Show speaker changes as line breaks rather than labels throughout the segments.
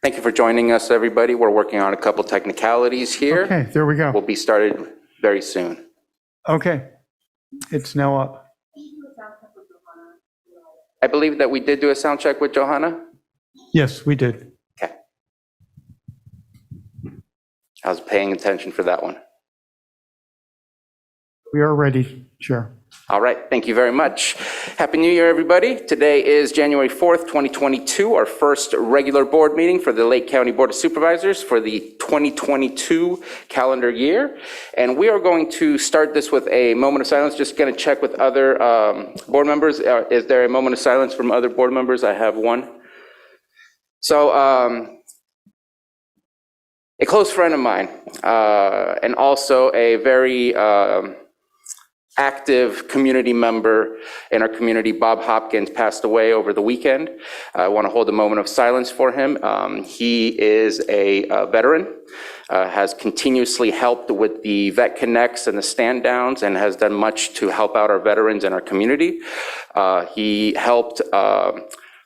Thank you for joining us, everybody. We're working on a couple technicalities here.
Okay, there we go.
We'll be started very soon.
Okay, it's now up.
I believe that we did do a sound check with Johanna.
Yes, we did.
Okay. I was paying attention for that one.
We are ready, Chair.
All right, thank you very much. Happy New Year, everybody. Today is January 4th, 2022, our first regular board meeting for the Lake County Board of Supervisors for the 2022 calendar year. And we are going to start this with a moment of silence. Just going to check with other board members. Is there a moment of silence from other board members? I have one. So, a close friend of mine, and also a very active community member in our community, Bob Hopkins, passed away over the weekend. I want to hold a moment of silence for him. He is a veteran, has continuously helped with the Vet Connects and the stand downs, and has done much to help out our veterans in our community. He helped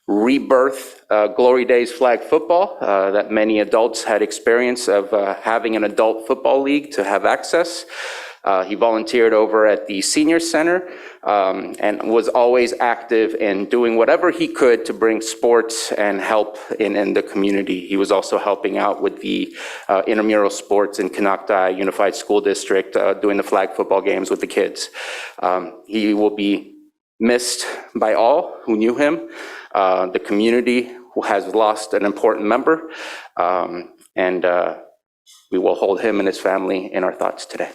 rebirth Glory Days flag football that many adults had experience of having an adult football league to have access. He volunteered over at the Senior Center and was always active in doing whatever he could to bring sports and help in the community. He was also helping out with the intramural sports in Canocti Unified School District, doing the flag football games with the kids. He will be missed by all who knew him. The community has lost an important member, and we will hold him and his family in our thoughts today.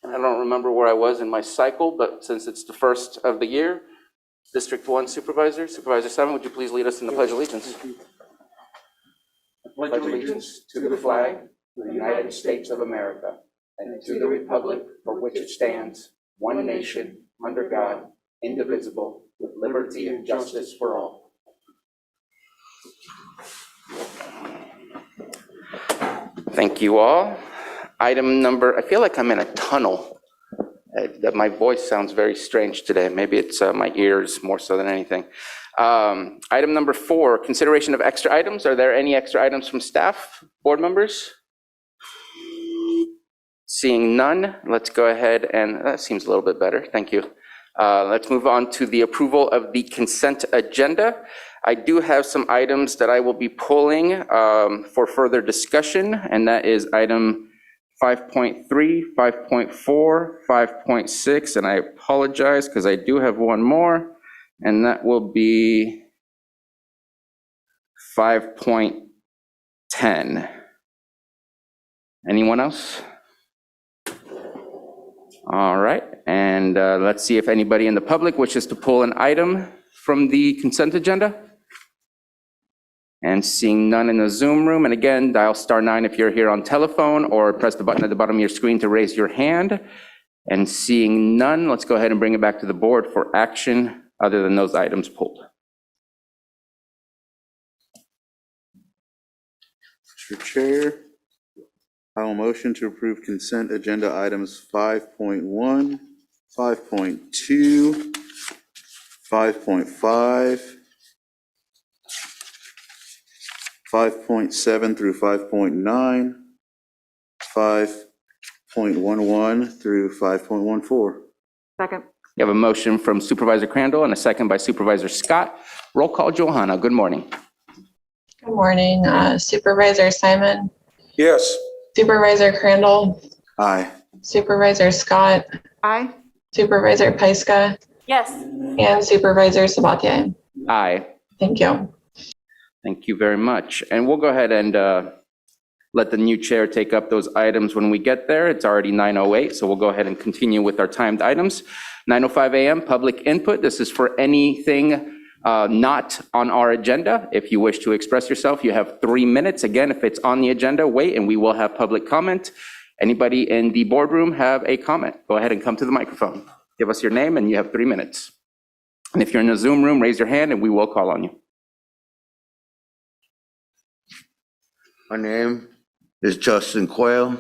I don't remember where I was in my cycle, but since it's the first of the year, District 1 Supervisor, Supervisor Simon, would you please lead us in the Pledge of Allegiance? Pledge allegiance to the flag of the United States of America and to the republic for which it stands, one nation, under God, indivisible, with liberty and justice for all. Thank you all. Item number, I feel like I'm in a tunnel. That my voice sounds very strange today. Maybe it's my ears more so than anything. Item number 4, consideration of extra items. Are there any extra items from staff, board members? Seeing none, let's go ahead and, that seems a little bit better. Thank you. Let's move on to the approval of the consent agenda. I do have some items that I will be pulling for further discussion, and that is item 5.3, 5.4, 5.6, and I apologize because I do have one more, and that will be 5.10. Anyone else? All right, and let's see if anybody in the public wishes to pull an item from the consent agenda. And seeing none in the Zoom room, and again, dial *9 if you're here on telephone, or press the button at the bottom of your screen to raise your hand. And seeing none, let's go ahead and bring it back to the board for action other than those items pulled.
Mr. Chair, I will motion to approve consent agenda items 5.1, 5.2, 5.5, 5.7 through 5.9, 5.11 through 5.14.
Second.
You have a motion from Supervisor Crandall and a second by Supervisor Scott. Roll call, Johanna. Good morning.
Good morning, Supervisor Simon,
Yes.
Supervisor Crandall,
Aye.
Supervisor Scott,
Aye.
Supervisor Pyska,
Yes.
and Supervisor Sabatier.
Aye.
Thank you.
Thank you very much. And we'll go ahead and let the new chair take up those items when we get there. It's already 9:08, so we'll go ahead and continue with our timed items. 9:05 a.m., public input. This is for anything not on our agenda. If you wish to express yourself, you have 3 minutes. Again, if it's on the agenda, wait, and we will have public comment. Anybody in the boardroom have a comment? Go ahead and come to the microphone. Give us your name, and you have 3 minutes. And if you're in the Zoom room, raise your hand, and we will call on you.
My name is Justin Quayle.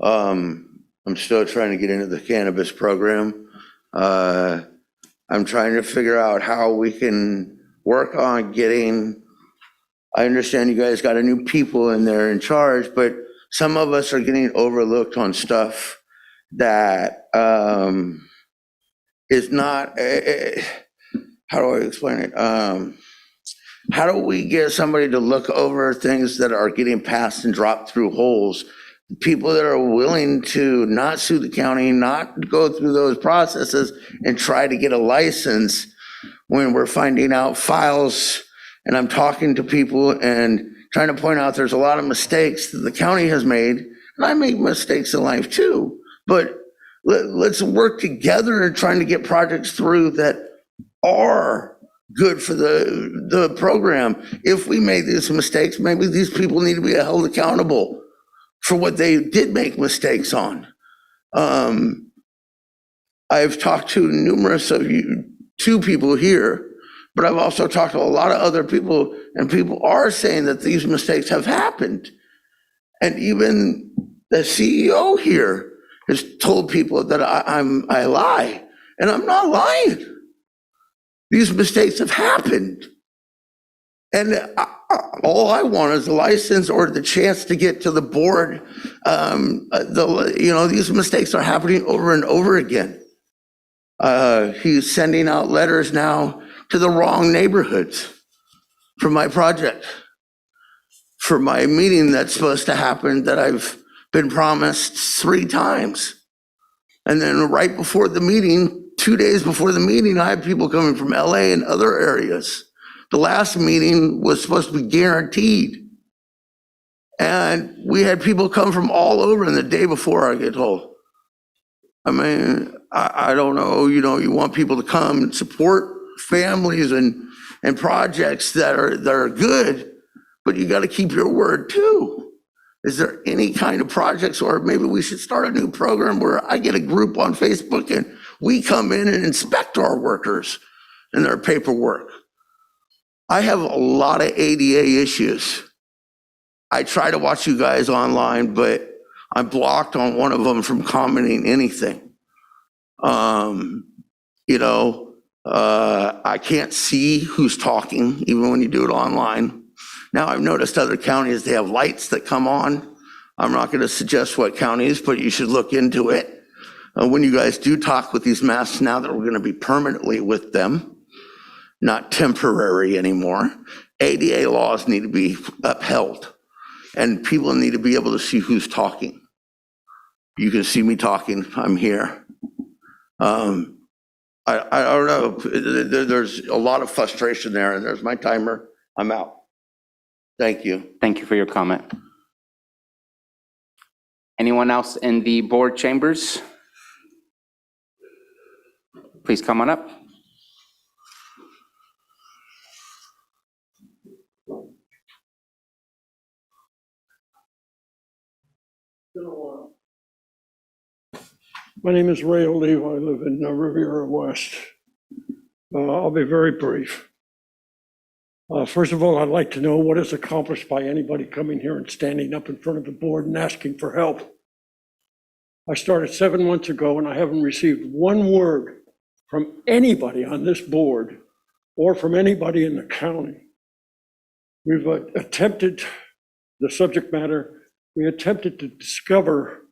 I'm still trying to get into the cannabis program. I'm trying to figure out how we can work on getting, I understand you guys got a new people in there in charge, but some of us are getting overlooked on stuff that is not, how do I explain it? How do we get somebody to look over things that are getting passed and dropped through holes? People that are willing to not sue the county, not go through those processes and try to get a license when we're finding out files. And I'm talking to people and trying to point out there's a lot of mistakes that the county has made. And I make mistakes in life too. But let's work together in trying to get projects through that are good for the program. If we made these mistakes, maybe these people need to be held accountable for what they did make mistakes on. I've talked to numerous of you, 2 people here, but I've also talked to a lot of other people, and people are saying that these mistakes have happened. And even the CEO here has told people that I lie, and I'm not lying. These mistakes have happened. And all I want is a license or the chance to get to the board. These mistakes are happening over and over again. He's sending out letters now to the wrong neighborhoods for my project, for my meeting that's supposed to happen that I've been promised 3 times. And then right before the meeting, 2 days before the meeting, I had people coming from LA and other areas. The last meeting was supposed to be guaranteed. And we had people come from all over, and the day before I get told. I mean, I don't know, you want people to come and support families and projects that are good, but you got to keep your word too. Is there any kind of projects, or maybe we should start a new program where I get a group on Facebook and we come in and inspect our workers and their paperwork? I have a lot of ADA issues. I try to watch you guys online, but I'm blocked on one of them from commenting anything. I can't see who's talking, even when you do it online. Now, I've noticed other counties, they have lights that come on. I'm not going to suggest what counties, but you should look into it. When you guys do talk with these masks now that we're going to be permanently with them, not temporary anymore, ADA laws need to be upheld, and people need to be able to see who's talking. You can see me talking, I'm here. I don't know, there's a lot of frustration there, and there's my timer, I'm out. Thank you.
Thank you for your comment. Anyone else in the board chambers? Please come on up.
My name is Ray Olive. I live in Riviera West. I'll be very brief. First of all, I'd like to know what is accomplished by anybody coming here and standing up in front of the board and asking for help. I started 7 months ago and I haven't received one word from anybody on this board or from anybody in the county. We've attempted the subject matter. We attempted to discover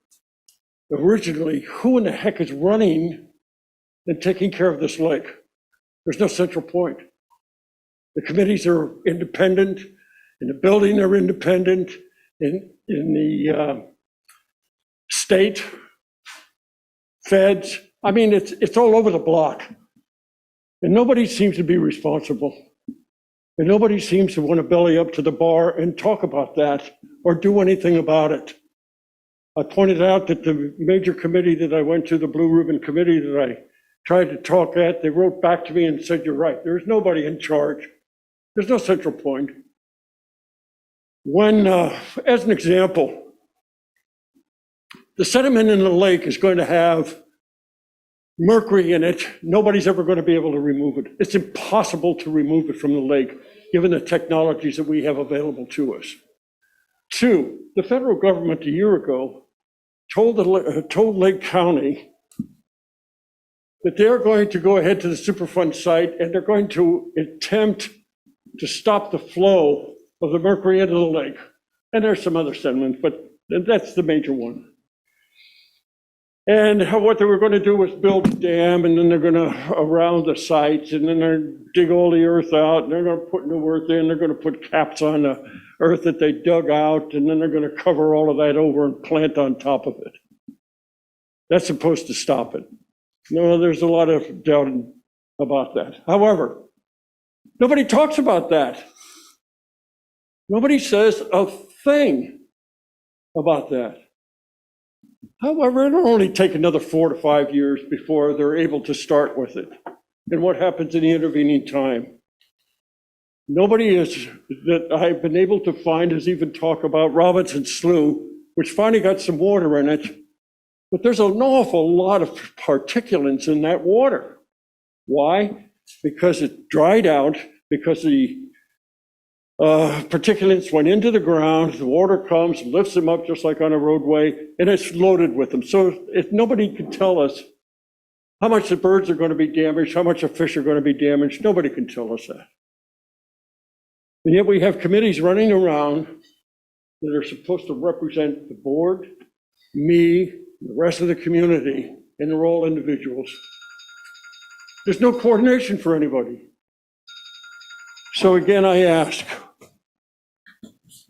originally who in the heck is running and taking care of this lake. There's no central point. The committees are independent, in the building they're independent, in the state, feds. I mean, it's all over the block. And nobody seems to be responsible. And nobody seems to want to belly up to the bar and talk about that or do anything about it. I pointed out that the major committee that I went to, the Blue Ribbon Committee that I tried to talk at, they wrote back to me and said, you're right, there's nobody in charge. There's no central point. When, as an example, the sediment in the lake is going to have mercury in it. Nobody's ever going to be able to remove it. It's impossible to remove it from the lake, given the technologies that we have available to us. Two, the federal government a year ago told Lake County that they're going to go ahead to the Superfund site and they're going to attempt to stop the flow of the mercury into the lake. And there's some other sediment, but that's the major one. And what they were going to do was build a dam, and then they're going to around the sites, and then they're dig all the earth out, and they're going to put new earth in. They're going to put caps on the earth that they dug out, and then they're going to cover all of that over and plant on top of it. That's supposed to stop it. No, there's a lot of doubt about that. However, nobody talks about that. Nobody says a thing about that. However, it'll only take another 4 to 5 years before they're able to start with it. And what happens in the intervening time? Nobody that I've been able to find has even talked about Robinson Slough, which finally got some water in it. But there's an awful lot of particulates in that water. Why? Because it dried out, because the particulates went into the ground, the water comes, lifts them up just like on a roadway, and it's loaded with them. So if nobody can tell us how much the birds are going to be damaged, how much the fish are going to be damaged, nobody can tell us that. And yet we have committees running around that are supposed to represent the board, me, the rest of the community, and they're all individuals. There's no coordination for anybody. So again, I ask,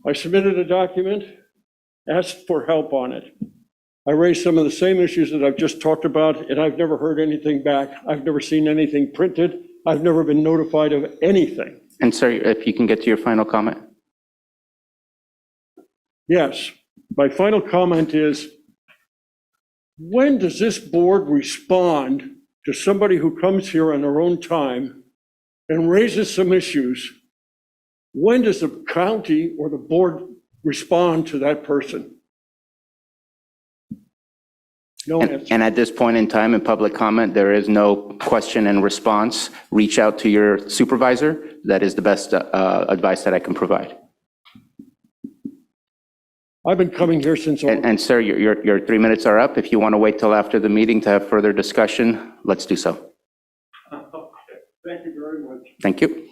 I submitted a document, asked for help on it. I raised some of the same issues that I've just talked about, and I've never heard anything back. I've never seen anything printed. I've never been notified of anything.
And sir, if you can get to your final comment.
Yes, my final comment is, when does this board respond to somebody who comes here on their own time and raises some issues? When does the county or the board respond to that person? No answer.
And at this point in time in public comment, there is no question and response. Reach out to your supervisor. That is the best advice that I can provide.
I've been coming here since.
And sir, your 3 minutes are up. If you want to wait till after the meeting to have further discussion, let's do so.
Thank you very much.
Thank you.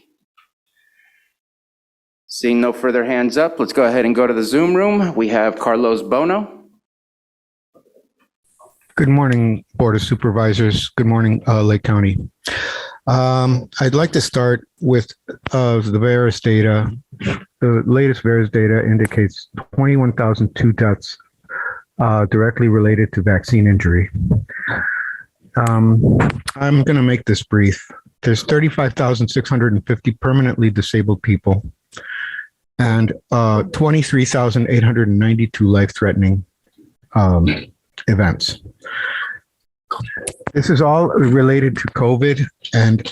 Seeing no further hands up, let's go ahead and go to the Zoom room. We have Carlos Bono.
Good morning, Board of Supervisors. Good morning, Lake County. I'd like to start with the VAERS data. The latest VAERS data indicates 21,002 deaths directly related to vaccine injury. I'm going to make this brief. There's 35,650 permanently disabled people and 23,892 life-threatening events. This is all related to COVID and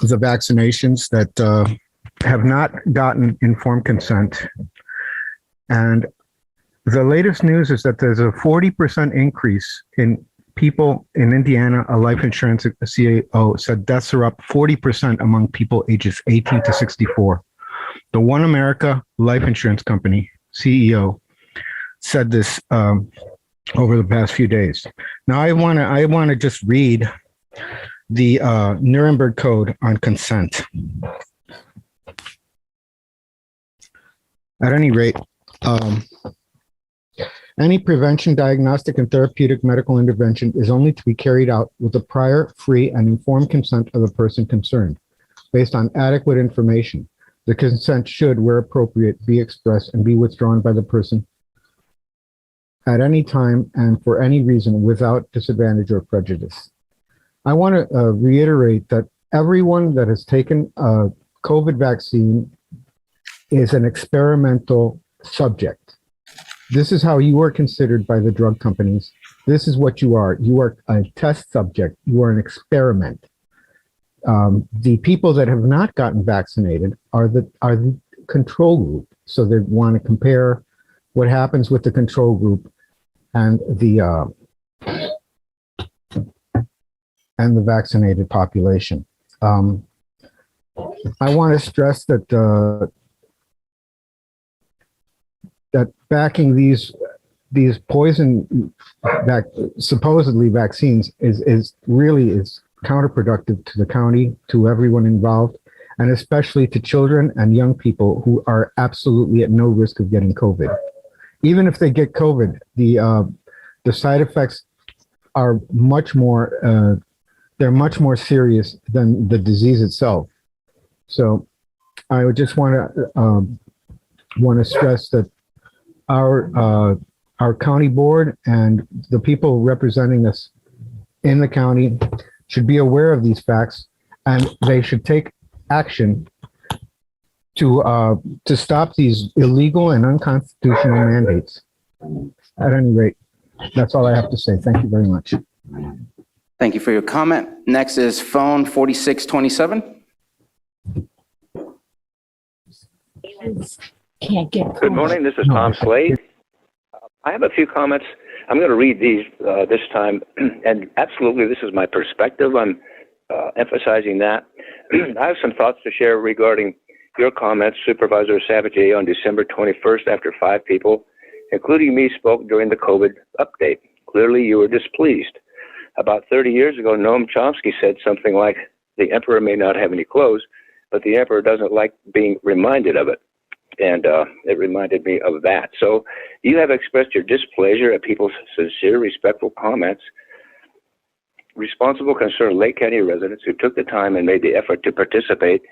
the vaccinations that have not gotten informed consent. And the latest news is that there's a 40% increase in people in Indiana. A life insurance CEO said deaths are up 40% among people ages 18 to 64. The One America Life Insurance Company CEO said this over the past few days. Now, I want to just read the Nuremberg Code on consent. At any rate, any prevention, diagnostic, and therapeutic medical intervention is only to be carried out with the prior, free, and informed consent of the person concerned, based on adequate information. The consent should, where appropriate, be expressed and be withdrawn by the person at any time and for any reason without disadvantage or prejudice. I want to reiterate that everyone that has taken COVID vaccine is an experimental subject. This is how you are considered by the drug companies. This is what you are. You are a test subject. You are an experiment. The people that have not gotten vaccinated are the control group. So they want to compare what happens with the control group and the vaccinated population. I want to stress that that backing these poison supposedly vaccines is counterproductive to the county, to everyone involved, and especially to children and young people who are absolutely at no risk of getting COVID. Even if they get COVID, the side effects are much more they're much more serious than the disease itself. So I would just want to stress that our county board and the people representing us in the county should be aware of these facts, and they should take action to stop these illegal and unconstitutional mandates. At any rate, that's all I have to say. Thank you very much.
Thank you for your comment. Next is phone 4627.
Good morning. This is Tom Slade. I have a few comments. I'm going to read these this time, and absolutely, this is my perspective. I'm emphasizing that. I have some thoughts to share regarding your comments, Supervisor Savage, on December 21st, after 5 people, including me, spoke during the COVID update. Clearly, you were displeased. About 30 years ago, Noam Chomsky said something like, "The emperor may not have any clothes, but the emperor doesn't like being reminded of it." And it reminded me of that. So you have expressed your displeasure at people's sincere, respectful comments. Responsible, concerned Lake County residents who took the time and made the effort to participate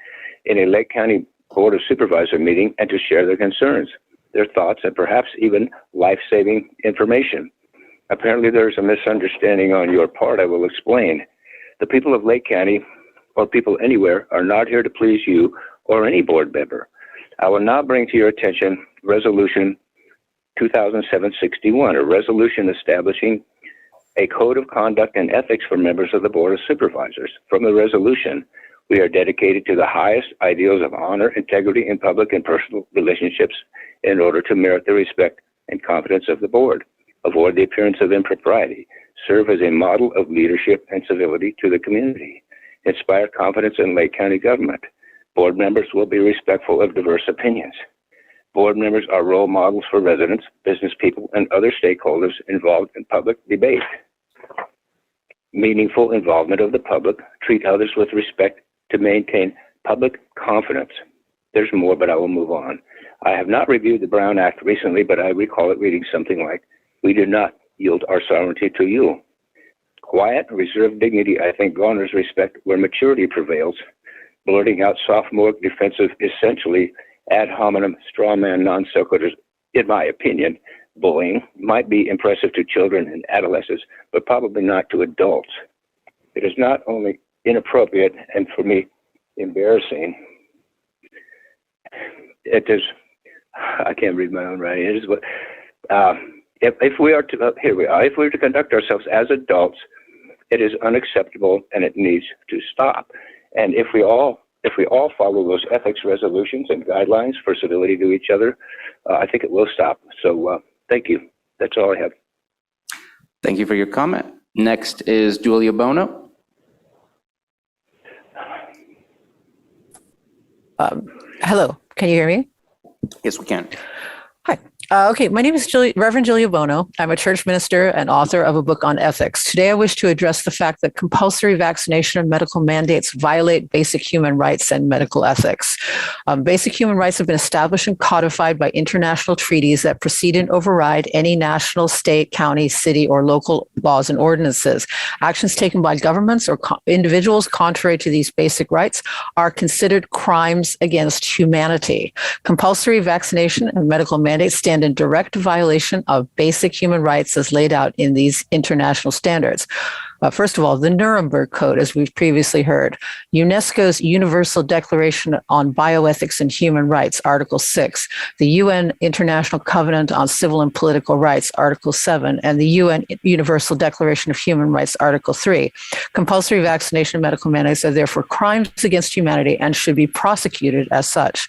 in a Lake County Board of Supervisor meeting and to share their concerns, their thoughts, and perhaps even life-saving information. Apparently, there's a misunderstanding on your part. I will explain. The people of Lake County, or people anywhere, are not here to please you or any board member. I will now bring to your attention Resolution 2007-61, a resolution establishing a code of conduct and ethics for members of the Board of Supervisors. From the resolution, we are dedicated to the highest ideals of honor, integrity, in public and personal relationships in order to merit the respect and confidence of the board, avoid the appearance of impropriety, serve as a model of leadership and civility to the community, inspire confidence in Lake County government. Board members will be respectful of diverse opinions. Board members are role models for residents, business people, and other stakeholders involved in public debate. Meaningful involvement of the public, treat others with respect to maintain public confidence. There's more, but I will move on. I have not reviewed the Brown Act recently, but I recall it reading something like, "We do not yield our sovereignty to you." Quiet, reserved dignity, I think, garners respect where maturity prevails. Blurting out sophomore defensive, essentially ad hominem, straw man, non sequiturs, in my opinion, bullying might be impressive to children and adolescents, but probably not to adults. It is not only inappropriate and, for me, embarrassing. It is, I can't read my own writing. It is what, if we are to, here we are, if we are to conduct ourselves as adults, it is unacceptable and it needs to stop. And if we all follow those ethics resolutions and guidelines for civility to each other, I think it will stop. So thank you. That's all I have.
Thank you for your comment. Next is Julia Bono.
Hello, can you hear me?
Yes, we can.
Hi. Okay, my name is Reverend Julia Bono. I'm a church minister and author of a book on ethics. Today, I wish to address the fact that compulsory vaccination and medical mandates violate basic human rights and medical ethics. Basic human rights have been established and codified by international treaties that precede and override any national, state, county, city, or local laws and ordinances. Actions taken by governments or individuals contrary to these basic rights are considered crimes against humanity. Compulsory vaccination and medical mandates stand in direct violation of basic human rights as laid out in these international standards. First of all, the Nuremberg Code, as we've previously heard, UNESCO's Universal Declaration on Bioethics and Human Rights, Article 6, the UN International Covenant on Civil and Political Rights, Article 7, and the UN Universal Declaration of Human Rights, Article 3. Compulsory vaccination and medical mandates are therefore crimes against humanity and should be prosecuted as such.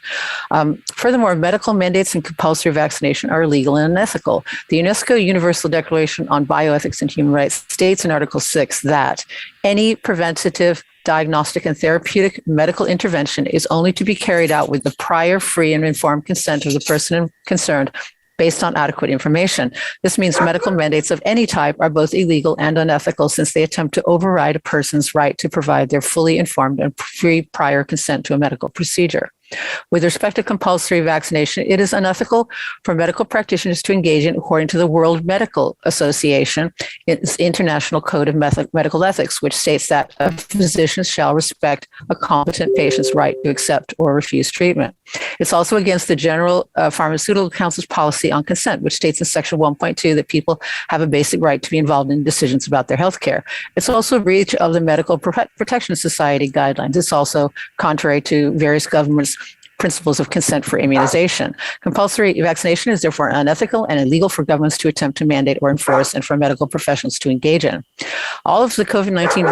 Furthermore, medical mandates and compulsory vaccination are illegal and unethical. The UNESCO Universal Declaration on Bioethics and Human Rights states in Article 6 that any preventative, diagnostic, and therapeutic medical intervention is only to be carried out with the prior free and informed consent of the person concerned based on adequate information. This means medical mandates of any type are both illegal and unethical since they attempt to override a person's right to provide their fully informed and free prior consent to a medical procedure. With respect to compulsory vaccination, it is unethical for medical practitioners to engage in, according to the World Medical Association, its International Code of Medical Ethics, which states that a physician shall respect a competent patient's right to accept or refuse treatment. It's also against the General Pharmaceutical Council's policy on consent, which states in Section 1.2 that people have a basic right to be involved in decisions about their health care. It's also a breach of the Medical Protection Society guidelines. It's also contrary to various governments' principles of consent for immunization. Compulsory vaccination is therefore unethical and illegal for governments to attempt to mandate or enforce and for medical professionals to engage in. All of the COVID-19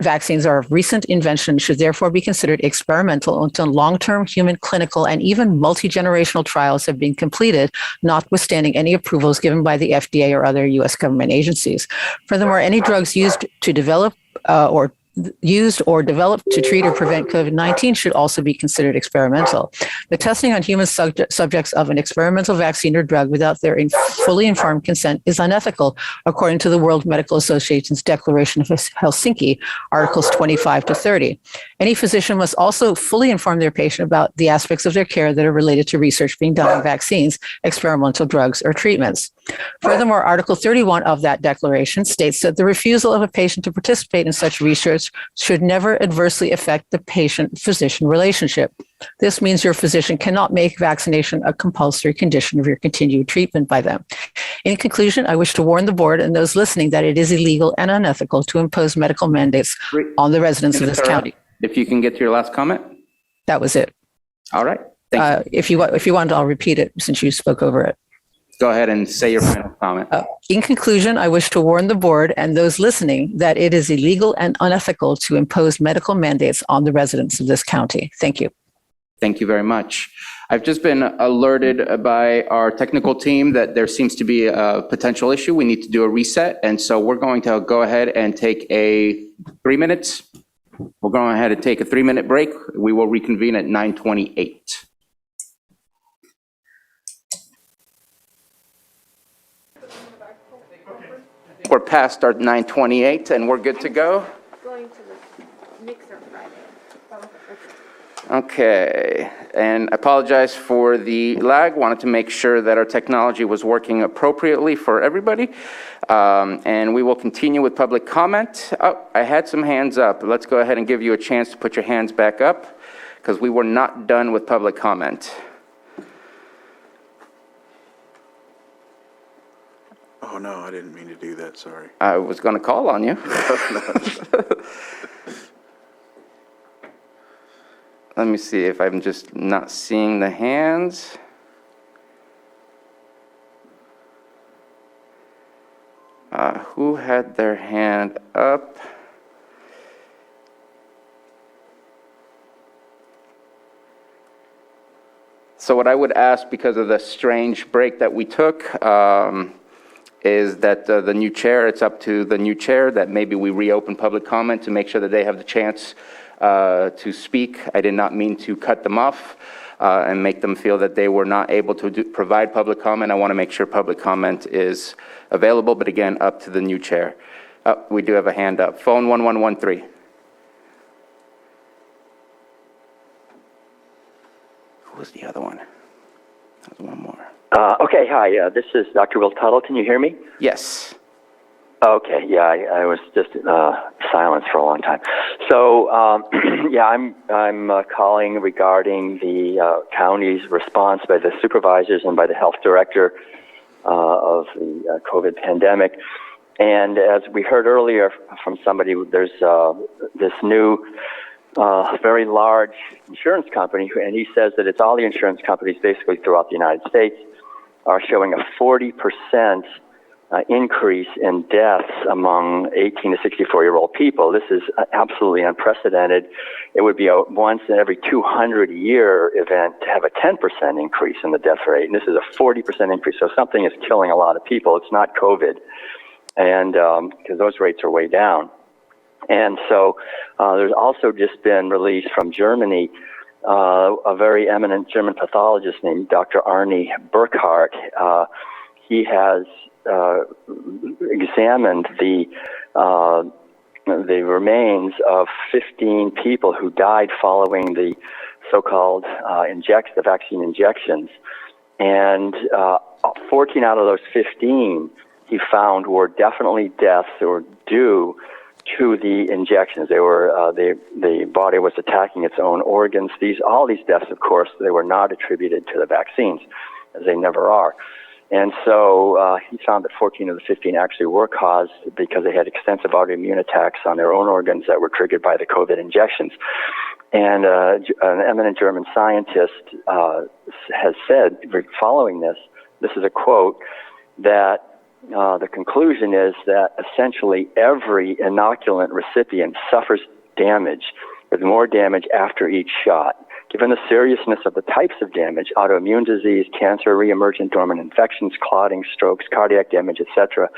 vaccines are of recent invention, should therefore be considered experimental until long-term human clinical and even multi-generational trials have been completed, notwithstanding any approvals given by the FDA or other U.S. government agencies. Furthermore, any drugs used or developed to treat or prevent COVID-19 should also be considered experimental. The testing on human subjects of an experimental vaccine or drug without their fully informed consent is unethical, according to the World Medical Association's Declaration of Helsinki, Articles 25 to 30. Any physician must also fully inform their patient about the aspects of their care that are related to research being done on vaccines, experimental drugs, or treatments. Furthermore, Article 31 of that declaration states that the refusal of a patient to participate in such research should never adversely affect the patient-physician relationship. This means your physician cannot make vaccination a compulsory condition of your continued treatment by them. In conclusion, I wish to warn the board and those listening that it is illegal and unethical to impose medical mandates on the residents of this county.
If you can get to your last comment.
That was it.
All right. Thank you.
If you want, I'll repeat it since you spoke over it.
Go ahead and say your final comment.
In conclusion, I wish to warn the board and those listening that it is illegal and unethical to impose medical mandates on the residents of this county. Thank you.
Thank you very much. I've just been alerted by our technical team that there seems to be a potential issue. We need to do a reset. And so we're going to go ahead and take a 3 minutes. We're going ahead and take a 3-minute break. We will reconvene at 9:28. We're past our 9:28 and we're good to go.
Going to the mixer Friday.
Okay, and I apologize for the lag. Wanted to make sure that our technology was working appropriately for everybody. And we will continue with public comment. Oh, I had some hands up. Let's go ahead and give you a chance to put your hands back up because we were not done with public comment.
Oh, no, I didn't mean to do that, sorry.
I was going to call on you. Let me see if I'm just not seeing the hands. Who had their hand up? So what I would ask, because of the strange break that we took, is that the new chair, it's up to the new chair, that maybe we reopen public comment to make sure that they have the chance to speak. I did not mean to cut them off and make them feel that they were not able to provide public comment. I want to make sure public comment is available, but again, up to the new chair. We do have a hand up. Phone 1113. Who was the other one? There's one more.
Okay, hi, this is Dr. Will Tuttle. Can you hear me?
Yes.
Okay, yeah, I was just silent for a long time. So, yeah, I'm calling regarding the county's response by the supervisors and by the health director of the COVID pandemic. And as we heard earlier from somebody, there's this new very large insurance company, and he says that it's all the insurance companies basically throughout the United States are showing a 40% increase in deaths among 18 to 64-year-old people. This is absolutely unprecedented. It would be a once in every 200-year event to have a 10% increase in the death rate, and this is a 40% increase. So something is killing a lot of people. It's not COVID, and because those rates are way down. And so there's also just been released from Germany a very eminent German pathologist named Dr. Arne Burkhardt. He has examined the remains of 15 people who died following the so-called the vaccine injections, and 14 out of those 15 he found were definitely deaths that were due to the injections. They were the body was attacking its own organs. All these deaths, of course, they were not attributed to the vaccines, as they never are. And so he found that 14 of the 15 actually were caused because they had extensive autoimmune attacks on their own organs that were triggered by the COVID injections. And an eminent German scientist has said, following this is a quote, that the conclusion is that essentially every inoculant recipient suffers damage, with more damage after each shot. Given the seriousness of the types of damage, autoimmune disease, cancer, reemergent dormant infections, clotting, strokes, cardiac damage, etc.,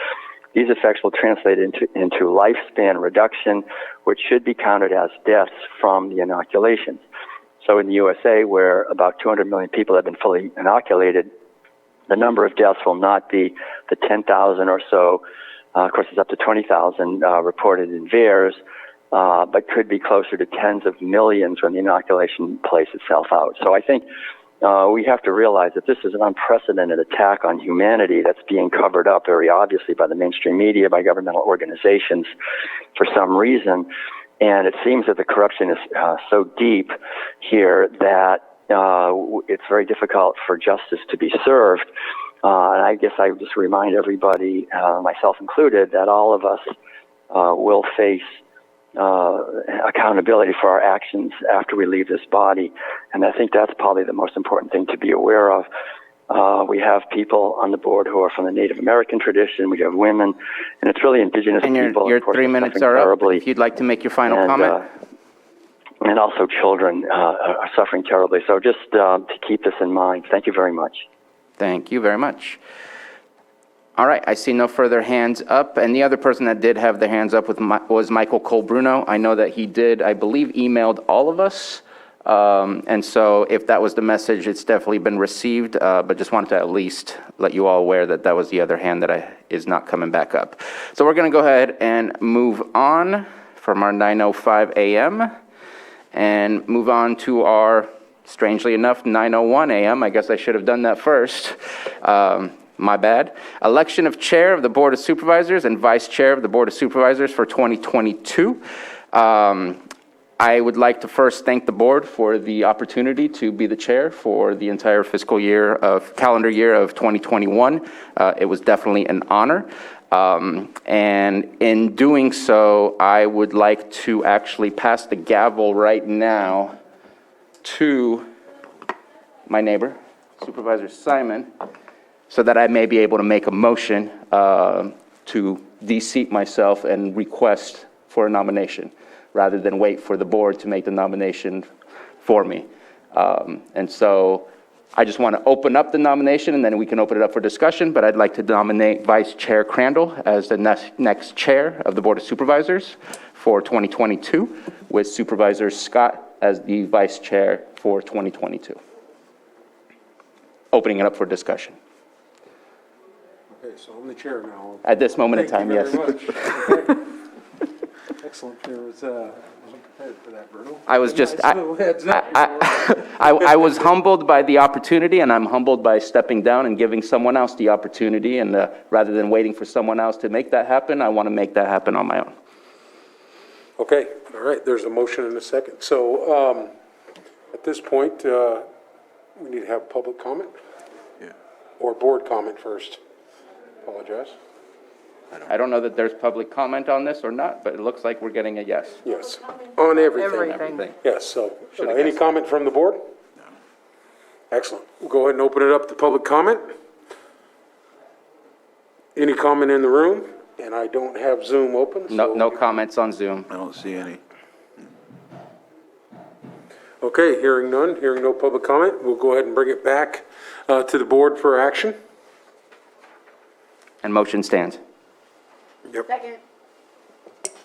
these effects will translate into lifespan reduction, which should be counted as deaths from the inoculations. So in the USA, where about 200 million people have been fully inoculated, the number of deaths will not be the 10,000 or so. Of course, it's up to 20,000 reported in VAERS, but could be closer to tens of millions when the inoculation plays itself out. So I think we have to realize that this is an unprecedented attack on humanity that's being covered up very obviously by the mainstream media, by governmental organizations for some reason. And it seems that the corruption is so deep here that it's very difficult for justice to be served. And I guess I would just remind everybody, myself included, that all of us will face accountability for our actions after we leave this body. And I think that's probably the most important thing to be aware of. We have people on the board who are from the Native American tradition. We have women, and it's really indigenous people.
Your 3 minutes are up. If you'd like to make your final comment.
And also children are suffering terribly. So just to keep this in mind. Thank you very much.
Thank you very much. All right, I see no further hands up. And the other person that did have their hands up was Michael Colbruno. I know that he did, I believe, emailed all of us. And so if that was the message, it's definitely been received. But just wanted to at least let you all aware that that was the other hand that is not coming back up. So we're going to go ahead and move on from our 9:05 a.m. and move on to our, strangely enough, 9:01 a.m. I guess I should have done that first. My bad. Election of Chair of the Board of Supervisors and Vice Chair of the Board of Supervisors for 2022. I would like to first thank the board for the opportunity to be the chair for the entire calendar year of 2021. It was definitely an honor. And in doing so, I would like to actually pass the gavel right now to my neighbor, Supervisor Simon, so that I may be able to make a motion to de-seat myself and request for a nomination, rather than wait for the board to make the nomination for me. And so I just want to open up the nomination, and then we can open it up for discussion, but I'd like to nominate Vice Chair Crandall as the next chair of the Board of Supervisors for 2022, with Supervisor Scott as the vice chair for 2022. Opening it up for discussion.
Okay, so I'm the chair now.
At this moment in time, yes.
Thank you very much. Okay. Excellent. There was, wasn't prepared for that, Bruno.
I was just,
Nice little heads up
I was humbled by the opportunity, and I'm humbled by stepping down and giving someone else the opportunity. And rather than waiting for someone else to make that happen, I want to make that happen on my own.
Okay, all right, there's a motion and a second. So at this point, we need to have public comment?
Yeah.
Or board comment first? Apologize.
I don't know that there's public comment on this or not, but it looks like we're getting a yes.
Yes, on everything.
Everything.
Yes, so,
Should've
any
guessed.
comment from the board? No. Excellent. We'll go ahead and open it up to public comment. Any comment in the room? And I don't have Zoom open,
No,
so.
no comments on Zoom.
I don't see any.
Okay, hearing none, hearing no public comment, we'll go ahead and bring it back to the board for action.
And motion stands.
Yep.
Second.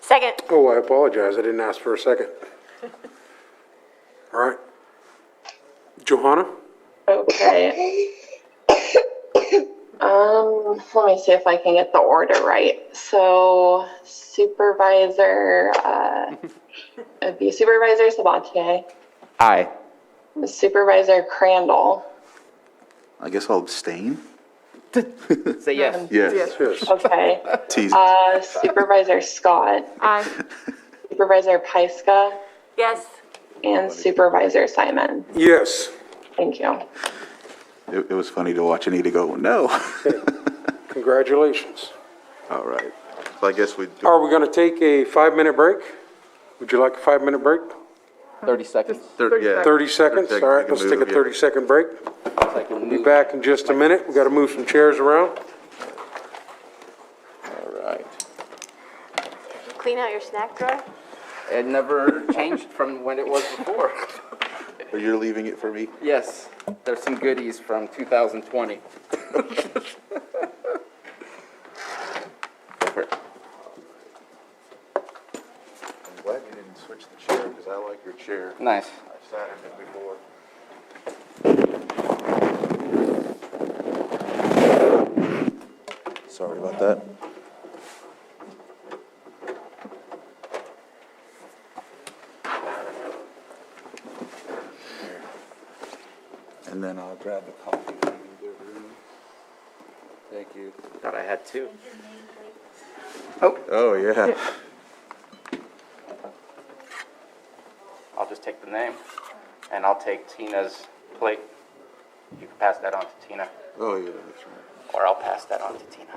Second.
Oh, I apologize, I didn't ask for a second. All right. Johanna?
Okay. Let me see if I can get the order right. So Supervisor, it'd be Supervisor Sabatier,
Aye.
Supervisor Crandall,
I guess I'll abstain.
Say yes.
Yes.
Yes.
okay.
Teasing.
Supervisor Scott,
Aye.
Supervisor Pyska,
Yes.
and Supervisor Simon.
Yes.
Thank you.
It was funny to watch Anita go, no.
Congratulations.
All right. So I guess we,
Are we going to take a 5-minute break? Would you like a 5-minute break?
30 seconds.
30 seconds? All right, let's take a 30-second break. Be back in just a minute. We got to move some chairs around.
All right.
Clean out your snack drawer?
It never changed from when it was before.
But you're leaving it for me?
Yes, there's some goodies from 2020.
I'm glad you didn't switch the chair, because I like your chair.
Nice.
I've sat in it before. Sorry about that. And then I'll grab the coffee. Thank you.
Thought I had two.
Oh, yeah.
I'll just take the name, and I'll take Tina's plate. You can pass that on to Tina,
Oh, yeah, that's right.
or I'll pass that on to Tina.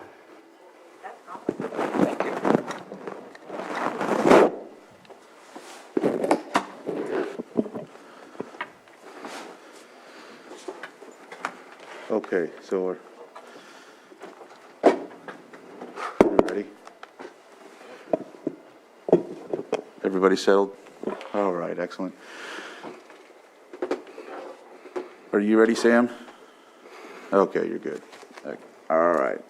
Thank you.
Okay, so we're ready? Everybody settled? All right, excellent. Are you ready, Sam? Okay, you're good. All right.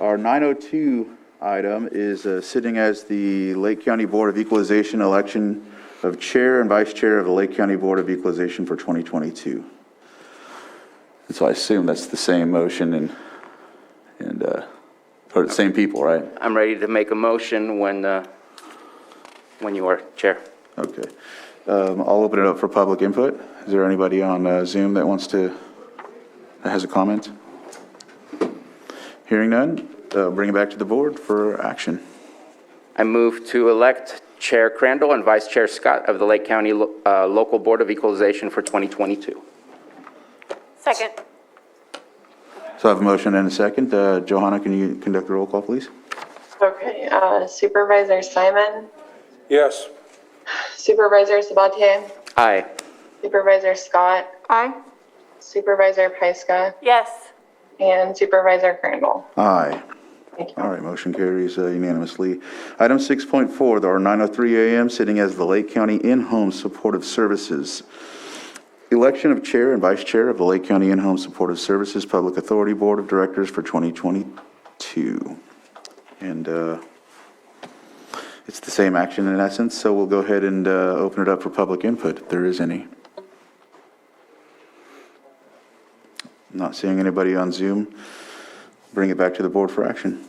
Our 902 item is sitting as the Lake County Board of Equalization election of Chair and Vice Chair of the Lake County Board of Equalization for 2022. And so I assume that's the same motion or the same people, right?
I'm ready to make a motion when you are, Chair.
Okay. I'll open it up for public input. Is there anybody on Zoom that has a comment? Hearing none, bring it back to the board for action.
I move to elect Chair Crandall and Vice Chair Scott of the Lake County Local Board of Equalization for 2022.
Second.
So I have a motion and a second. Johanna, can you conduct a roll call, please?
Okay, Supervisor Simon,
Yes.
Supervisor Sabatier,
Aye.
Supervisor Scott,
Aye.
Supervisor Pyska,
Yes.
and Supervisor Crandall.
Aye.
Thank you.
All right, motion carries unanimously. Item 6.4, our 9:03 a.m., sitting as the Lake County In-Home Supportive Services. Election of Chair and Vice Chair of the Lake County In-Home Supportive Services Public Authority Board of Directors for 2022. And it's the same action in essence, so we'll go ahead and open it up for public input if there is any. Not seeing anybody on Zoom. Bring it back to the board for action.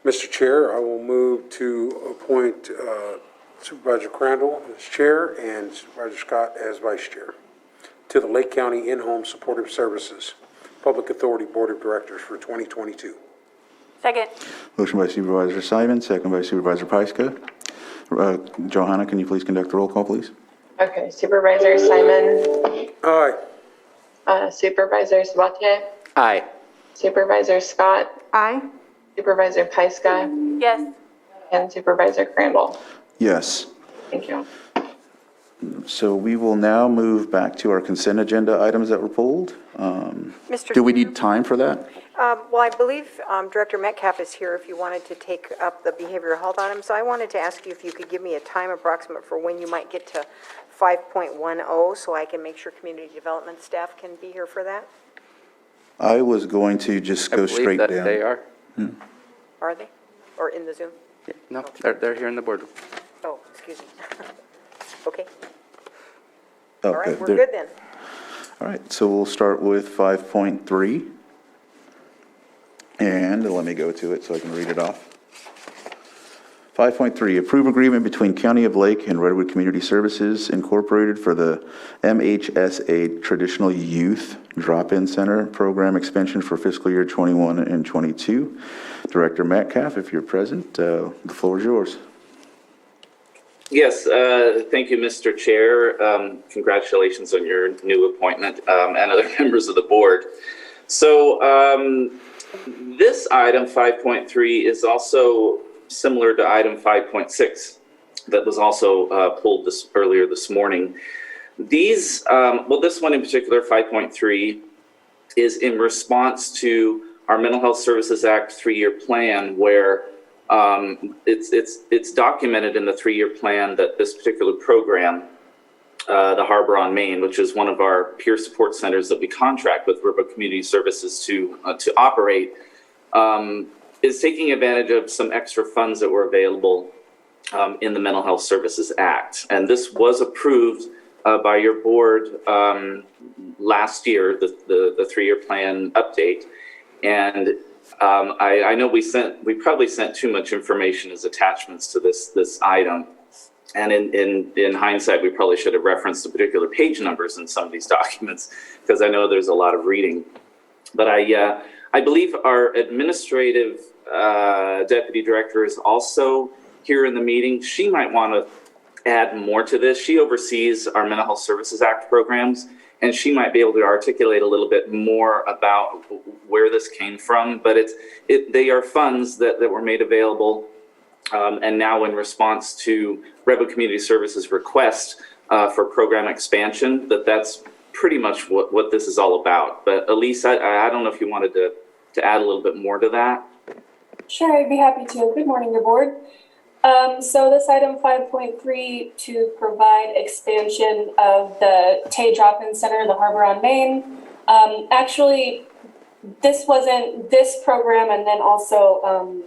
Mr. Chair, I will move to appoint Supervisor Crandall as Chair and Supervisor Scott as Vice Chair to the Lake County In-Home Supportive Services Public Authority Board of Directors for 2022.
Second.
Motion by Supervisor Simon, second by Supervisor Pyska. Johanna, can you please conduct the roll call, please?
Okay, Supervisor Simon,
Aye.
Supervisor Sabatier,
Aye.
Supervisor Scott,
Aye.
Supervisor Pyska,
Yes.
and Supervisor Crandall.
Yes.
Thank you.
So we will now move back to our consent agenda items that were pulled.
Mr.
Do we
Chair?
need time for that?
Well, I believe Director Metcalf is here if you wanted to take up the behavioral health item. So I wanted to ask you if you could give me a time approximate for when you might get to 5.10 so I can make sure community development staff can be here for that.
I was going to just
I
go
believe
straight
that
down.
they are.
Are they? Or in the Zoom?
No, they're here in the boardroom.
Oh, excuse me. Okay.
Oh,
All right, we're
They're-
good then.
All right, so we'll start with 5.3. And let me go to it so I can read it off. 5.3, approve agreement between County of Lake and Redwood Community Services Incorporated for the MHSA Traditional Youth Drop-In Center Program expansion for fiscal year 21 and 22. Director Metcalf, if you're present, the floor is yours.
Yes, thank you, Mr. Chair. Congratulations on your new appointment and other members of the board. So this item 5.3 is also similar to item 5.6 that was also pulled earlier this morning. These, well, this one in particular, 5.3, is in response to our Mental Health Services Act 3-year plan, where it's documented in the 3-year plan that this particular program, the Harbor on Main, which is one of our peer support centers that we contract with Redwood Community Services to operate, is taking advantage of some extra funds that were available in the Mental Health Services Act. And this was approved by your board last year, the 3-year plan update. And I know we probably sent too much information as attachments to this item. And in hindsight, we probably should have referenced the particular page numbers in some of these documents, because I know there's a lot of reading. But I believe our administrative deputy director is also here in the meeting. She might want to add more to this. She oversees our Mental Health Services Act programs, and she might be able to articulate a little bit more about where this came from. But they are funds that were made available, and now in response to Redwood Community Services' request for program expansion, that's pretty much what this is all about. But Elise, I don't know if you wanted to add a little bit more to that.
Sure, I'd be happy to. Good morning, your board. So this item 5.3 to provide expansion of the Tay Drop-In Center, the Harbor on Main. Actually, this wasn't this program, and then also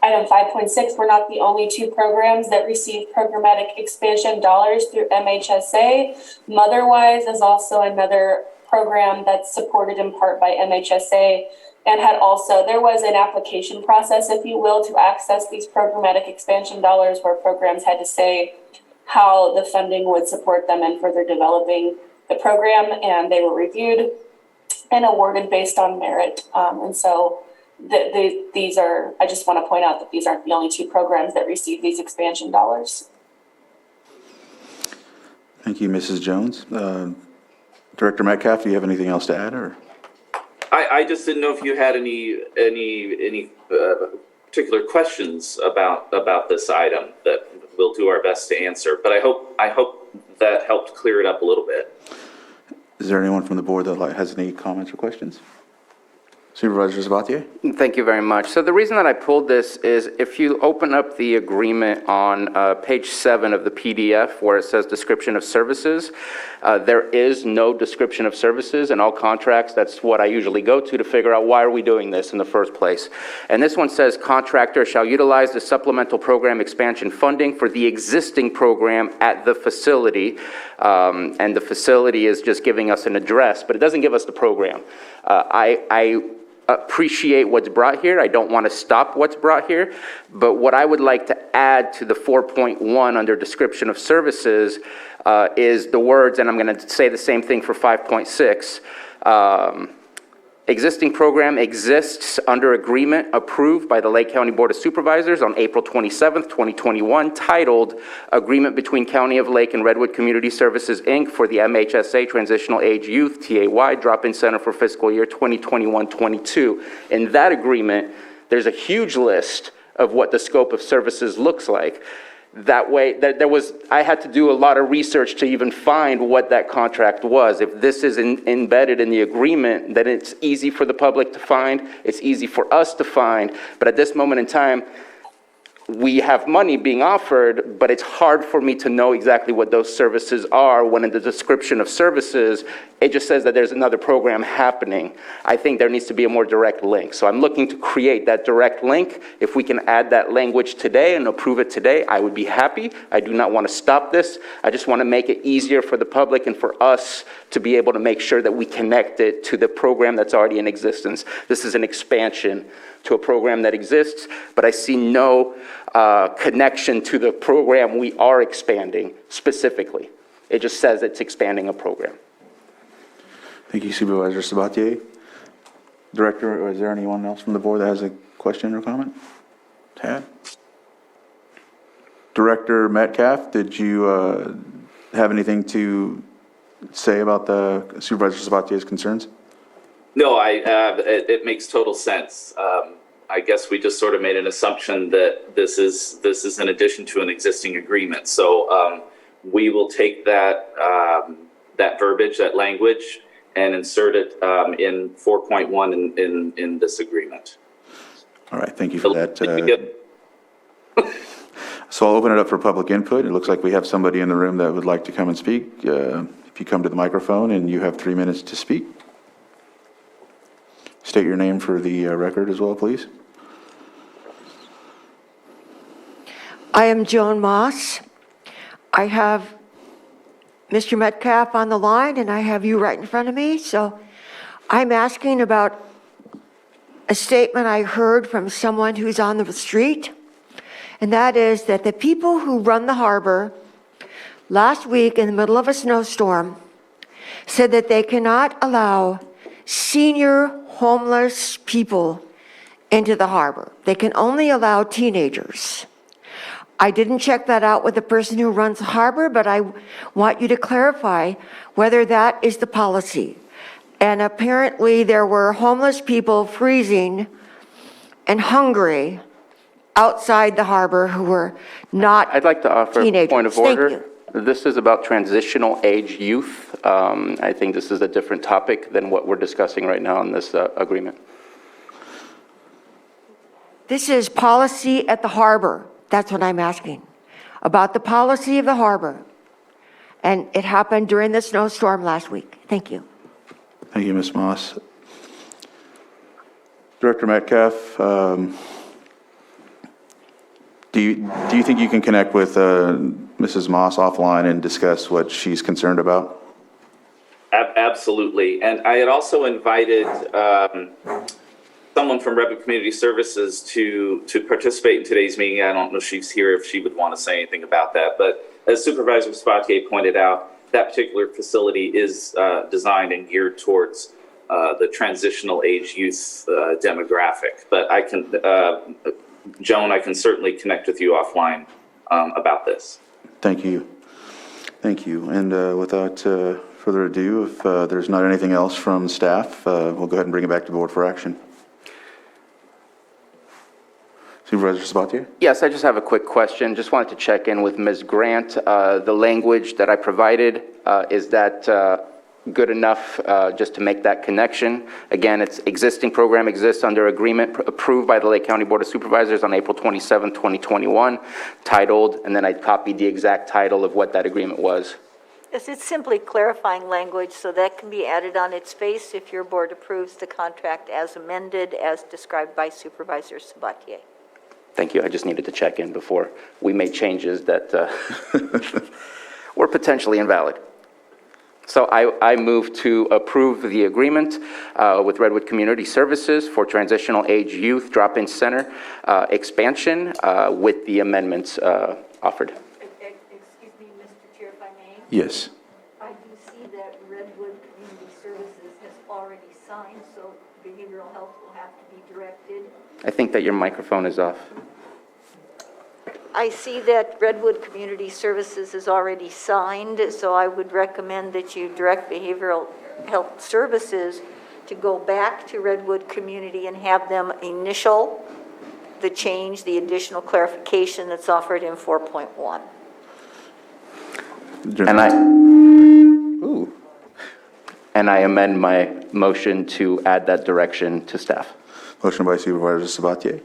item 5.6 were not the only two programs that received programmatic expansion dollars through MHSA. Motherwise is also another program that's supported in part by MHSA, and there was an application process, if you will, to access these programmatic expansion dollars, where programs had to say how the funding would support them in further developing the program, and they were reviewed and awarded based on merit. And so these are, I just want to point out that these aren't the only two programs that receive these expansion dollars.
Thank you, Mrs. Jones. Director Metcalf, do you have anything else to add, or?
I just didn't know if you had any particular questions about this item that we'll do our best to answer. But I hope that helped clear it up a little bit.
Is there anyone from the board that has any comments or questions? Supervisor Sabatier?
Thank you very much. So the reason that I pulled this is if you open up the agreement on page 7 of the PDF where it says description of services, there is no description of services in all contracts. That's what I usually go to figure out why are we doing this in the first place. And this one says contractor shall utilize the supplemental program expansion funding for the existing program at the facility. And the facility is just giving us an address, but it doesn't give us the program. I appreciate what's brought here. I don't want to stop what's brought here, but what I would like to add to the 4.1 under description of services is the words, and I'm going to say the same thing for 5.6, Existing program exists under agreement approved by the Lake County Board of Supervisors on April 27th, 2021, titled Agreement Between County of Lake and Redwood Community Services, Inc. for the MHSA Transitional Age Youth TAY Drop-In Center for fiscal year 2021-22. In that agreement, there's a huge list of what the scope of services looks like. That way, I had to do a lot of research to even find what that contract was. If this is embedded in the agreement, then it's easy for the public to find, it's easy for us to find, but at this moment in time, we have money being offered, but it's hard for me to know exactly what those services are when in the description of services, it just says that there's another program happening. I think there needs to be a more direct link. So I'm looking to create that direct link. If we can add that language today and approve it today, I would be happy. I do not want to stop this. I just want to make it easier for the public and for us to be able to make sure that we connect it to the program that's already in existence. This is an expansion to a program that exists, but I see no connection to the program we are expanding specifically. It just says it's expanding a program.
Thank you, Supervisor Sabatier. Director, is there anyone else from the board that has a question or comment? Tad? Director Metcalf, did you have anything to say about the Supervisor Sabatier's concerns?
No, it makes total sense. I guess we just sort of made an assumption that this is in addition to an existing agreement. So we will take that verbiage, that language, and insert it in 4.1 in this agreement.
All right, thank you for that. So I'll open it up for public input. It looks like we have somebody in the room that would like to come and speak. If you come to the microphone and you have 3 minutes to speak. State your name for the record as well, please.
I am Joan Moss. I have Mr. Metcalf on the line, and I have you right in front of me. So I'm asking about a statement I heard from someone who's on the street, and that is that the people who run the harbor last week in the middle of a snowstorm said that they cannot allow senior homeless people into the harbor. They can only allow teenagers. I didn't check that out with the person who runs the harbor, but I want you to clarify whether that is the policy. And apparently there were homeless people freezing and hungry outside the harbor who were not teenagers.
I'd like to offer a point of
Thank
order.
you.
This is about transitional age youth. I think this is a different topic than what we're discussing right now in this agreement.
This is policy at the harbor. That's what I'm asking. About the policy of the harbor. And it happened during the snowstorm last week. Thank you.
Thank you, Ms. Moss. Director Metcalf, do you think you can connect with Mrs. Moss offline and discuss what she's concerned about?
Absolutely. And I had also invited someone from Redwood Community Services to participate in today's meeting. I don't know if she's here, if she would want to say anything about that. But as Supervisor Sabatier pointed out, that particular facility is designed and geared towards the transitional age youth demographic. But I can, Joan, I can certainly connect with you offline about this.
Thank you. Thank you. And without further ado, if there's not anything else from staff, we'll go ahead and bring it back to the board for action. Supervisor Sabatier?
Yes, I just have a quick question. Just wanted to check in with Ms. Grant. The language that I provided, is that good enough just to make that connection? Again, its existing program exists under agreement approved by the Lake County Board of Supervisors on April 27, 2021, titled, and then I copied the exact title of what that agreement was.
Yes, it's simply clarifying language, so that can be added on its face if your board approves the contract as amended, as described by Supervisor Sabatier.
Thank you. I just needed to check in before we made changes that were potentially invalid. So I move to approve the agreement with Redwood Community Services for Transitional Age Youth Drop-In Center expansion with the amendments offered.
Excuse me, Mr. Chair, if I may?
Yes.
I do see that Redwood Community Services has already signed, so health will have to be directed.
I think that your microphone is off.
I see that Redwood Community Services is already signed, so I would recommend that you direct Behavioral Health Services to go back to Redwood Community and have them initial the change, the additional clarification that's offered in 4.1.
And I amend my motion to add that direction to staff.
Motion by Supervisor Sabatier,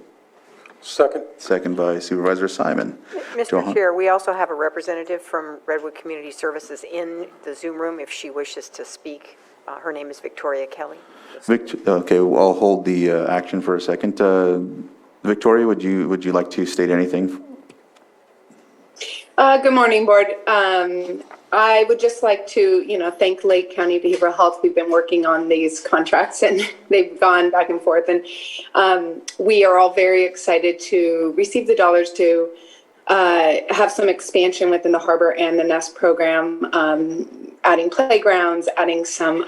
Second.
second by Supervisor Simon.
Mr.
Johan?
Chair, we also have a representative from Redwood Community Services in the Zoom room if she wishes to speak. Her name is Victoria Kelly.
Okay, I'll hold the action for a second. Victoria, would you like to state anything?
Good morning, Board. I would just like to, thank Lake County Behavioral Health. We've been working on these contracts and they've gone back and forth. And we are all very excited to receive the dollars to have some expansion within the Harbor and the Nest program, adding playgrounds, adding some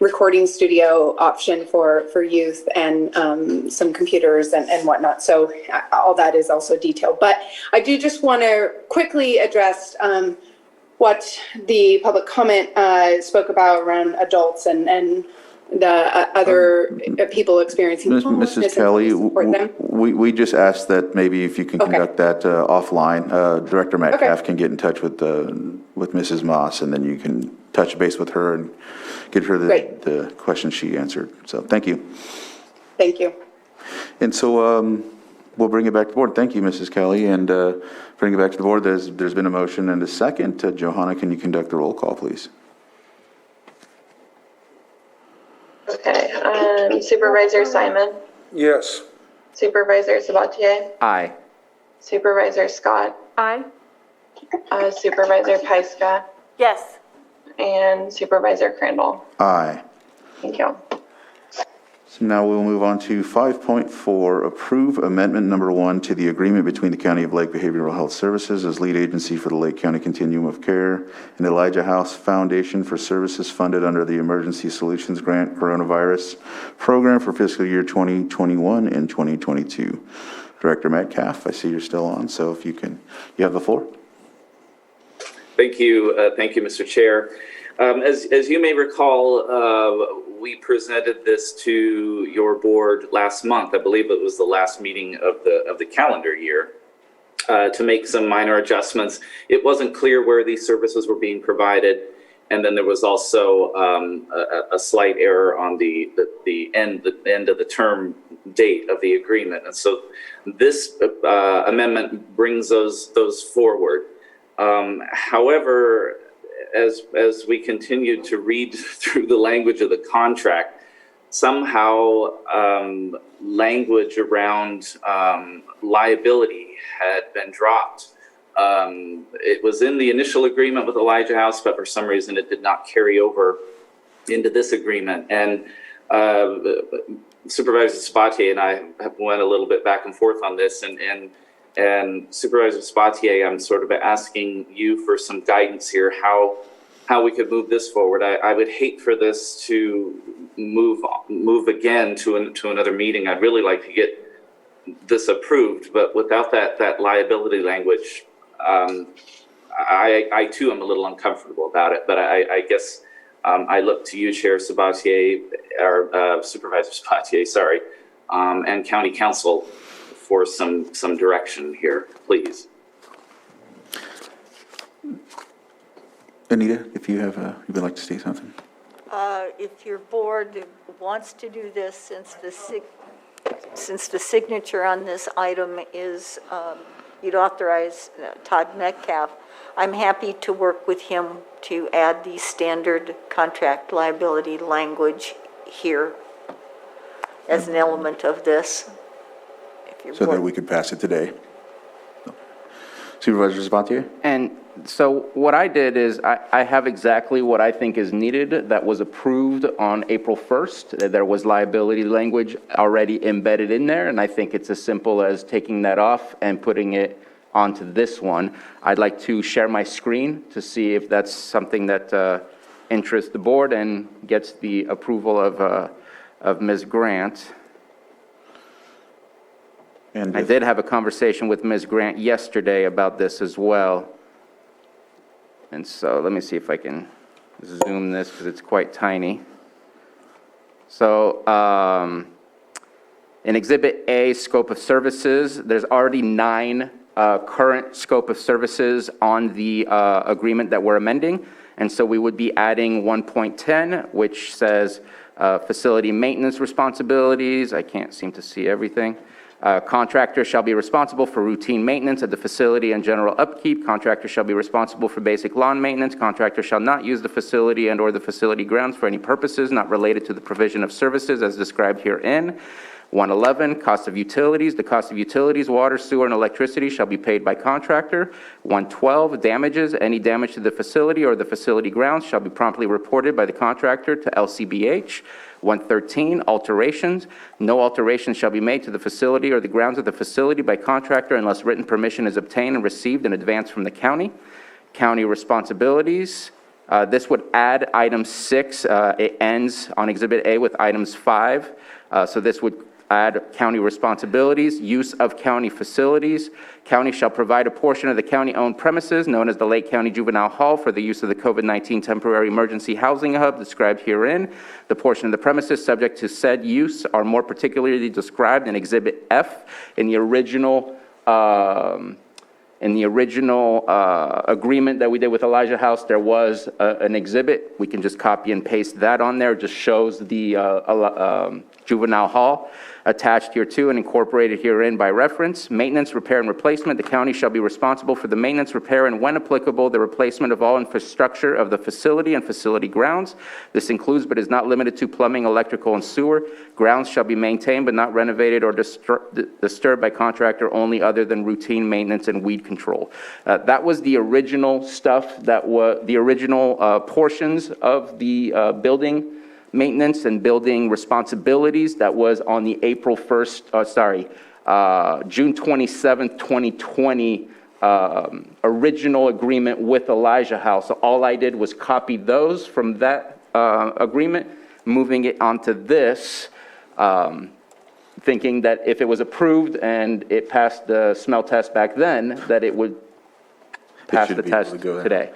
recording studio option for youth and some computers and whatnot. So all that is also detailed. But I do just want to quickly address what the public comment spoke about around adults and the other people experiencing homelessness.
Mrs. Kelly,
and support them.
we just asked that maybe if you can conduct that offline. Director Metcalf can get in touch with Mrs. Moss, and then you can touch base with her and get her the question she answered. So thank you.
Thank you.
And so we'll bring it back to the board. Thank you, Mrs. Kelly, and bring it back to the board. There's been a motion and a second. Johanna, can you conduct the roll call, please?
Okay, Supervisor Simon,
Yes.
Supervisor Sabatier,
Aye.
Supervisor Scott,
Aye.
Supervisor Pyska,
Yes.
and Supervisor Crandall.
Aye.
Thank you.
So now we'll move on to 5.4, approve amendment number 1 to the agreement between the County of Lake Behavioral Health Services as lead agency for the Lake County Continuum of Care and Elijah House Foundation for services funded under the Emergency Solutions Grant Coronavirus Program for fiscal year 2021 and 2022. Director Metcalf, I see you're still on, so if you have the floor.
Thank you, Mr. Chair. As you may recall, we presented this to your board last month. I believe it was the last meeting of the calendar year to make some minor adjustments. It wasn't clear where these services were being provided, and then there was also a slight error on the end of the term date of the agreement. And so this amendment brings those forward. However, as we continued to read through the language of the contract, somehow language around liability had been dropped. It was in the initial agreement with Elijah House, but for some reason it did not carry over into this agreement. And Supervisor Sabatier and I went a little bit back and forth on this, and Supervisor Sabatier, I'm sort of asking you for some guidance here, how we could move this forward. I would hate for this to move again to another meeting. I'd really like to get this approved, but without that liability language, I too am a little uncomfortable about it. But I guess I look to you, Chair Sabatier, or Supervisor Sabatier, sorry, and County Council for some direction here, please.
Anita, if you would like to say something.
If your board wants to do this, since the signature on this item is, you'd authorize Todd Metcalf, I'm happy to work with him to add the standard contract liability language here as an element of this.
So that we could pass it today. Supervisor Sabatier?
And so what I did is I have exactly what I think is needed that was approved on April 1st. There was liability language already embedded in there, and I think it's as simple as taking that off and putting it onto this one. I'd like to share my screen to see if that's something that interests the board and gets the approval of Ms. Grant.
And
I did have a conversation with Ms. Grant yesterday about this as well. And so let me see if I can zoom this because it's quite tiny. So in Exhibit A, scope of services, there's already 9 current scope of services on the agreement that we're amending. And so we would be adding 1.10, which says facility maintenance responsibilities. I can't seem to see everything. Contractor shall be responsible for routine maintenance of the facility and general upkeep. Contractor shall be responsible for basic lawn maintenance. Contractor shall not use the facility and/or the facility grounds for any purposes not related to the provision of services as described herein. 111, cost of utilities. The cost of utilities, water, sewer, and electricity shall be paid by contractor. 112, damages. Any damage to the facility or the facility grounds shall be promptly reported by the contractor to LCBH. 113, alterations. No alterations shall be made to the facility or the grounds of the facility by contractor unless written permission is obtained and received in advance from the county. County responsibilities. This would add item 6. It ends on Exhibit A with items 5. So this would add county responsibilities, use of county facilities. County shall provide a portion of the county-owned premises known as the Lake County Juvenile Hall for the use of the COVID-19 temporary emergency housing hub described herein. The portion of the premises subject to said use are more particularly described in Exhibit F. In the original agreement that we did with Elijah House, there was an exhibit. We can just copy and paste that on there. It just shows the juvenile hall attached here too and incorporated herein by reference. Maintenance, repair, and replacement. The county shall be responsible for the maintenance, repair, and when applicable, the replacement of all infrastructure of the facility and facility grounds. This includes but is not limited to plumbing, electrical, and sewer. Grounds shall be maintained but not renovated or disturbed by contractor only other than routine maintenance and weed control. That was the original stuff that was the original portions of the building maintenance and building responsibilities that was on the June 27th, 2020 original agreement with Elijah House. So all I did was copy those from that agreement, moving it onto this, thinking that if it was approved and it passed the smell test back then, that it would pass the test today.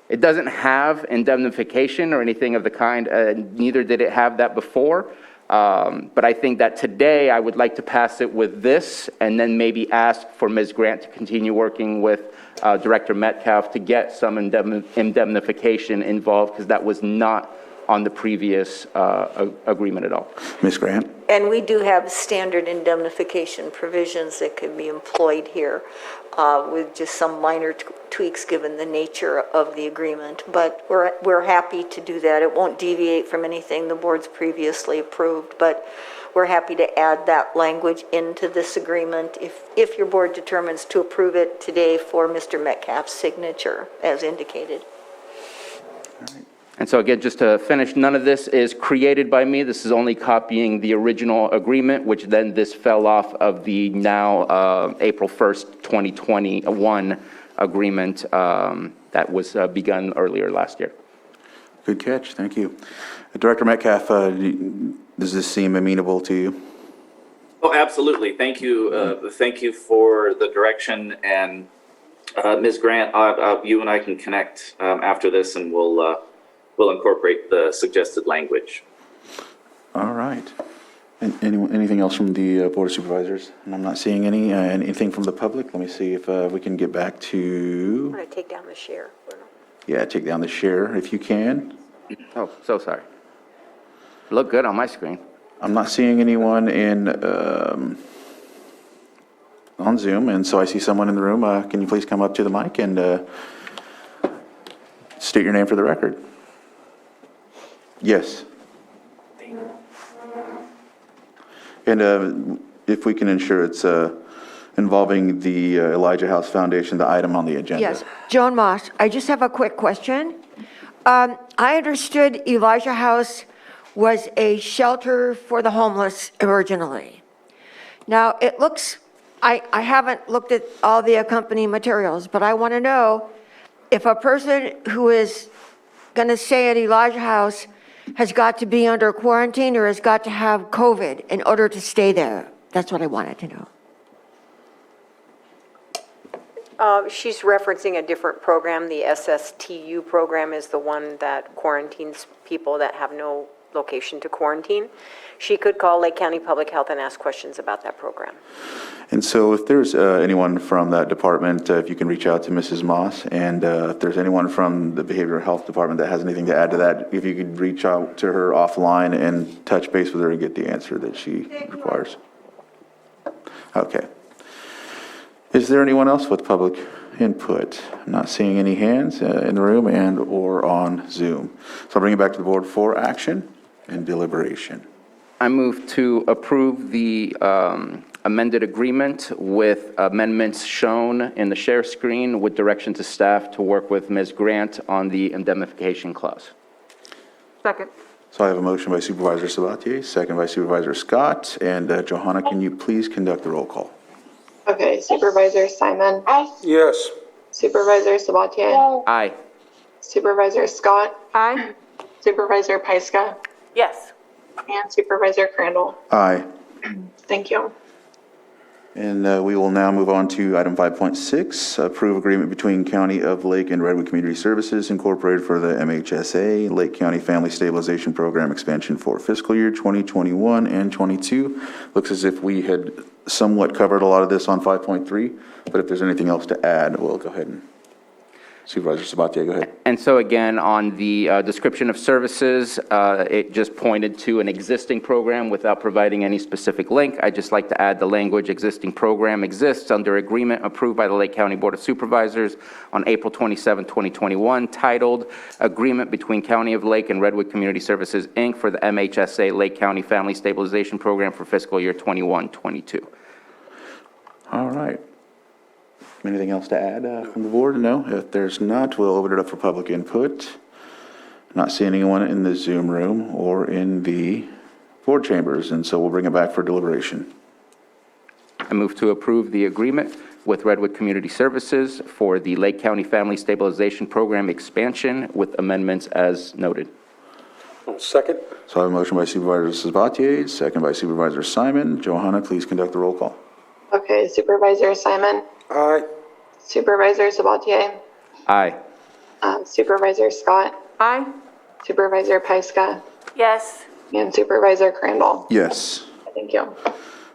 It doesn't have indemnification or anything of the kind, neither did it have that before. But I think that today I would like to pass it with this and then maybe ask for Ms. Grant to continue working with Director Metcalf to get some indemnification involved, because that was not on the previous agreement at all.
Ms. Grant?
And we do have standard indemnification provisions that can be employed here with just some minor tweaks given the nature of the agreement. But we're happy to do that. It won't deviate from anything the board's previously approved, but we're happy to add that language into this agreement if your board determines to approve it today for Mr. Metcalf's signature as indicated.
And so again, just to finish, none of this is created by me. This is only copying the original agreement, which then this fell off of the now April 1st, 2021 agreement that was begun earlier last year.
Good catch, thank you. Director Metcalf, does this seem amenable to you?
Oh, absolutely. Thank you. Thank you for the direction. And Ms. Grant, you and I can connect after this, and we'll incorporate the suggested language.
All right. Anything else from the Board of Supervisors? And I'm not seeing anything from the public. Let me see if we can get back to...
I'm going to take down the share.
Yeah, take down the share if you can.
Oh, so sorry. Look good on my screen.
I'm not seeing anyone on Zoom, and so I see someone in the room. Can you please come up to the mic and state your name for the record? Yes. And if we can ensure it's involving the Elijah House Foundation, the item on the agenda.
Yes. Joan Moss, I just have a quick question. I understood Elijah House was a shelter for the homeless originally. Now, it looks, I haven't looked at all the accompanying materials, but I want to know if a person who is going to stay at Elijah House has got to be under quarantine or has got to have COVID in order to stay there? That's what I wanted to know.
She's referencing a different program. The SSTU program is the one that quarantines people that have no location to quarantine. She could call Lake County Public Health and ask questions about that program.
And so if there's anyone from that department, if you can reach out to Mrs. Moss, and if there's anyone from the Behavioral Health Department that has anything to add to that, if you could reach out to her offline and touch base with her and get the answer that she requires. Okay. Is there anyone else with public input? I'm not seeing any hands in the room and or on Zoom. So I'll bring it back to the board for action and deliberation.
I move to approve the amended agreement with amendments shown in the share screen with direction to staff to work with Ms. Grant on the indemnification clause.
Second.
So I have a motion by Supervisor Sabatier, second by Supervisor Scott. And Johanna, can you please conduct the roll call?
Okay, Supervisor Simon.
Yes.
Supervisor Sabatier.
Aye.
Supervisor Scott.
Aye.
Supervisor Pyska.
Yes.
And Supervisor Crandall.
Aye.
Thank you.
And we will now move on to item 5.6, approve agreement between County of Lake and Redwood Community Services Incorporated for the MHSA Lake County Family Stabilization Program expansion for fiscal year 2021 and 22. Looks as if we had somewhat covered a lot of this on 5.3, but if there's anything else to add, we'll go ahead and Supervisor Sabatier, go ahead.
And so again, on the description of services, it just pointed to an existing program without providing any specific link. I'd just like to add the language, existing program exists under agreement approved by the Lake County Board of Supervisors on April 27, 2021, titled Agreement Between County of Lake and Redwood Community Services, Inc. for the MHSA Lake County Family Stabilization Program for fiscal year 21-22.
All right. Anything else to add from the board? No? If there's not, we'll open it up for public input. Not seeing anyone in the Zoom room or in the board chambers, and so we'll bring it back for deliberation.
I move to approve the agreement with Redwood Community Services for the Lake County Family Stabilization Program expansion with amendments as noted.
Second.
So I have a motion by Supervisor Sabatier, second by Supervisor Simon. Johanna, please conduct the roll call.
Okay, Supervisor Simon.
Aye.
Supervisor Sabatier.
Aye.
Supervisor Scott.
Aye.
Supervisor Pyska.
Yes.
And Supervisor Crandall.
Yes.
Thank you.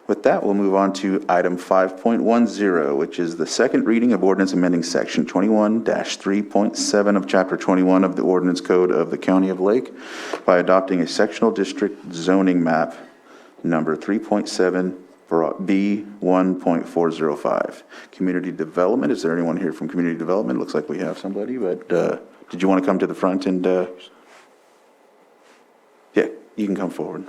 With that, we'll move on to item 5.10, which is the second reading of ordinance amending section 21-3.7 of chapter 21 of the ordinance code of the County of Lake by adopting a sectional district zoning map number 3.7 B 1.405. Community development. Is there anyone here from community development? Looks like we have somebody, but did you want to come to the front and yeah, you can come forward.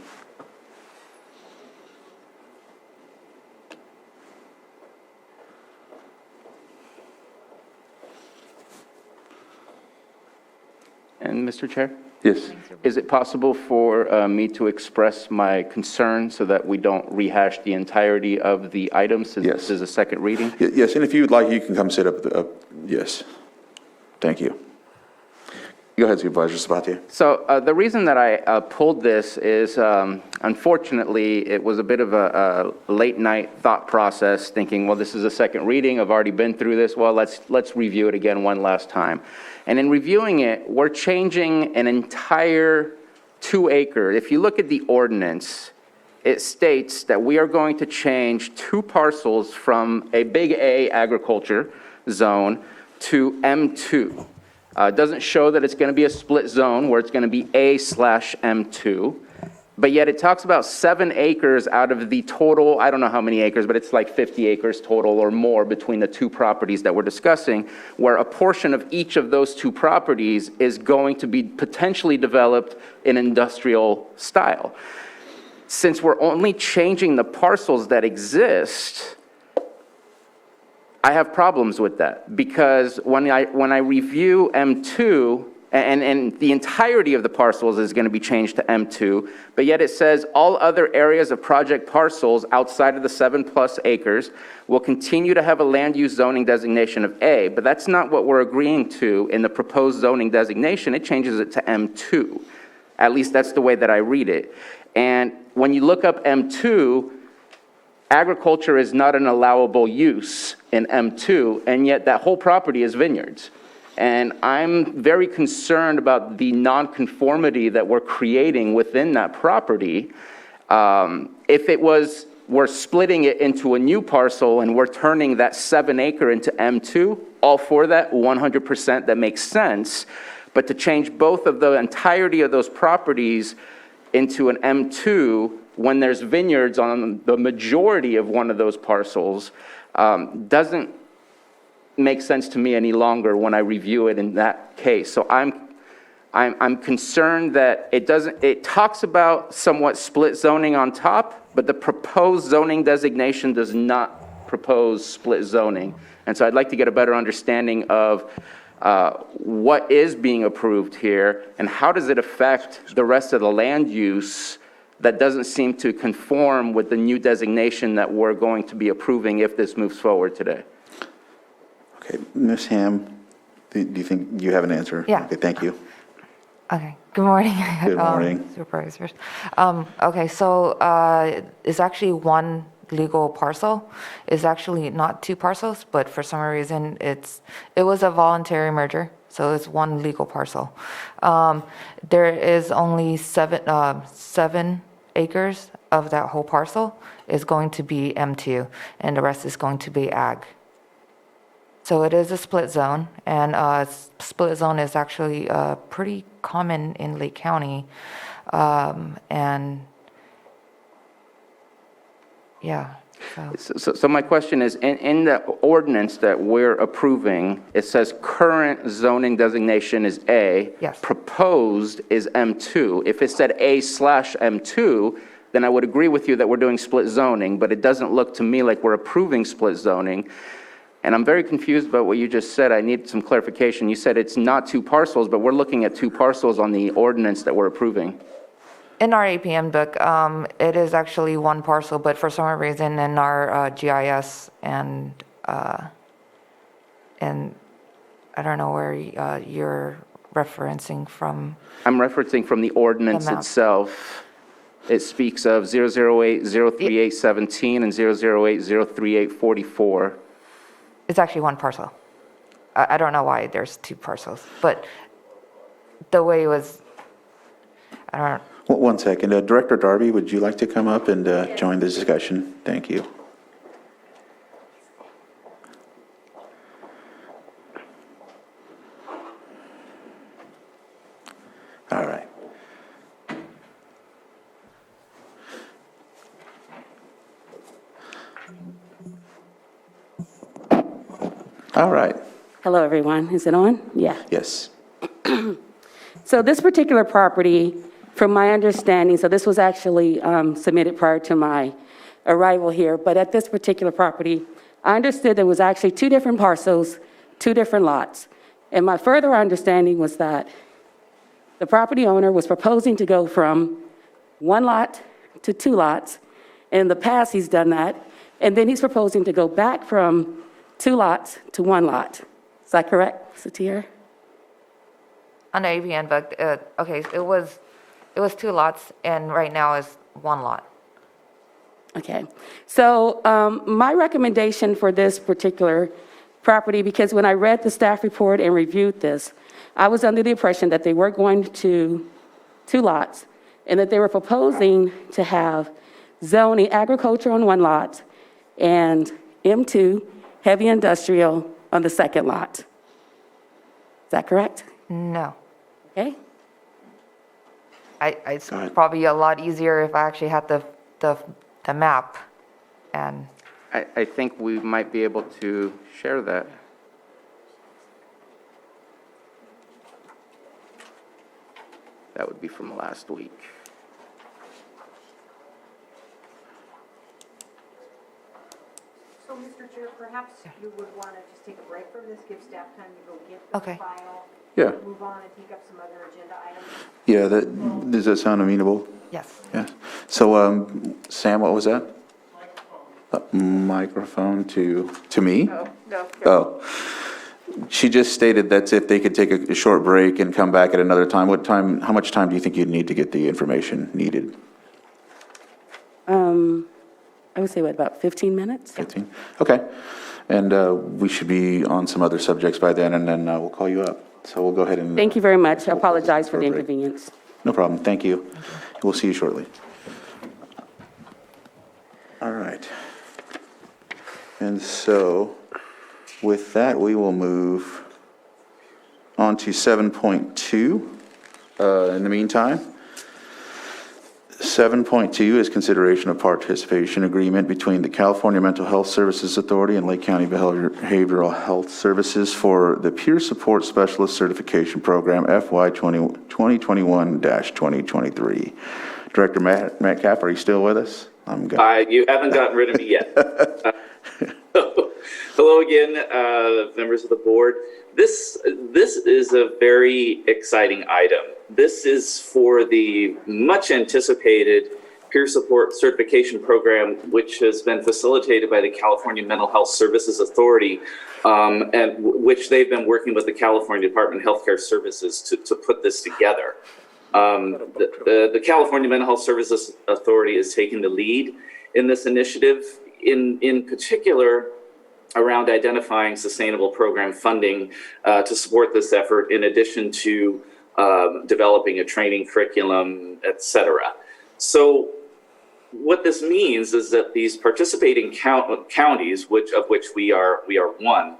And Mr. Chair?
Yes.
Is it possible for me to express my concern so that we don't rehash the entirety of the items since this is a second reading?
Yes, and if you would like, you can come sit up. Yes. Thank you. Go ahead, Supervisor Sabatier.
So the reason that I pulled this is, unfortunately, it was a bit of a late night thought process, thinking, well, this is a second reading. I've already been through this. Well, let's review it again one last time. And in reviewing it, we're changing an entire 2 acre. If you look at the ordinance, it states that we are going to change 2 parcels from a big A agriculture zone to M2. It doesn't show that it's going to be a split zone where it's going to be A/M2, but yet it talks about 7 acres out of the total, I don't know how many acres, but it's like 50 acres total or more between the 2 properties that we're discussing, where a portion of each of those 2 properties is going to be potentially developed in industrial style. Since we're only changing the parcels that exist, I have problems with that, because when I review M2, and the entirety of the parcels is going to be changed to M2, but yet it says all other areas of project parcels outside of the 7+ acres will continue to have a land use zoning designation of A, but that's not what we're agreeing to in the proposed zoning designation. It changes it to M2. At least that's the way that I read it. And when you look up M2, agriculture is not an allowable use in M2, and yet that whole property is vineyards. And I'm very concerned about the nonconformity that we're creating within that property. If it was, we're splitting it into a new parcel and we're turning that 7 acre into M2, all for that, 100%, that makes sense. But to change both of the entirety of those properties into an M2 when there's vineyards on the majority of one of those parcels doesn't make sense to me any longer when I review it in that case. So I'm concerned that it talks about somewhat split zoning on top, but the proposed zoning designation does not propose split zoning. And so I'd like to get a better understanding of what is being approved here and how does it affect the rest of the land use that doesn't seem to conform with the new designation that we're going to be approving if this moves forward today.
Okay, Ms. Ham, do you think you have an answer?
Yeah.
Okay, thank you.
Okay, good morning.
Good morning.
Supervisors. Okay, so it's actually one legal parcel. It's actually not two parcels, but for some reason it was a voluntary merger, so it's one legal parcel. There is only 7 acres of that whole parcel is going to be M2, and the rest is going to be ag. So it is a split zone, and split zone is actually pretty common in Lake County, and yeah.
So my question is, in the ordinance that we're approving, it says current zoning designation is A.
Yes.
Proposed is M2. If it said A/M2, then I would agree with you that we're doing split zoning, but it doesn't look to me like we're approving split zoning. And I'm very confused about what you just said. I need some clarification. You said it's not two parcels, but we're looking at two parcels on the ordinance that we're approving.
In our APN book, it is actually one parcel, but for some reason in our GIS and I don't know where you're referencing from.
I'm referencing from the ordinance
The map.
itself. It speaks of 008-03817 and 008-03844.
It's actually one parcel. I don't know why there's two parcels, but the way it was, I don't know.
One second. Director Darby, would you like to come up and join the discussion? Thank you. All right. All right.
Hello, everyone. Is it on? Yeah.
Yes.
So this particular property, from my understanding, so this was actually submitted prior to my arrival here, but at this particular property, I understood there was actually two different parcels, two different lots. And my further understanding was that the property owner was proposing to go from one lot to two lots. In the past, he's done that. And then he's proposing to go back from 2 lots to 1 lot. Is that correct, Satir?
On the APN book, okay, it was 2 lots, and right now is 1 lot.
Okay. So my recommendation for this particular property, because when I read the staff report and reviewed this, I was under the impression that they were going to 2 lots, and that they were proposing to have zoning agriculture on 1 lot and M2 heavy industrial on the 2nd lot. Is that correct?
No.
Okay.
It's probably a lot easier if I actually had the map, and
I think we might be able to share that. That would be from last week.
So, Mr. Chair, perhaps you would want to just take a break from this, give staff time to go get the
Okay.
file.
Yeah.
Move on and take up some other agenda items.
Yeah, does that sound amenable?
yes.
Yeah. So, Sam, what was that? Microphone to me?
Oh, no.
Oh. She just stated that's if they could take a short break and come back at another time. How much time do you think you'd need to get the information needed?
I would say, what, about 15 minutes?
15? Okay. And we should be on some other subjects by then, and then we'll call you up. So we'll go ahead and...
Thank you very much. I apologize for the inconvenience.
No problem. Thank you. We'll see you shortly. All right. And so with that, we will move on to 7.2 in the meantime. 7.2 is consideration of participation agreement between the California Mental Health Services Authority and Lake County Behavioral Health Services for the Peer Support Specialist Certification Program FY 2021-2023. Director Metcalf, are you still with us?
You haven't gotten rid of me yet. Hello again, members of the board. This is a very exciting item. This is for the much anticipated peer support certification program, which has been facilitated by the California Mental Health Services Authority, and which they've been working with the California Department of Healthcare Services to put this together. The California Mental Health Services Authority is taking the lead in this initiative, in particular around identifying sustainable program funding to support this effort, in addition to developing a training curriculum, et cetera. So what this means is that these participating counties, of which we are one,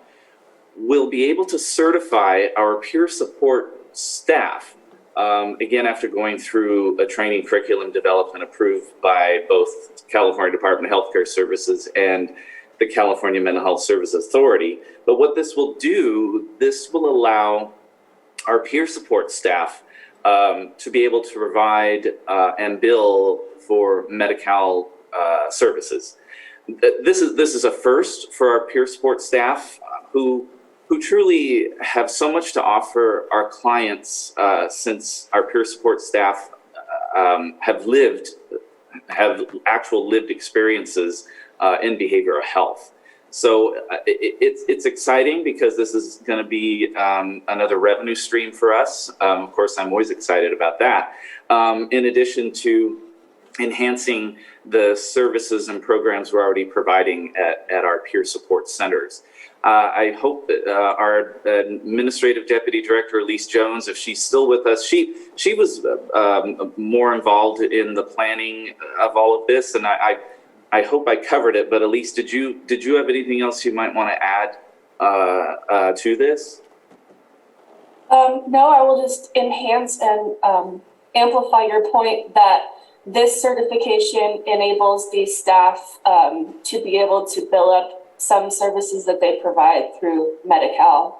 will be able to certify our peer support staff, again, after going through a training curriculum developed and approved by both California Department of Healthcare Services and the California Mental Health Services Authority. But what this will do, this will allow our peer support staff to be able to provide and bill for Medi-Cal services. This is a first for our peer support staff who truly have so much to offer our clients, since our peer support staff have actual lived experiences in behavioral health. So it's exciting because this is going to be another revenue stream for us. Of course, I'm always excited about that. In addition to enhancing the services and programs we're already providing at our peer support centers. I hope that our Administrative Deputy Director, Elise Jones, if she's still with us, she was more involved in the planning of all of this, and I hope I covered it. But Elise, did you have anything else you might want to add to this?
No, I will just enhance and amplify your point that this certification enables these staff to be able to bill up some services that they provide through Medi-Cal,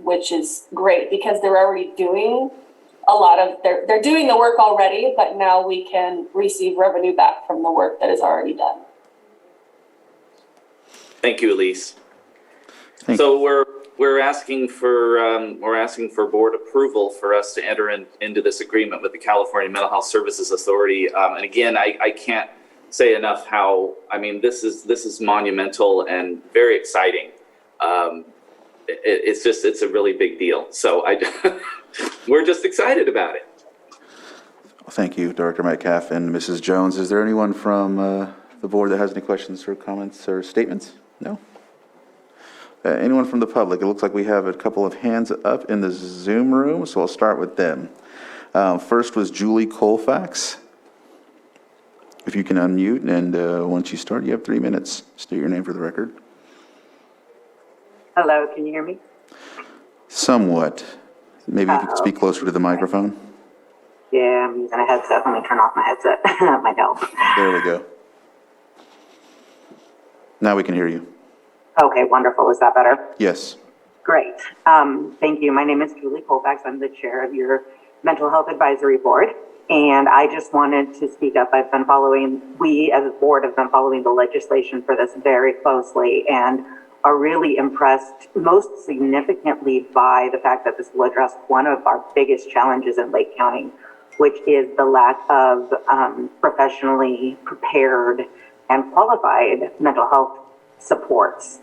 which is great because they're already doing they're doing the work already, but now we can receive revenue back from the work that is already done.
Thank you, Elise. So we're asking for board approval for us to enter into this agreement with the California Mental Health Services Authority. And again, I can't say enough how, I mean, this is monumental and very exciting. It's a really big deal. So we're just excited about it.
Thank you, Director Metcalf and Mrs. Jones. Is there anyone from the board that has any questions or comments or statements? No? Anyone from the public? It looks like we have a couple of hands up in the Zoom room, so I'll start with them. First was Julie Colfax. If you can unmute, and once you start, you have 3 minutes. State your name for the record.
Hello, can you hear me?
Somewhat. Maybe you could speak closer to the microphone.
Yeah, I'm using a headset. Let me turn off my headset. That might help.
There we go. Now we can hear you.
Okay, wonderful. Is that better?
Yes.
Great. Thank you. My name is Julie Colfax. I'm the chair of your Mental Health Advisory Board. And I just wanted to speak up. We as a board have been following the legislation for this very closely and are really impressed most significantly by the fact that this will address one of our biggest challenges in Lake County, which is the lack of professionally prepared and qualified mental health supports.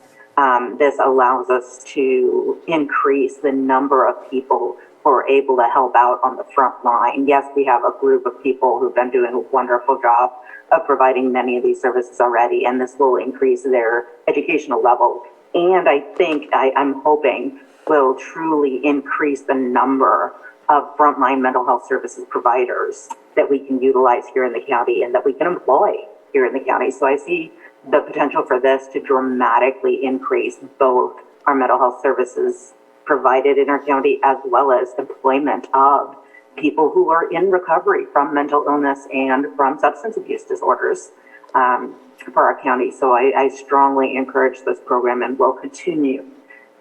this allows us to increase the number of people who are able to help out on the front line. Yes, we have a group of people who've been doing a wonderful job of providing many of these services already, and this will increase their educational level. And I think, I'm hoping, will truly increase the number of frontline mental health services providers that we can utilize here in the county and that we can employ here in the county. So I see the potential for this to dramatically increase both our mental health services provided in our county as well as employment of people who are in recovery from mental illness and from substance abuse disorders for our county. So I strongly encourage this program and will continue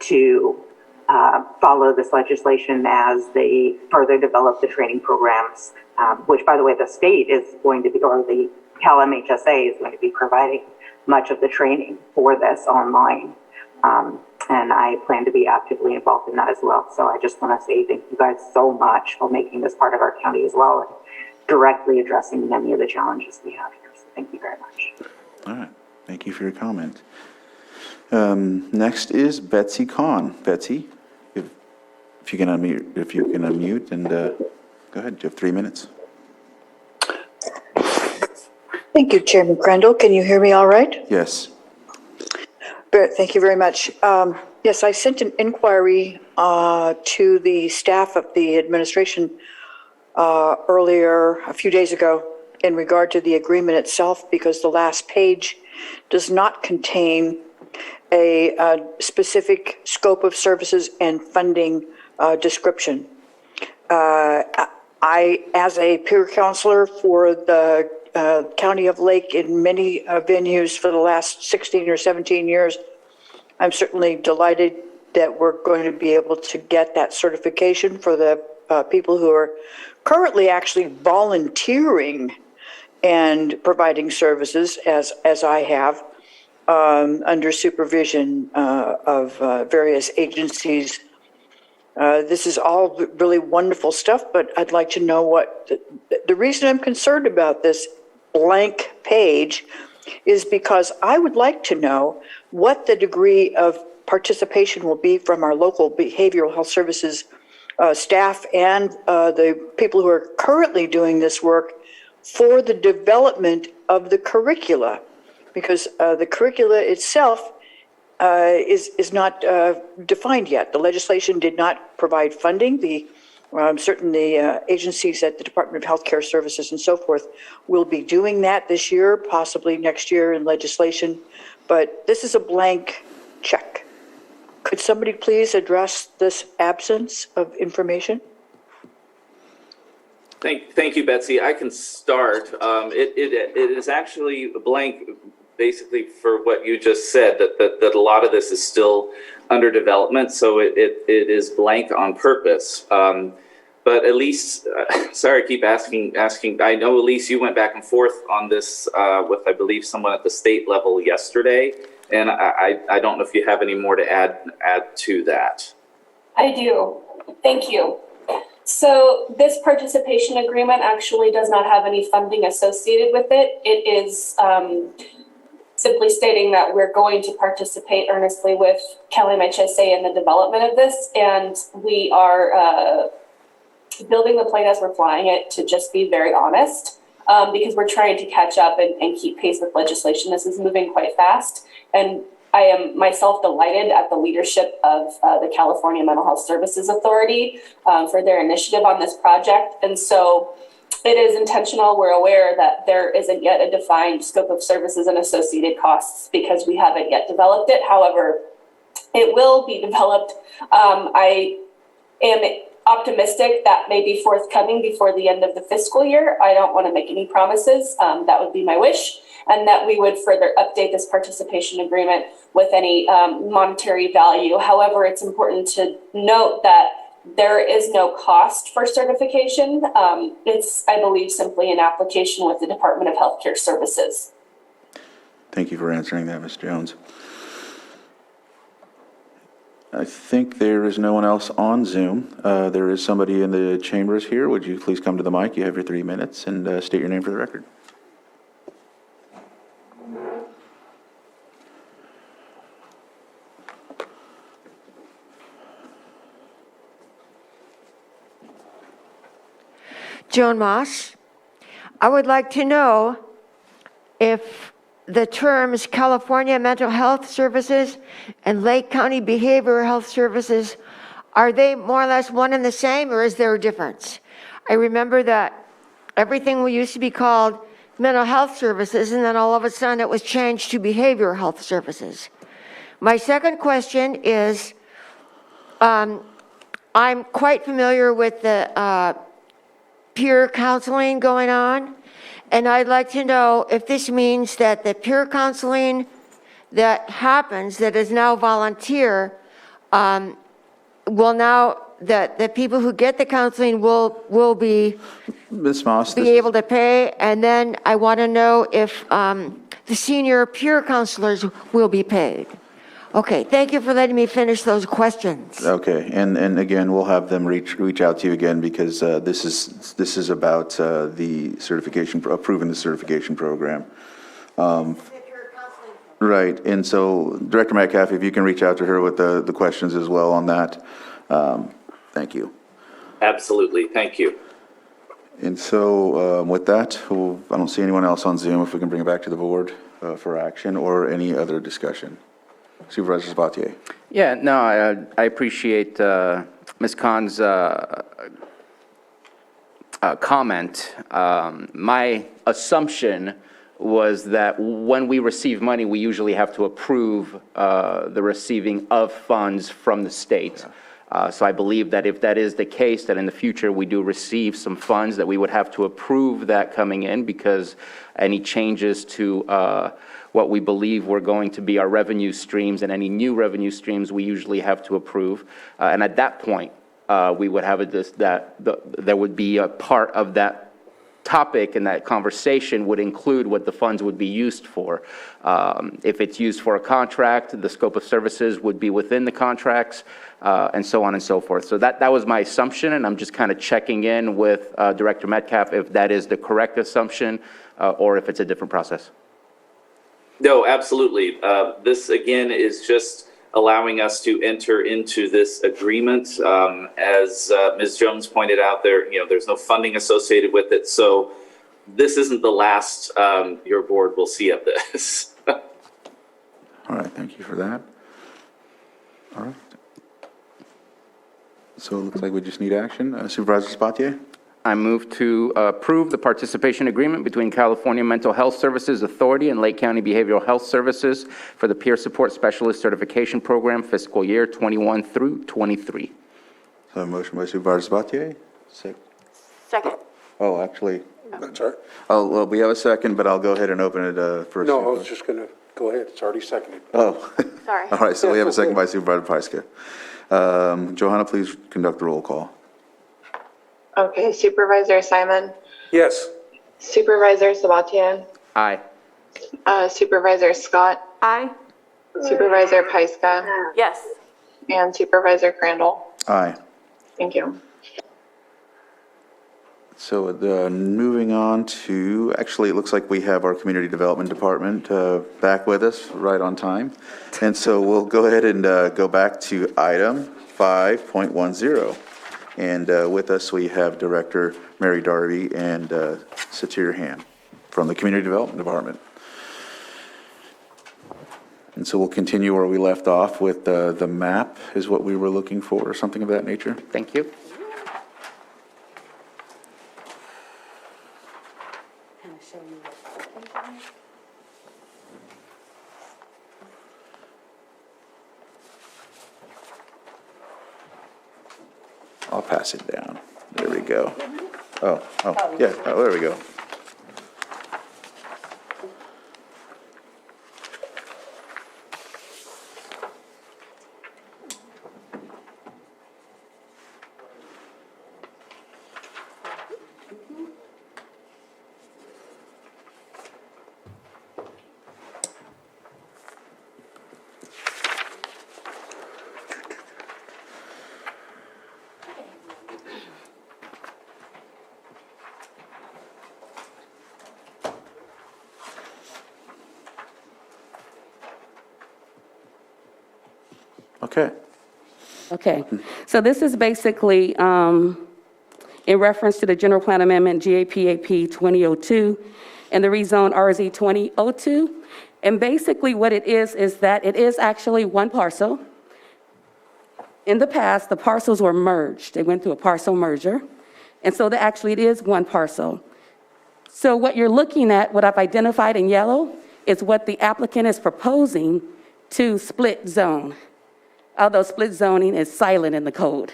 to follow this legislation as they further develop the training programs, which, by the way, the state is going to be, or the Cal MHSA is going to be providing much of the training for this online. And I plan to be actively involved in that as well. So I just want to say thank you guys so much for making this part of our county as well and directly addressing many of the challenges we have here. So thank you very much.
All right. Thank you for your comment. Next is Betsy Kahn. Betsy, if you can unmute and go ahead. You have 3 minutes.
Thank you, Chairman Crandall. Can you hear me all right?
Yes.
Thank you very much. Yes, I sent an inquiry to the staff of the administration earlier, a few days ago, in regard to the agreement itself, because the last page does not contain a specific scope of services and funding description. I, as a peer counselor for the County of Lake in many venues for the last 16 or 17 years, I'm certainly delighted that we're going to be able to get that certification for the people who are currently actually volunteering and providing services, as I have, under supervision of various agencies. This is all really wonderful stuff, but I'd like to know what the reason I'm concerned about this blank page is because I would like to know what the degree of participation will be from our local behavioral health services staff and the people who are currently doing this work for the development of the curricula, because the curricula itself is not defined yet. The legislation did not provide funding. Certainly agencies at the Department of Healthcare Services and so forth will be doing that this year, possibly next year in legislation. But this is a blank check. Could somebody please address this absence of information?
Thank you, Betsy. I can start. It is actually blank, basically for what you just said, that a lot of this is still under development, so it is blank on purpose. But Elise, sorry, I keep asking. I know, Elise, you went back and forth on this with, I believe, someone at the state level yesterday, and I don't know if you have any more to add to that.
I do. Thank you. So this participation agreement actually does not have any funding associated with it. It is simply stating that we're going to participate earnestly with Cal MHSA in the development of this, and we are building the plane as we're flying it, to just be very honest, because we're trying to catch up and keep pace with legislation. This is moving quite fast, and I am myself delighted at the leadership of the California Mental Health Services Authority for their initiative on this project. And so it is intentional. We're aware that there isn't yet a defined scope of services and associated costs because we haven't yet developed it. However, it will be developed. I am optimistic that may be forthcoming before the end of the fiscal year. I don't want to make any promises. That would be my wish. And that we would further update this participation agreement with any monetary value. However, it's important to note that there is no cost for certification. It's, I believe, simply an application with the Department of Healthcare Services.
Thank you for answering that, Ms. Jones. I think there is no one else on Zoom. There is somebody in the chambers here. Would you please come to the mic? You have your 3 minutes and state your name for the record.
Joan Moss. I would like to know if the terms California Mental Health Services and Lake County Behavioral Health Services, are they more or less one and the same, or is there a difference? I remember that everything used to be called mental health services, and then all of a sudden it was changed to behavioral health services. My second question is, I'm quite familiar with the peer counseling going on, and I'd like to know if this means that the peer counseling that happens, that is now volunteer, will now, that the people who get the counseling will be
Ms. Moss,
be able to pay, and then I want to know if the senior peer counselors will be paid. Okay, thank you for letting me finish those questions.
Okay, and again, we'll have them reach out to you again, because this is about the certification, approving the certification program. Right, and so Director Metcalf, if you can reach out to her with the questions as well on that. Thank you.
Absolutely. Thank you.
And so with that, I don't see anyone else on Zoom. If we can bring it back to the board for action or any other discussion. Supervisor Sabatier.
Yeah, no, I appreciate Ms. Kahn's comment. My assumption was that when we receive money, we usually have to approve the receiving of funds from the state. So I believe that if that is the case, that in the future we do receive some funds, that we would have to approve that coming in, because any changes to what we believe were going to be our revenue streams and any new revenue streams, we usually have to approve. And at that point, we would have there would be a part of that topic, and that conversation would include what the funds would be used for. If it's used for a contract, the scope of services would be within the contracts, and so on and so forth. So that was my assumption, and I'm just kind of checking in with Director Metcalf if that is the correct assumption, or if it's a different process.
No, absolutely. This, again, is just allowing us to enter into this agreement. As Ms. Jones pointed out, there's no funding associated with it. So this isn't the last your board will see of this.
All right, thank you for that. All right. So it looks like we just need action. Supervisor Sabatier?
I move to approve the participation agreement between California Mental Health Services Authority and Lake County Behavioral Health Services for the Peer Support Specialist Certification Program, fiscal year 21 through 23.
So a motion by Supervisor Sabatier.
Second.
Oh, actually.
That's all right.
Oh, well, we have a second, but I'll go ahead and open it first.
No, I was just going to go ahead. It's already seconded.
Oh.
Sorry.
All right, so we have a second by Supervisor Pyska. Johanna, please conduct the roll call.
Okay, Supervisor Simon,
Yes.
Supervisor Sabatier,
Aye.
Supervisor Scott,
Aye.
Supervisor Pyska,
Yes.
and Supervisor Crandall.
Aye.
Thank you.
So moving on to, actually, it looks like we have our Community Development Department back with us right on time. And so we'll go ahead and go back to item 5.10. And with us, we have Director Mary Darby and Satir Ham from the Community Development Department. And so we'll continue where we left off with the map is what we were looking for, or something of that nature.
Thank you.
I'll pass it down. There we go. Oh, yeah, there we go. Okay.
Okay, so this is basically in reference to the General Plan Amendment GAPAP 2002 and the rezone RZ 2002. And basically what it is that it is actually one parcel. In the past, the parcels were merged. They went through a parcel merger. And so it is one parcel. So what you're looking at, what I've identified in yellow, is what the applicant is proposing to split zone, although split zoning is silent in the code.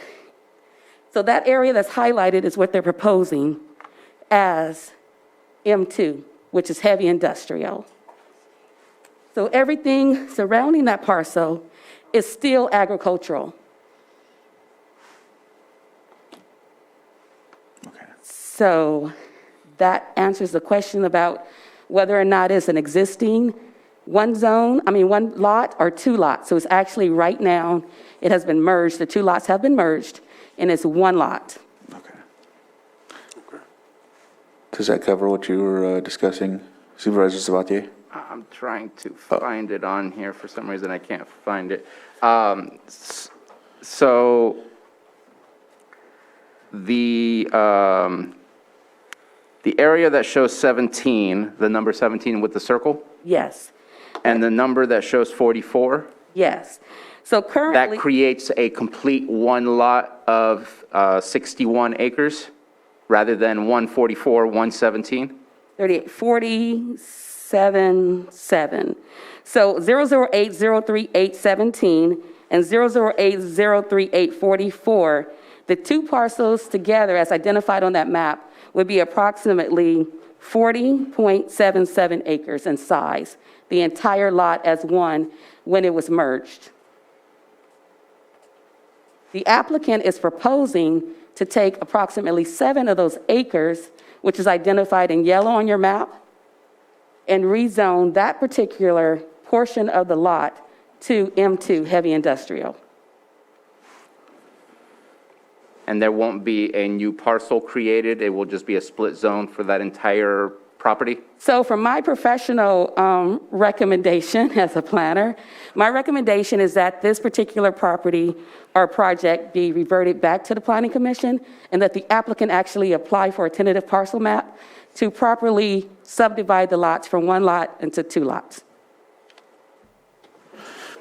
So that area that's highlighted is what they're proposing as M2, which is heavy industrial. So everything surrounding that parcel is still agricultural.
Okay.
So that answers the question about whether or not it's an existing one lot or two lots. So it's actually right now, it has been merged, the two lots have been merged, and it's one lot.
Okay. Does that cover what you were discussing, Supervisor Sabatier?
I'm trying to find it on here. For some reason, I can't find it. So the area that shows 17, the number 17 with the circle,
Yes,
and the number that shows 44,
yes. So
that
currently,
creates a complete one lot of 61 acres rather than 144, 117?
38, 47.7. So 00803.817 and 00803.844, the two parcels together as identified on that map would be approximately 40.77 acres in size, the entire lot as one when it was merged. The applicant is proposing to take approximately 7 of those acres, which is identified in yellow on your map, and rezone that particular portion of the lot to M2, heavy industrial.
And there won't be a new parcel created? It will just be a split zone for that entire property?
So from my professional recommendation as a planner, my recommendation is that this particular property or project be reverted back to the Planning Commission and that the applicant actually apply for a tentative parcel map to properly subdivide the lots from one lot into two lots.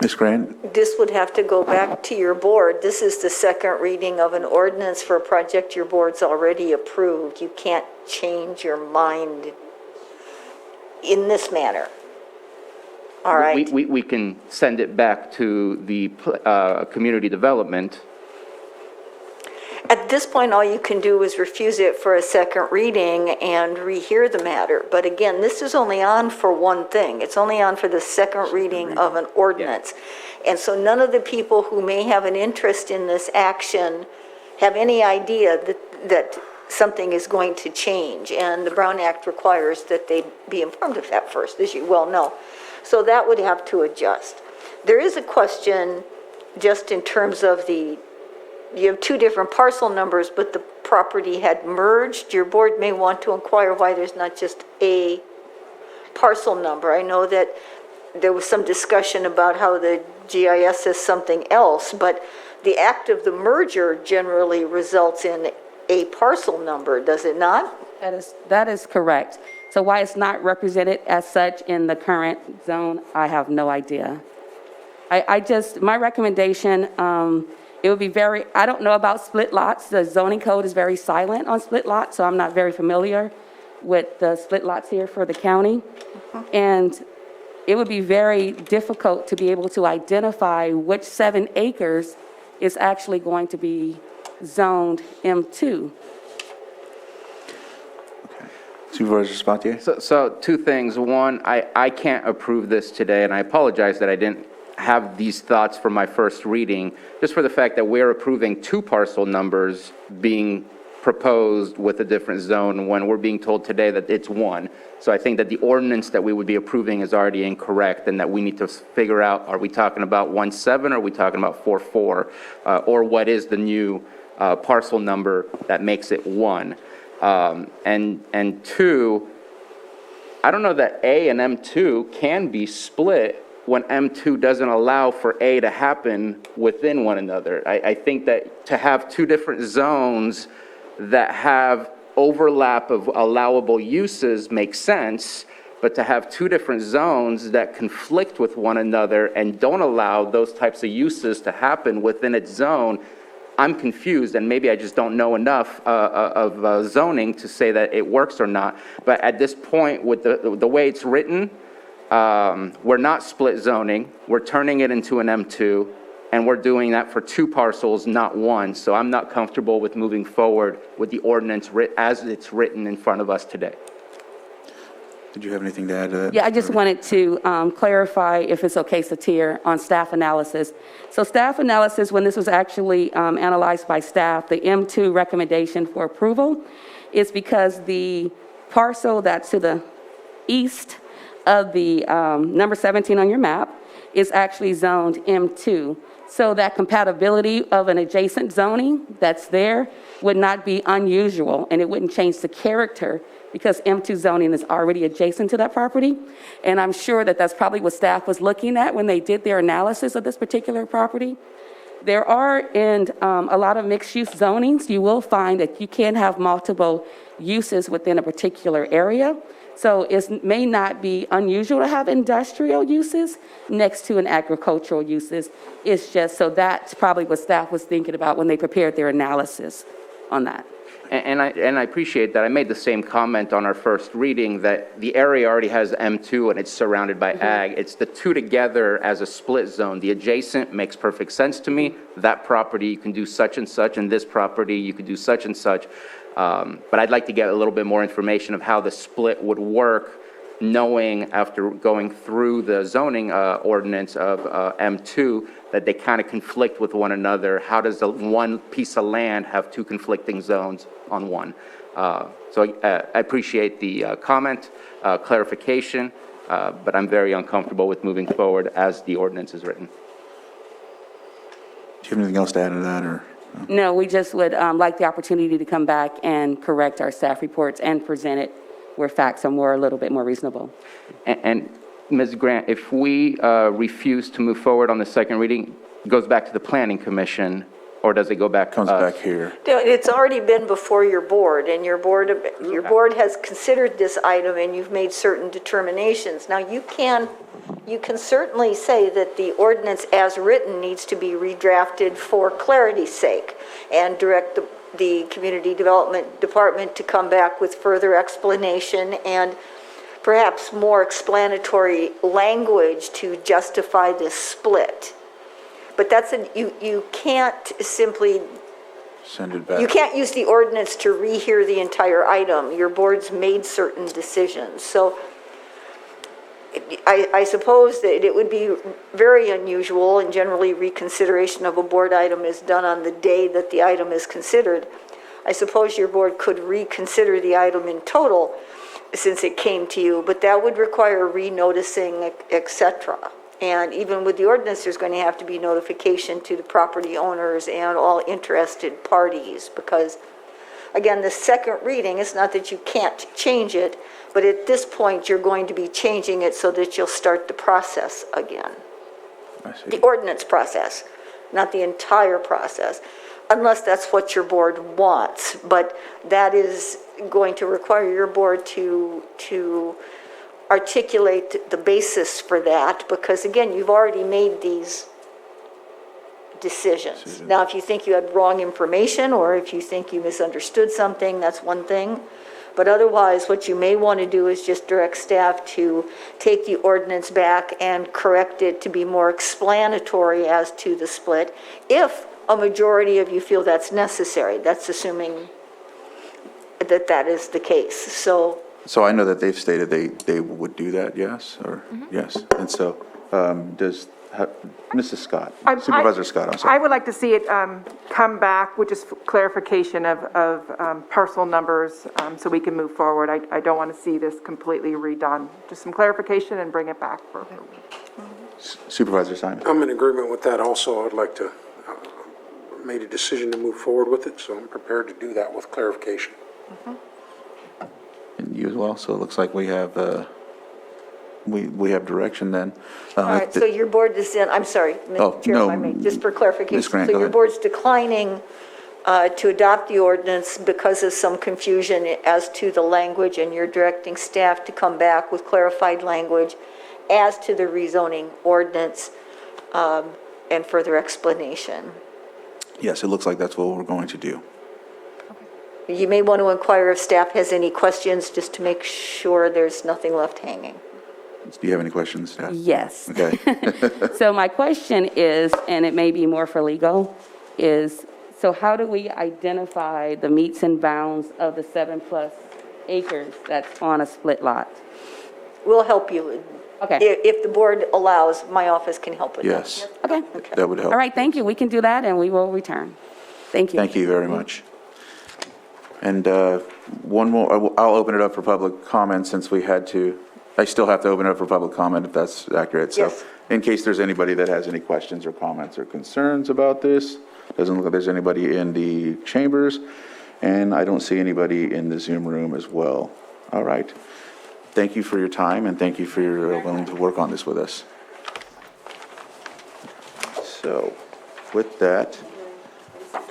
Ms. Grant?
This would have to go back to your board. This is the second reading of an ordinance for a project your board's already approved. You can't change your mind in this manner. All right?
We can send it back to the community development.
At this point, all you can do is refuse it for a second reading and rehear the matter. But again, this is only on for one thing. It's only on for the second reading of an ordinance. And so none of the people who may have an interest in this action have any idea that something is going to change. And the Brown Act requires that they be informed of that first, as you well know. So that would have to adjust. There is a question just in terms of you have two different parcel numbers, but the property had merged. Your board may want to inquire why there's not just a parcel number. I know that there was some discussion about how the GIS is something else, but the act of the merger generally results in a parcel number, does it not?
That is correct. So why it's not represented as such in the current zone, I have no idea. My recommendation, it would be I don't know about split lots. The zoning code is very silent on split lots, so I'm not very familiar with the split lots here for the county. And it would be very difficult to be able to identify which 7 acres is actually going to be zoned M2.
Supervisor Sabatier?
So two things. One, I can't approve this today, and I apologize that I didn't have these thoughts for my first reading, just for the fact that we're approving 2 parcel numbers being proposed with a different zone when we're being told today that it's 1. So I think that the ordinance that we would be approving is already incorrect, and that we need to figure out, are we talking about 1.7 or are we talking about 4.4? Or what is the new parcel number that makes it 1? And 2, I don't know that A and M2 can be split when M2 doesn't allow for A to happen within one another. I think that to have 2 different zones that have overlap of allowable uses makes sense, but to have two different zones that conflict with one another and don't allow those types of uses to happen within its zone, I'm confused, and maybe I just don't know enough of zoning to say that it works or not. But at this point, with the way it's written, we're not split zoning. We're turning it into an M2, and we're doing that for two parcels, not one. So I'm not comfortable with moving forward with the ordinance as it's written in front of us today.
Did you have anything to add to that?
Yeah, I just wanted to clarify, if it's okay, Satir, on staff analysis. So staff analysis, when this was actually analyzed by staff, the M2 recommendation for approval is because the parcel that's to the east of the number 17 on your map is actually zoned M2. So that compatibility of an adjacent zoning that's there would not be unusual, and it wouldn't change the character because M2 zoning is already adjacent to that property. And I'm sure that that's probably what staff was looking at when they did their analysis of this particular property. There are in a lot of mixed-use zonings, you will find that you can have multiple uses within a particular area. So it may not be unusual to have industrial uses next to an agricultural uses. It's just, so that's probably what staff was thinking about when they prepared their analysis on that.
And I appreciate that. I made the same comment on our first reading that the area already has M2 and it's surrounded by ag. It's the two together as a split zone. The adjacent makes perfect sense to me. That property, you can do such and such, and this property, you could do such and such. But I'd like to get a little bit more information of how the split would work, knowing after going through the zoning ordinance of M2 that they kind of conflict with one another. How does the one piece of land have two conflicting zones on one? So I appreciate the comment, clarification, but I'm very uncomfortable with moving forward as the ordinance is written.
Do you have anything else to add to that, or?
No, we just would like the opportunity to come back and correct our staff reports and present it where facts are a little bit more reasonable.
And Ms. Grant, if we refuse to move forward on the second reading, it goes back to the Planning Commission, or does it go back?
Comes back here.
It's already been before your board, and your board has considered this item, and you've made certain determinations. Now, you can certainly say that the ordinance as written needs to be redrafted for clarity's sake, and direct the Community Development Department to come back with further explanation and perhaps more explanatory language to justify this split. But you can't simply
Send it back.
You can't use the ordinance to rehear the entire item. Your board's made certain decisions. So I suppose that it would be very unusual, and generally reconsideration of a board item is done on the day that the item is considered. I suppose your board could reconsider the item in total since it came to you, but that would require renoticing, et cetera. And even with the ordinance, there's going to have to be notification to the property owners and all interested parties, because, again, the second reading, it's not that you can't change it, but at this point, you're going to be changing it so that you'll start the process again.
I see.
The ordinance process, not the entire process, unless that's what your board wants. But that is going to require your board to articulate the basis for that, because again, you've already made these decisions. Now, if you think you had wrong information, or if you think you misunderstood something, that's one thing. But otherwise, what you may want to do is just direct staff to take the ordinance back and correct it to be more explanatory as to the split, if a majority of you feel that's necessary. That's assuming that that is the case. So
I know that they've stated they would do that, yes, or yes. And so does Mrs. Scott, Supervisor Scott, I'm sorry.
I would like to see it come back with just clarification of parcel numbers so we can move forward. I don't want to see this completely redone. Just some clarification and bring it back for
Supervisor Simon.
I'm in agreement with that also. I'd like to, made a decision to move forward with it, so I'm prepared to do that with clarification.
And you as well, so it looks like we have, we have direction then.
all right, so your board is in, I'm sorry, Mr. Chair, if I may, just for clarification.
Ms. Grant,
So
go
your
ahead.
board's declining to adopt the ordinance because of some confusion as to the language, and you're directing staff to come back with clarified language as to the rezoning ordinance and further explanation.
Yes, it looks like that's what we're going to do.
You may want to inquire if staff has any questions, just to make sure there's nothing left hanging.
Do you have any questions, Steph?
Yes.
Okay.
So my question is, and it may be more for legal, is, so how do we identify the meets and bounds of the 7+ acres that's on a split lot?
We'll help you.
Okay.
If the board allows, my office can help with that.
Yes.
Okay.
That would help.
All right, thank you. We can do that, and we will return. Thank you.
Thank you very much. And one more, I'll open it up for public comment since we had to, I still have to open it up for public comment if that's accurate. So
Yes.
in case there's anybody that has any questions or comments or concerns about this, doesn't look like there's anybody in the chambers, and I don't see anybody in the Zoom room as well. All right. Thank you for your time, and thank you for your willing to work on this with us. So with that,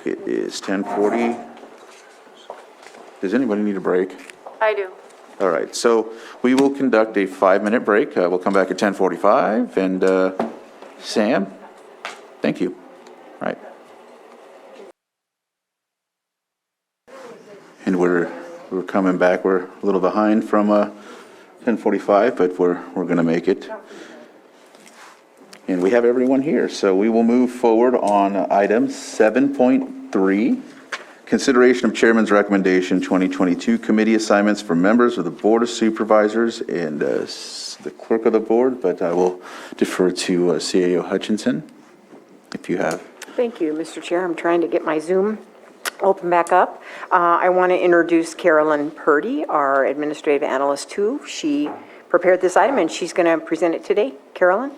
it is 10:40. Does anybody need a break?
I do.
All right, so we will conduct a 5-minute break. We'll come back at 10:45, and Sam, thank you. All right. And we're coming back. We're a little behind from 10:45, but we're going to make it. And we have everyone here, so we will move forward on item 7.3. Consideration of Chairman's Recommendation 2022 Committee Assignments for members of the Board of Supervisors and the Clerk of the Board, but I will defer to CAO Hutchinson if you have.
Thank you, Mr. Chair. I'm trying to get my Zoom open back up. I want to introduce Carolyn Purdy, our Administrative Analyst 2. She prepared this item and she's going to present it today. Carolyn?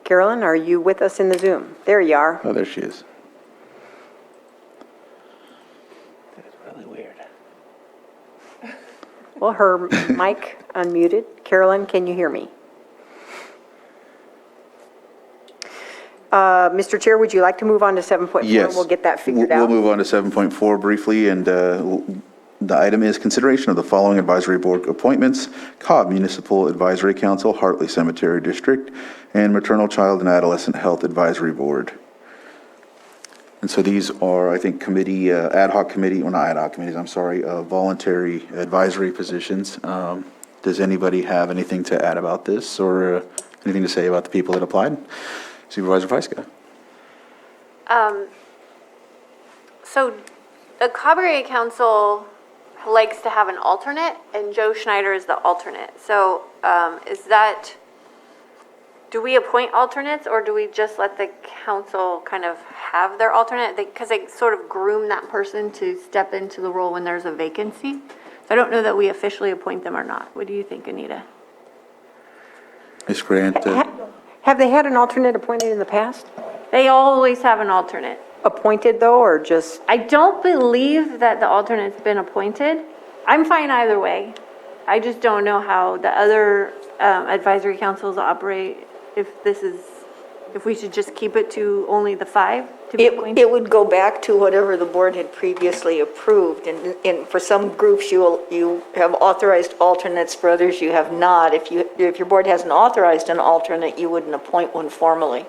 Carolyn, are you with us in the Zoom? There you are.
Oh, there she is.
That is really weird.
Well, her mic unmuted. Carolyn, can you hear me? Mr. Chair, would you like to move on to 7.4?
Yes.
We'll get that figured
We'll
out.
move on to 7.4 briefly, and the item is consideration of the following advisory board appointments: Cobb Municipal Advisory Council, Hartley Cemetery District, and Maternal, Child, and Adolescent Health Advisory Board. And so these are, I think, committee, ad hoc committee, well, not ad hoc committees, I'm sorry, voluntary advisory positions. Does anybody have anything to add about this, or anything to say about the people that applied? Supervisor Fiscal.
So the Cobb Area Council likes to have an alternate, and Joe Schneider is the alternate. So is that, do we appoint alternates, or do we just let the council kind of have their alternate? Because they sort of groom that person to step into the role when there's a vacancy. So I don't know that we officially appoint them or not. What do you think, Anita?
Ms. Grant.
Have they had an alternate appointed in the past?
They always have an alternate.
Appointed, though, or just?
I don't believe that the alternate's been appointed. I'm fine either way. I just don't know how the other advisory councils operate, if we should just keep it to only the 5 to be appointed.
It would go back to whatever the board had previously approved, and for some groups, you have authorized alternates, for others you have not. If your board hasn't authorized an alternate, you wouldn't appoint one formally.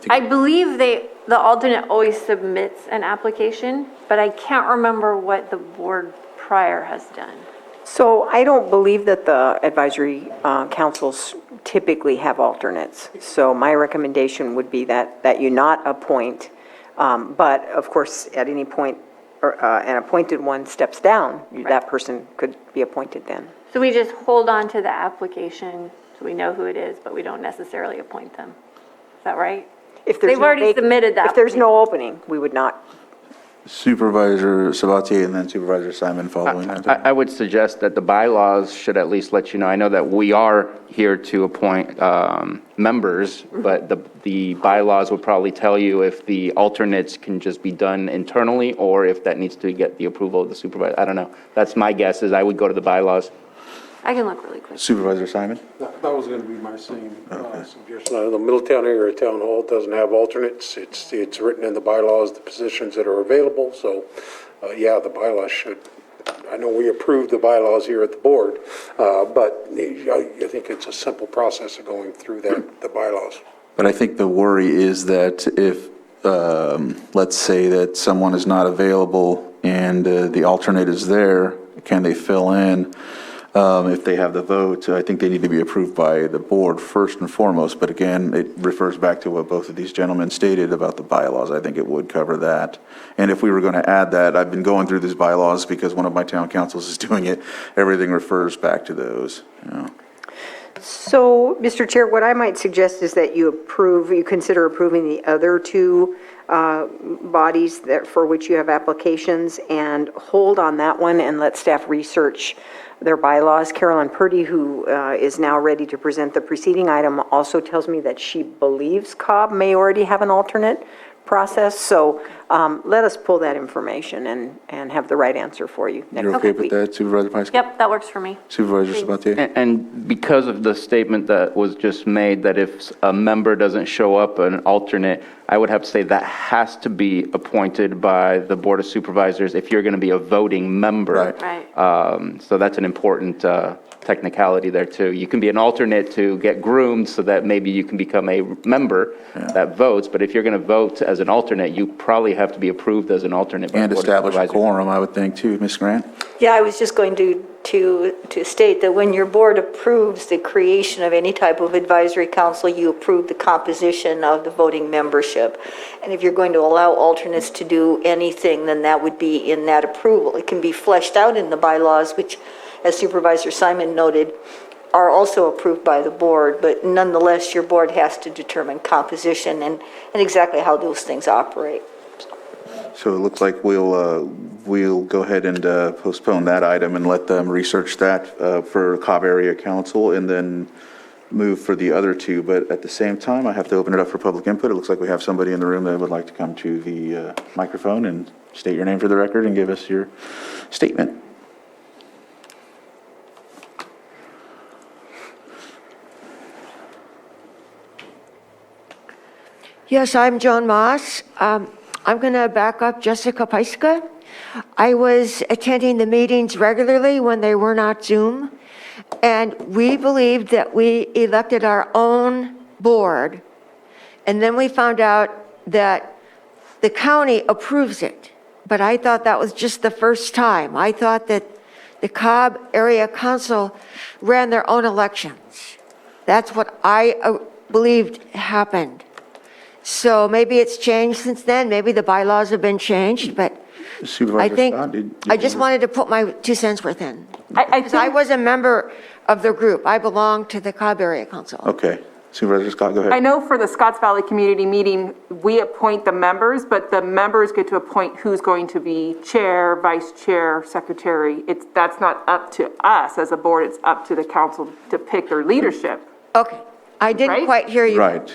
I believe the alternate always submits an application, but I can't remember what the board prior has done.
So I don't believe that the advisory councils typically have alternates. So my recommendation would be that you not appoint, but of course, at any point, an appointed one steps down, that person could be appointed then.
So we just hold on to the application so we know who it is, but we don't necessarily appoint them. Is that right?
If there's
They've
no
already submitted that.
If there's no opening, we would not.
Supervisor Sabatier and then Supervisor Simon following that.
I would suggest that the bylaws should at least let you know. I know that we are here to appoint members, but the bylaws would probably tell you if the alternates can just be done internally or if that needs to get the approval of the supervisor. I don't know. That's my guess, is I would go to the bylaws.
I can look really quick.
Supervisor Simon?
That was going to be my same suggestion. The Middletown area town hall doesn't have alternates. It's written in the bylaws, the positions that are available. So, yeah, the bylaws should. I know we approved the bylaws here at the board, but I think it's a simple process of going through the bylaws.
But I think the worry is that if, let's say that someone is not available and the alternate is there, can they fill in? If they have the vote, I think they need to be approved by the board first and foremost. But again, it refers back to what both of these gentlemen stated about the bylaws. I think it would cover that. And if we were going to add that, I've been going through these bylaws because one of my town councils is doing it. Everything refers back to those. You know.
So, Mr. Chair, what I might suggest is that you consider approving the other two bodies for which you have applications and hold on that one and let staff research their bylaws. Carolyn Purdy, who is now ready to present the preceding item, also tells me that she believes Cobb may already have an alternate process. So let us pull that information and have the right answer for you next week.
You're okay with that, Supervisor Pyska?
Yep, that works for me.
Supervisor Sabatier?
And because of the statement that was just made, that if a member doesn't show up, an alternate, I would have to say that has to be appointed by the Board of Supervisors if you're going to be a voting member.
Right.
So that's an important technicality there too. You can be an alternate to get groomed so that maybe you can become a member that votes, but if you're going to vote as an alternate, you probably have to be approved as an alternate.
And establish a quorum, I would think too, Ms. Grant?
Yeah, I was just going to state that when your board approves the creation of any type of advisory council, you approve the composition of the voting membership. And if you're going to allow alternates to do anything, then that would be in that approval. It can be fleshed out in the bylaws, which, as Supervisor Simon noted, are also approved by the board, but nonetheless, your board has to determine composition and exactly how those things operate.
So it looks like we'll go ahead and postpone that item and let them research that for Cobb Area Council and then move for the other two. But at the same time, I have to open it up for public input. It looks like we have somebody in the room that would like to come to the microphone and state your name for the record and give us your statement.
Yes, I'm Joan Moss. I'm going to back up Jessica Pyska. I was attending the meetings regularly when they were not Zoom, and we believed that we elected our own board, and then we found out that the county approves it. But I thought that was just the first time. I thought that the Cobb Area Council ran their own elections. That's what I believed happened. So maybe it's changed since then. Maybe the bylaws have been changed, but I think I just wanted to put my 2 cents worth in. Because I was a member of the group. I belong to the Cobb Area Council.
Okay. Supervisor Scott, go ahead.
I know for the Scotts Valley Community Meeting, we appoint the members, but the members get to appoint who's going to be chair, vice chair, secretary. That's not up to us as a board. It's up to the council to pick their leadership.
Okay. I didn't quite hear you.
Right.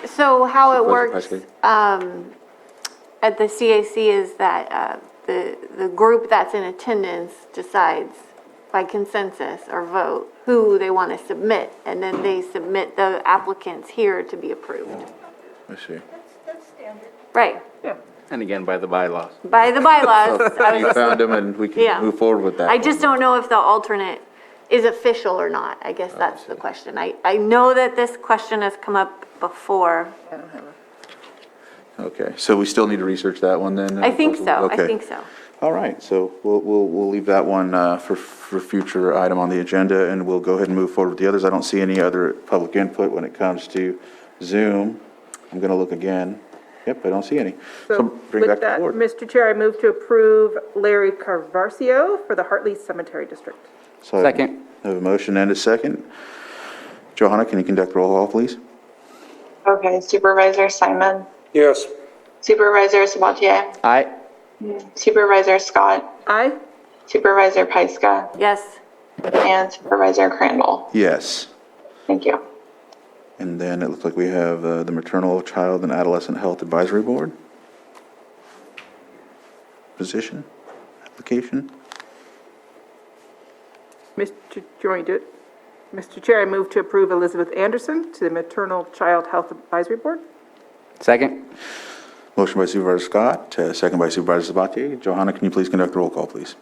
So how it works at the CAC is that the group that's in attendance decides by consensus or vote who they want to submit, and then they submit the applicants here to be approved.
I see.
Right.
Yeah.
And again, by the bylaws.
By the bylaws.
You found them and we can move forward with that.
I just don't know if the alternate is official or not. I guess that's the question. I know that this question has come up before.
Okay, so we still need to research that one then?
I think so.
Okay.
I think so.
All right, so we'll leave that one for future item on the agenda, and we'll go ahead and move forward with the others. I don't see any other public input when it comes to Zoom. I'm going to look again. Yep, I don't see any.
So
bring
with
back
that,
the board.
Mr. Chair, I move to approve Larry Carvarsio for the Hartley Cemetery District.
So
Second.
I have a motion and a second. Johanna, can you conduct roll call, please?
Okay, Supervisor Simon,
Yes.
Supervisor Sabatier,
Aye.
Supervisor Scott,
Aye.
Supervisor Pyska,
Yes.
and Supervisor Crandall.
Yes.
Thank you.
And then it looks like we have the Maternal, Child, and Adolescent Health Advisory Board. Position, application.
Mr., do you want me to do it? Mr. Chair, I move to approve Elizabeth Anderson to the Maternal Child Health Advisory Board.
Second?
Motion by Supervisor Scott, second by Supervisor Sabatier. Johanna, can you please conduct the roll call, please?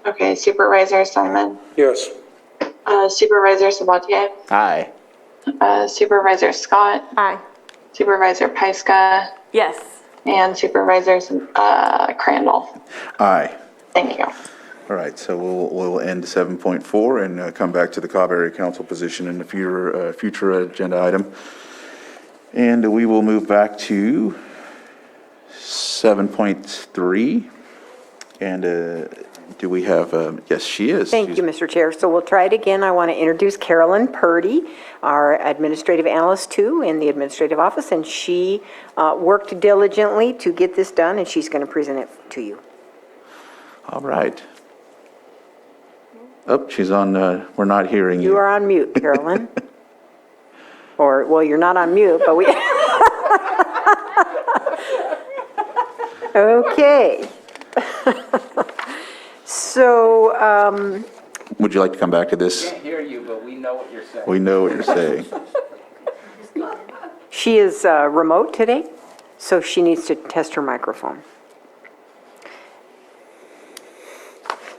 Okay, Supervisor Simon,
Yes.
Supervisor Sabatier,
Aye.
Supervisor Scott,
Aye.
Supervisor Pyska,
Yes.
and Supervisor Crandall.
Aye.
Thank you.
All right, so we'll end 7.4 and come back to the Cobb Area Council position in the future agenda item. And we will move back to 7.3. And do we have, yes, she is.
Thank you, Mr. Chair. So we'll try it again. I want to introduce Carolyn Purdy, our administrative analyst too in the administrative office, and she worked diligently to get this done, and she's going to present it to you.
All right. Oh, she's on, we're not hearing you.
You are on mute, Carolyn. Or, well, you're not on mute, but we... Okay. So,
Would you like to come back to this?
Can't hear you, but we know what you're saying.
We know what you're saying.
she is remote today, so she needs to test her microphone.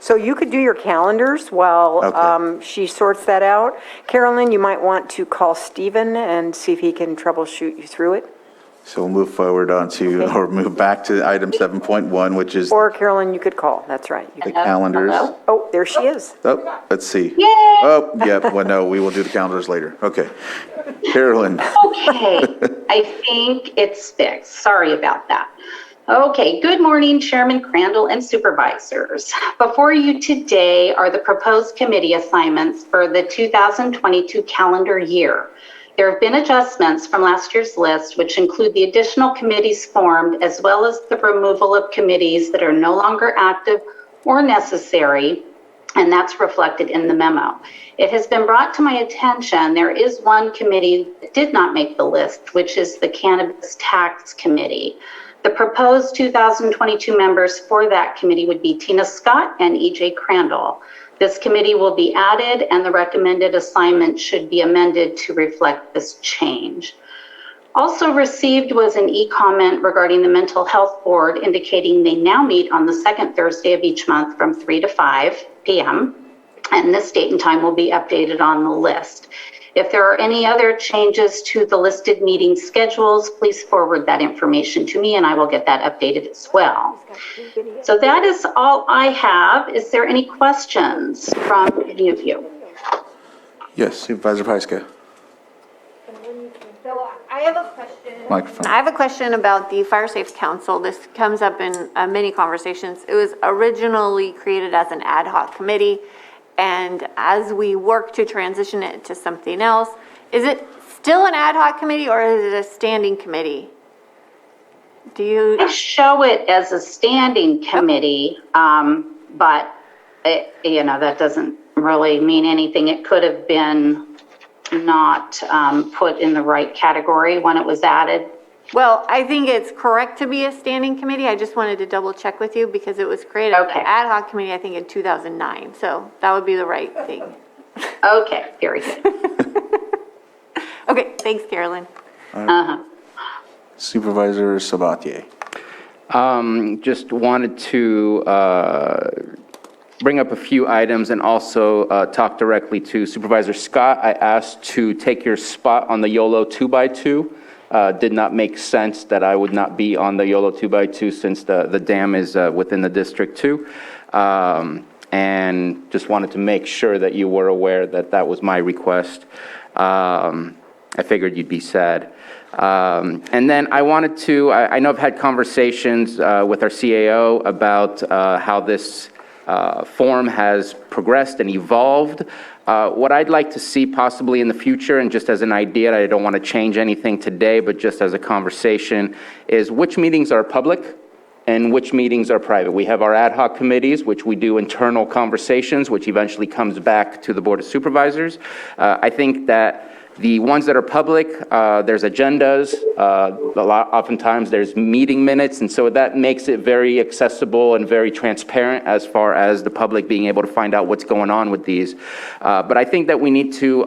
So you could do your calendars while she sorts that out. Carolyn, you might want to call Stephen and see if he can troubleshoot you through it.
So we'll move forward on to, or move back to item 7.1, which is
Or Carolyn, you could call, that's right. You
the
could.
calendars.
Oh, there she is.
Oh, let's see.
Yay!
Oh, yeah, well, no, we will do the calendars later. Okay. Carolyn.
Okay, I think it's fixed. Sorry about that. Okay, good morning, Chairman Crandall and supervisors. Before you today are the proposed committee assignments for the 2022 calendar year. There have been adjustments from last year's list, which include the additional committees formed, as well as the removal of committees that are no longer active or necessary, and that's reflected in the memo. It has been brought to my attention, there is one committee that did not make the list, which is the Cannabis Tax Committee. The proposed 2022 members for that committee would be Tina Scott and E.J. Crandall. This committee will be added, and the recommended assignment should be amended to reflect this change. Also received was an e-comment regarding the Mental Health Board indicating they now meet on the second Thursday of each month from 3 to 5 p.m., and this date and time will be updated on the list. If there are any other changes to the listed meeting schedules, please forward that information to me and I will get that updated as well. So that is all I have. Is there any questions from any of you?
Yes, Supervisor Pyska.
So I have a question.
Microphone.
I have a question about the Fire Safe Council. This comes up in many conversations. It was originally created as an ad hoc committee, and as we work to transition it to something else, is it still an ad hoc committee or is it a standing committee? Do you?
I show it as a standing committee, but that doesn't really mean anything. It could have been not put in the right category when it was added.
Well, I think it's correct to be a standing committee. I just wanted to double check with you because it was created as an ad hoc committee, I think, in 2009. So that would be the right thing.
Okay, very good.
Okay, thanks, Carolyn.
Supervisor Sabatier.
Just wanted to bring up a few items and also talk directly to Supervisor Scott. I asked to take your spot on the YOLO 2x2. Did not make sense that I would not be on the YOLO 2x2 since the dam is within the district too. And just wanted to make sure that you were aware that that was my request. I figured you'd be sad. And then I wanted to, I know I've had conversations with our CAO about how this form has progressed and evolved. What I'd like to see possibly in the future, and just as an idea, I don't want to change anything today, but just as a conversation, is which meetings are public and which meetings are private. We have our ad hoc committees, which we do internal conversations, which eventually comes back to the Board of Supervisors. I think that the ones that are public, there's agendas, oftentimes there's meeting minutes, and so that makes it very accessible and very transparent as far as the public being able to find out what's going on with these. But I think that we need to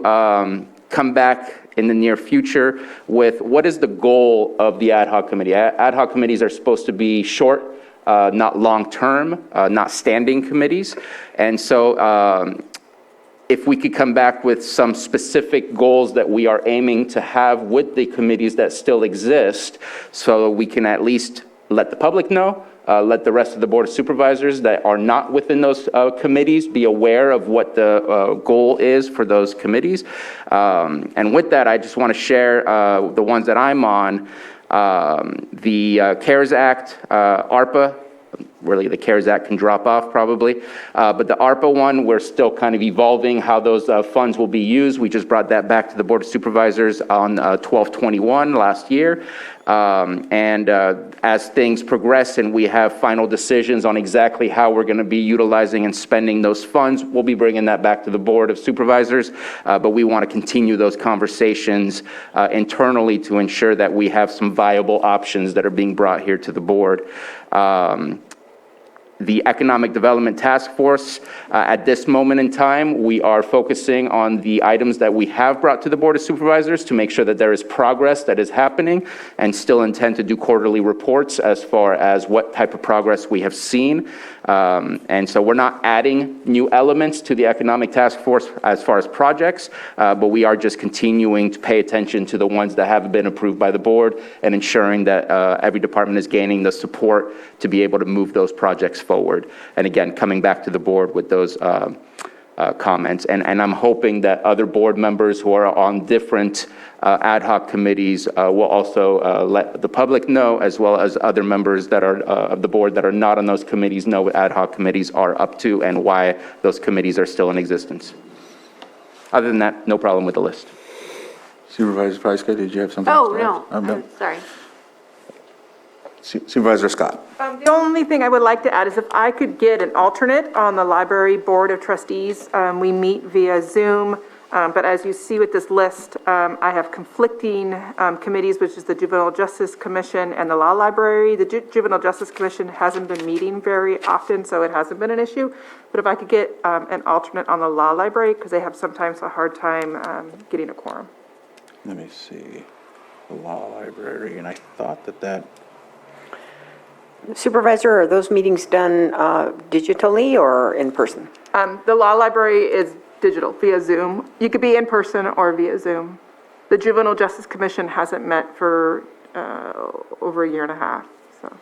come back in the near future with what is the goal of the ad hoc committee. Ad hoc committees are supposed to be short, not long-term, not standing committees. And so if we could come back with some specific goals that we are aiming to have with the committees that still exist, so we can at least let the public know, let the rest of the Board of Supervisors that are not within those committees be aware of what the goal is for those committees. And with that, I just want to share the ones that I'm on. The CARES Act, ARPA, really the CARES Act can drop off probably, but the ARPA one, we're still kind of evolving how those funds will be used. We just brought that back to the Board of Supervisors on 12/21 last year. And as things progress and we have final decisions on exactly how we're going to be utilizing and spending those funds, we'll be bringing that back to the Board of Supervisors. But we want to continue those conversations internally to ensure that we have some viable options that are being brought here to the board. The Economic Development Task Force, at this moment in time, we are focusing on the items that we have brought to the Board of Supervisors to make sure that there is progress that is happening, and still intend to do quarterly reports as far as what type of progress we have seen. And so we're not adding new elements to the Economic Task Force as far as projects, but we are just continuing to pay attention to the ones that have been approved by the board and ensuring that every department is gaining the support to be able to move those projects forward. And again, coming back to the board with those comments. And I'm hoping that other board members who are on different ad hoc committees will also let the public know, as well as other members that are of the board that are not on those committees, know what ad hoc committees are up to and why those committees are still in existence. Other than that, no problem with the list.
Supervisor Pyska, did you have something?
Oh, no,
no.
sorry.
Supervisor Scott.
The only thing I would like to add is if I could get an alternate on the Library Board of Trustees. We meet via Zoom, but as you see with this list, I have conflicting committees, which is the Juvenile Justice Commission and the Law Library. The Juvenile Justice Commission hasn't been meeting very often, so it hasn't been an issue. But if I could get an alternate on the Law Library, because they have sometimes a hard time getting a quorum.
Let me see. The Law Library, and I thought that
Supervisor, are those meetings done digitally or in person?
The Law Library is digital, via Zoom. You could be in person or via Zoom. The Juvenile Justice Commission hasn't met for over a year and a half, so.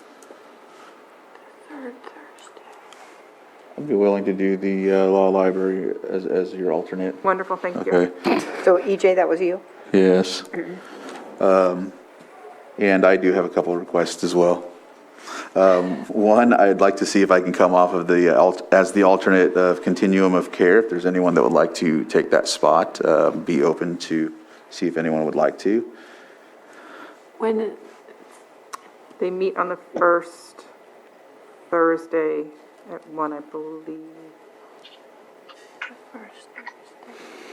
I'd be willing to do the Law Library as your alternate.
Wonderful, thank you.
Okay.
So EJ, that was you?
Yes. And I do have a couple of requests as well. One, I'd like to see if I can come off of as the alternate of Continuum of Care. If there's anyone that would like to take that spot, be open to see if anyone would like to.
When
They meet on the first Thursday at 1, I believe.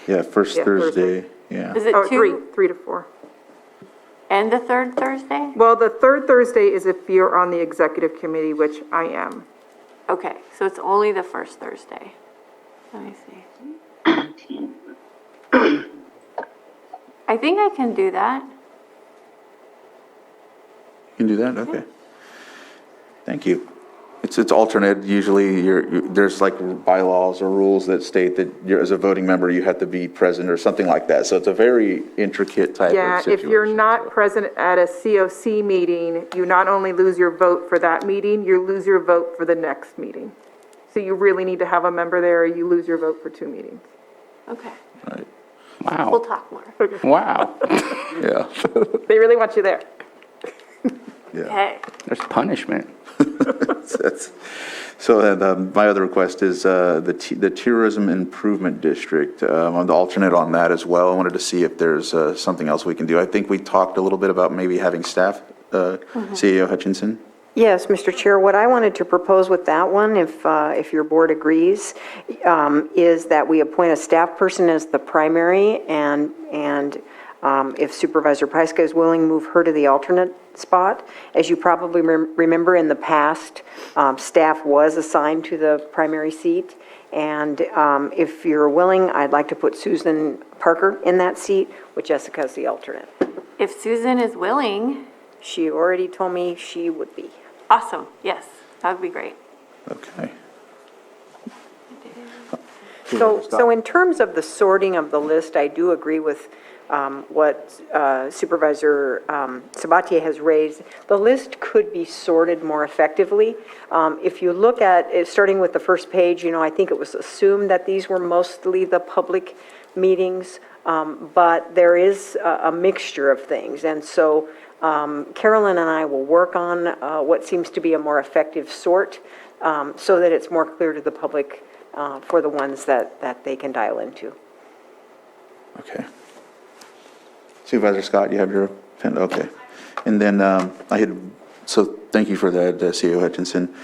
Yeah, first
Yeah,
Thursday. Yeah.
Is it
Oh,
2?
3 to 4.
And the third Thursday?
Well, the third Thursday is if you're on the executive committee, which I am.
Okay, so it's only the first Thursday. Let me see. I think I can do that.
You can do that? Okay. Thank you. It's alternate. Usually there's like bylaws or rules that state that as a voting member, you have to be present or something like that. So it's a very intricate type of situation.
Yeah, if you're not present at a COC meeting, you not only lose your vote for that meeting, you lose your vote for the next meeting. So you really need to have a member there, or you lose your vote for 2 meetings.
Okay.
Right.
Wow.
We'll talk more.
Wow.
Yeah.
They really want you there.
Yeah.
Okay.
There's punishment.
So my other request is the Tourism Improvement District. I'm the alternate on that as well. I wanted to see if there's something else we can do. I think we talked a little bit about maybe having staff, CEO Hutchinson.
Yes, Mr. Chair, what I wanted to propose with that one, if your board agrees, is that we appoint a staff person as the primary, and if Supervisor Pyska is willing, move her to the alternate spot. As you probably remember, in the past, staff was assigned to the primary seat, and if you're willing, I'd like to put Susan Parker in that seat, with Jessica as the alternate.
If Susan is willing.
She already told me she would be.
Awesome, yes, that would be great.
Okay.
So in terms of the sorting of the list, I do agree with what Supervisor Sabatier has raised. The list could be sorted more effectively. If you look at it, starting with the first page, I think it was assumed that these were mostly the public meetings, but there is a mixture of things. And so Carolyn and I will work on what seems to be a more effective sort, so that it's more clear to the public for the ones that they can dial into.
Okay. Supervisor Scott, you have your pen? Okay. And then so thank you for that, CEO Hutchinson.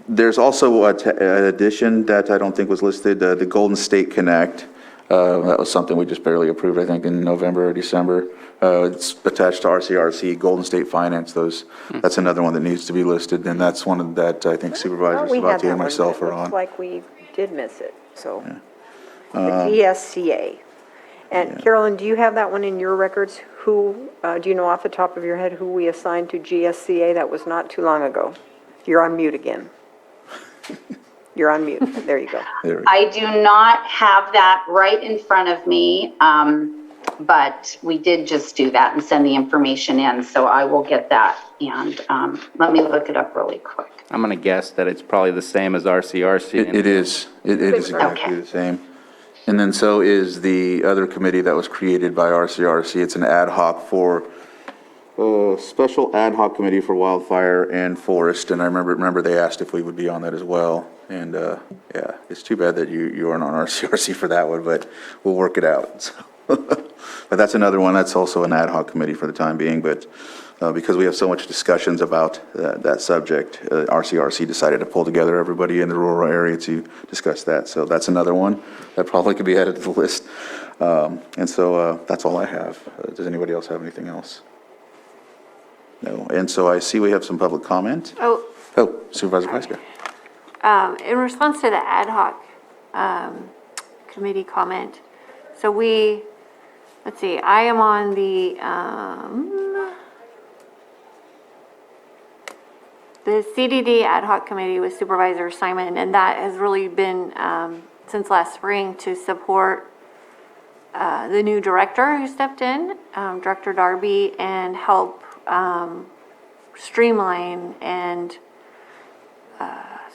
There's also an addition that I don't think was listed, the Golden State Connect. That was something we just barely approved, I think, in November or December. It's attached to RCRC, Golden State Finance. That's another one that needs to be listed, and that's one that I think Supervisor Sabatier and myself are on.
Looks like we did miss it, so. The GSCA. And Carolyn, do you have that one in your records? Do you know off the top of your head who we assigned to GSCA? That was not too long ago. You're on mute again. You're on mute. There you go.
I do not have that right in front of me, but we did just do that and send the information in, so I will get that, and let me look it up really quick.
I'm going to guess that it's probably the same as RCRC.
It is. It is exactly the same. And then so is the other committee that was created by RCRC. It's an ad hoc special ad hoc committee for wildfire and forest. And I remember they asked if we would be on that as well. And yeah, it's too bad that you aren't on RCRC for that one, but we'll work it out. So but that's another one. That's also an ad hoc committee for the time being. But because we have so much discussions about that subject, RCRC decided to pull together everybody in the rural area to discuss that. So that's another one that probably could be added to the list. And so that's all I have. Does anybody else have anything else? No. And so I see we have some public comment.
Oh,
Supervisor Pyska.
in response to the ad hoc committee comment, so let's see, I am on the CDD ad hoc committee with Supervisor Simon, and that has really been since last spring to support the new director who stepped in, Director Darby, and help streamline and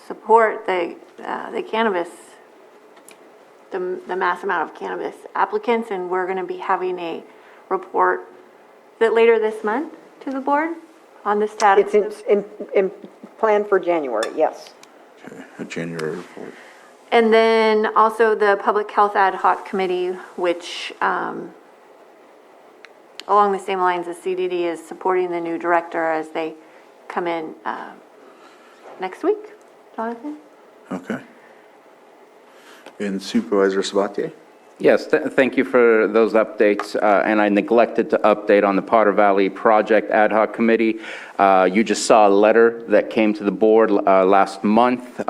support the cannabis, the mass amount of cannabis applicants, and we're going to be having a report later this month to the board on the status.
It's in plan for January, yes.
Okay, a January report.
And then also the Public Health Ad Hoc Committee, which along the same lines as CDD is supporting the new director as they come in next week, Jonathan?
Okay. And Supervisor Sabatier?
Yes, thank you for those updates. And I neglected to update on the Potter Valley Project Ad Hoc Committee. You just saw a letter that came to the board last month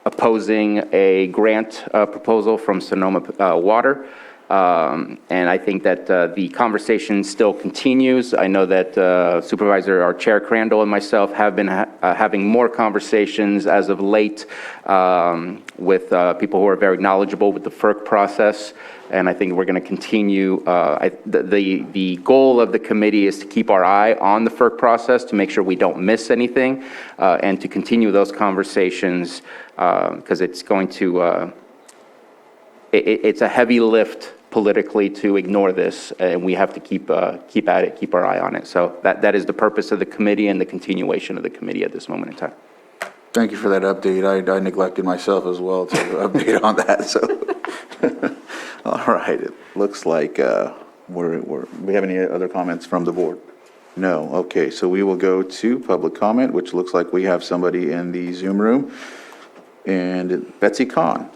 opposing a grant proposal from Sonoma Water. And I think that the conversation still continues. I know that Supervisor, our Chair Crandall, and myself have been having more conversations as of late with people who are very knowledgeable with the FERC process. And I think we're going to continue. The goal of the committee is to keep our eye on the FERC process to make sure we don't miss anything and to continue those conversations because it's going to, it's a heavy lift politically to ignore this, and we have to keep at it, keep our eye on it. So that is the purpose of the committee and the continuation of the committee at this moment in time.
Thank you for that update. I neglected myself as well to update on that. So, all right. It looks like we have any other comments from the board? No. Okay, so we will go to public comment, which looks like we have somebody in the Zoom room. And Betsy Kahn.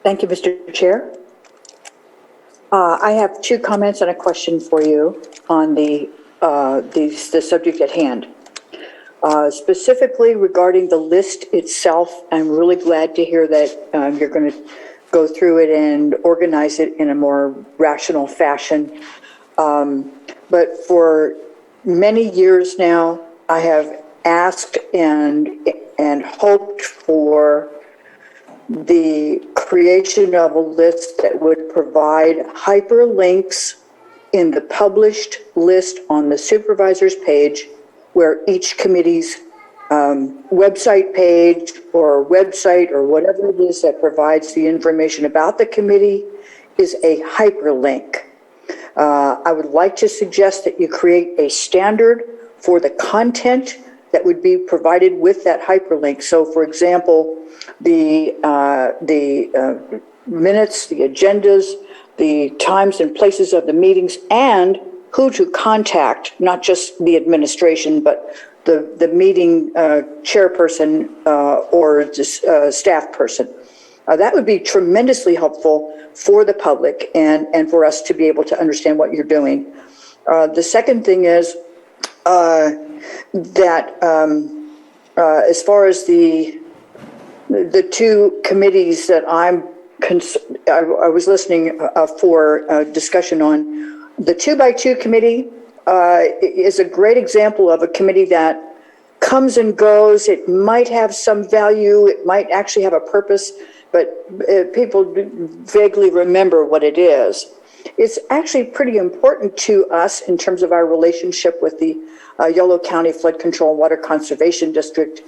Thank you, Mr. Chair. I have two comments and a question for you on the subject at hand. Specifically regarding the list itself, I'm really glad to hear that you're going to go through it and organize it in a more rational fashion. But for many years now, I have asked and hoped for the creation of a list that would provide hyperlinks in the published list on the supervisor's page, where each committee's website page or website or whatever it is that provides the information about the committee is a hyperlink. I would like to suggest that you create a standard for the content that would be provided with that hyperlink. So, for example, the minutes, the agendas, the times and places of the meetings, and who to contact, not just the administration, but the meeting chairperson or staff person. That would be tremendously helpful for the public and for us to be able to understand what you're doing. The second thing is that as far as the two committees that I was listening for discussion on, the 2x2 committee is a great example of a committee that comes and goes. It might have some value. It might actually have a purpose, but people vaguely remember what it is. It's actually pretty important to us in terms of our relationship with the Yolo County Flood Control and Water Conservation District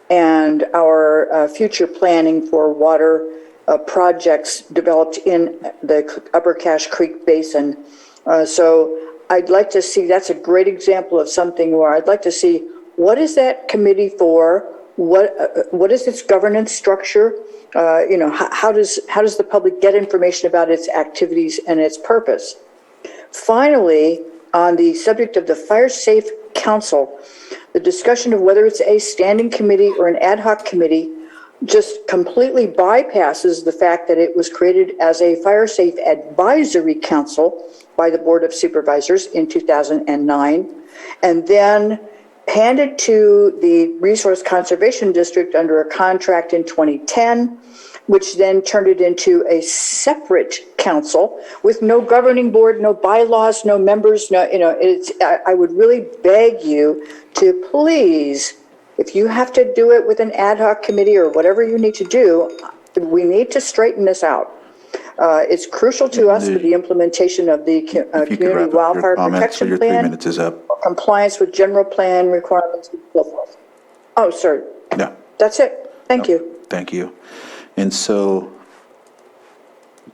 and our future planning for water projects developed in the Upper Cache Creek Basin. So I'd like to see, that's a great example of something where I'd like to see, what is that committee for? What is its governance structure? How does the public get information about its activities and its purpose? Finally, on the subject of the Fire Safe Council, the discussion of whether it's a standing committee or an ad hoc committee just completely bypasses the fact that it was created as a Fire Safe Advisory Council by the Board of Supervisors in 2009, and then handed to the Resource Conservation District under a contract in 2010, which then turned it into a separate council with no governing board, no bylaws, no members. I would really beg you to please, if you have to do it with an ad hoc committee or whatever you need to do, we need to straighten this out. It's crucial to us for the implementation of the Community Wildfire Protection
Your
Plan.
3 minutes is up.
Compliance with general plan requirements and so forth. Oh, sir.
No.
That's it. Thank you.
Thank you. And so,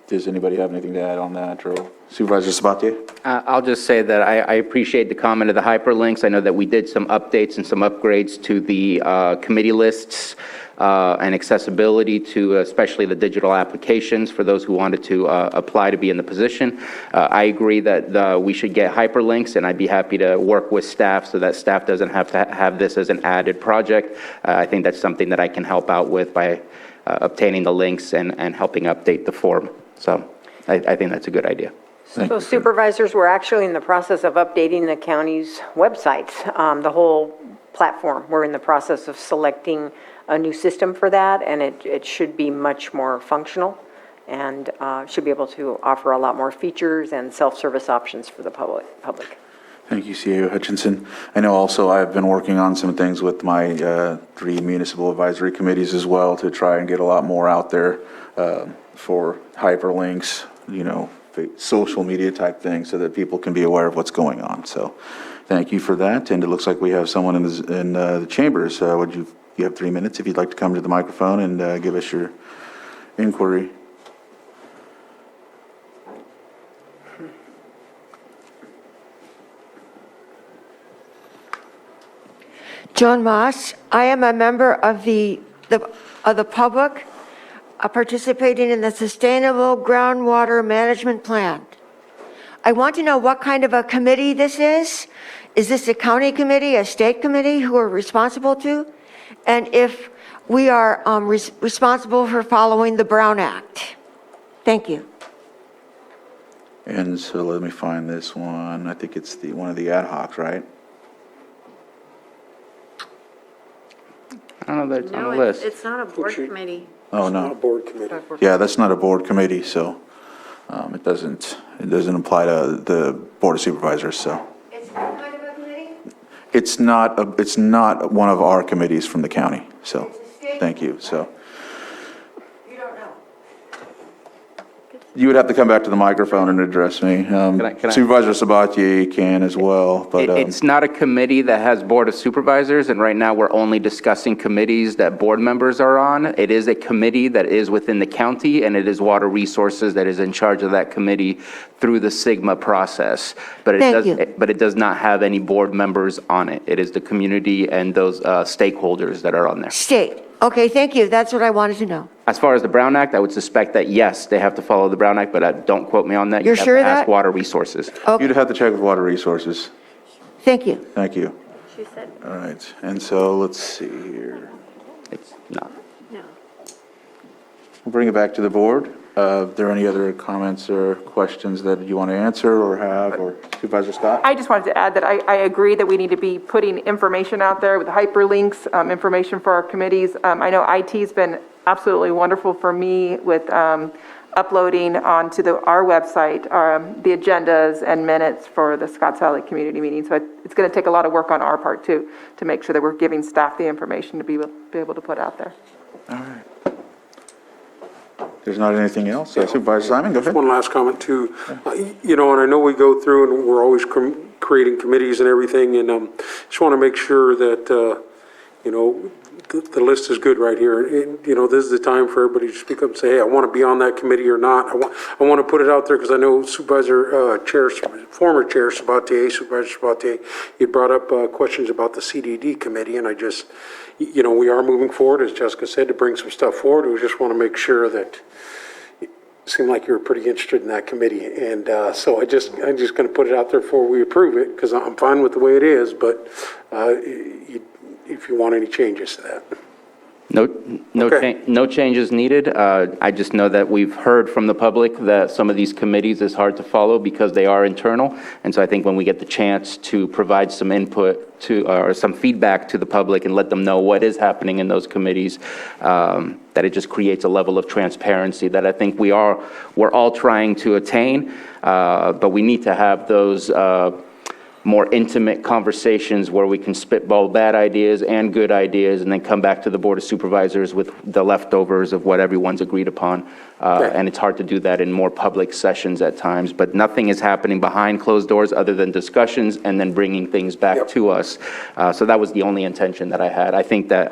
does anybody have anything to add on that, or Supervisor Sabatier?
I'll just say that I appreciate the comment of the hyperlinks. I know that we did some updates and some upgrades to the committee lists and accessibility to especially the digital applications for those who wanted to apply to be in the position. I agree that we should get hyperlinks, and I'd be happy to work with staff so that staff doesn't have to have this as an added project. I think that's something that I can help out with by obtaining the links and helping update the form. So I think that's a good idea.
So supervisors, we're actually in the process of updating the county's websites, the whole platform. We're in the process of selecting a new system for that, and it should be much more functional and should be able to offer a lot more features and self-service options for the public.
Thank you, CAO Hutchinson. I know also I've been working on some things with my 3 municipal advisory committees as well to try and get a lot more out there for hyperlinks, social media type things so that people can be aware of what's going on. So thank you for that. And it looks like we have someone in the chambers. You have 3 minutes if you'd like to come to the microphone and give us your inquiry.
John Moss, I am a member of the public. participating in the Sustainable Groundwater Management Plan. I want to know what kind of a committee this is. Is this a county committee, a state committee who are responsible to? And if we are responsible for following the Brown Act. Thank you.
And so let me find this one. I think it's one of the ad hocs, right?
I don't know that it's on
No,
the list.
it's not a board committee.
Oh,
Not a
no.
board committee.
Yeah, that's not a board committee, so it doesn't apply to the Board of Supervisors, so.
It's what kind of a committee?
It's not one of our committees from the county, so, thank you, so.
You don't know.
You would have to come back to the microphone and address me.
Can I-
Supervisor Sabatier can as well, but.
It's not a committee that has Board of Supervisors, and right now we're only discussing committees that board members are on. It is a committee that is within the county, and it is Water Resources that is in charge of that committee through the SIGMA process. But it does not have any board members on it. It is the community and those stakeholders that are on there.
State. Okay, thank you. That's what I wanted to know.
As far as the Brown Act, I would suspect that, yes, they have to follow the Brown Act, but don't quote me on that.
You're
You have
sure
to
of that?
ask Water Resources.
You'd have to check with Water Resources.
Thank you.
Thank you.
She said
All right, and so let's see here.
It's not.
no.
We'll bring it back to the board. Are there any other comments or questions that you want to answer or have, or Supervisor Scott?
I just wanted to add that I agree that we need to be putting information out there with hyperlinks, information for our committees. I know IT's been absolutely wonderful for me with uploading onto our website the agendas and minutes for the Scotts Valley Community Meeting. So it's going to take a lot of work on our part too, to make sure that we're giving staff the information to be able to put out there.
All right. There's not anything else. Supervisor Simon, go ahead.
One last comment too. You know, and I know we go through and we're always creating committees and everything, and just want to make sure that, you know, the list is good right here. And, you know, this is the time for everybody to speak up and say, hey, I want to be on that committee or not. I want to put it out there because I know former Chair Sabatier, Supervisor Sabatier, you brought up questions about the CDD committee, and I just, you know, we are moving forward, as Jessica said, to bring some stuff forward. We just want to make sure that it seemed like you were pretty interested in that committee. And so I'm just going to put it out there before we approve it, because I'm fine with the way it is, but if you want any changes to that.
No changes needed. I just know that we've heard from the public that some of these committees is hard to follow because they are internal. And so I think when we get the chance to provide some input to, or some feedback to the public and let them know what is happening in those committees, that it just creates a level of transparency that I think we're all trying to attain. But we need to have those more intimate conversations where we can spitball bad ideas and good ideas and then come back to the Board of Supervisors with the leftovers of what everyone's agreed upon. And it's hard to do that in more public sessions at times, but nothing is happening behind closed doors other than discussions and then bringing things back to us. So that was the only intention that I had. I think that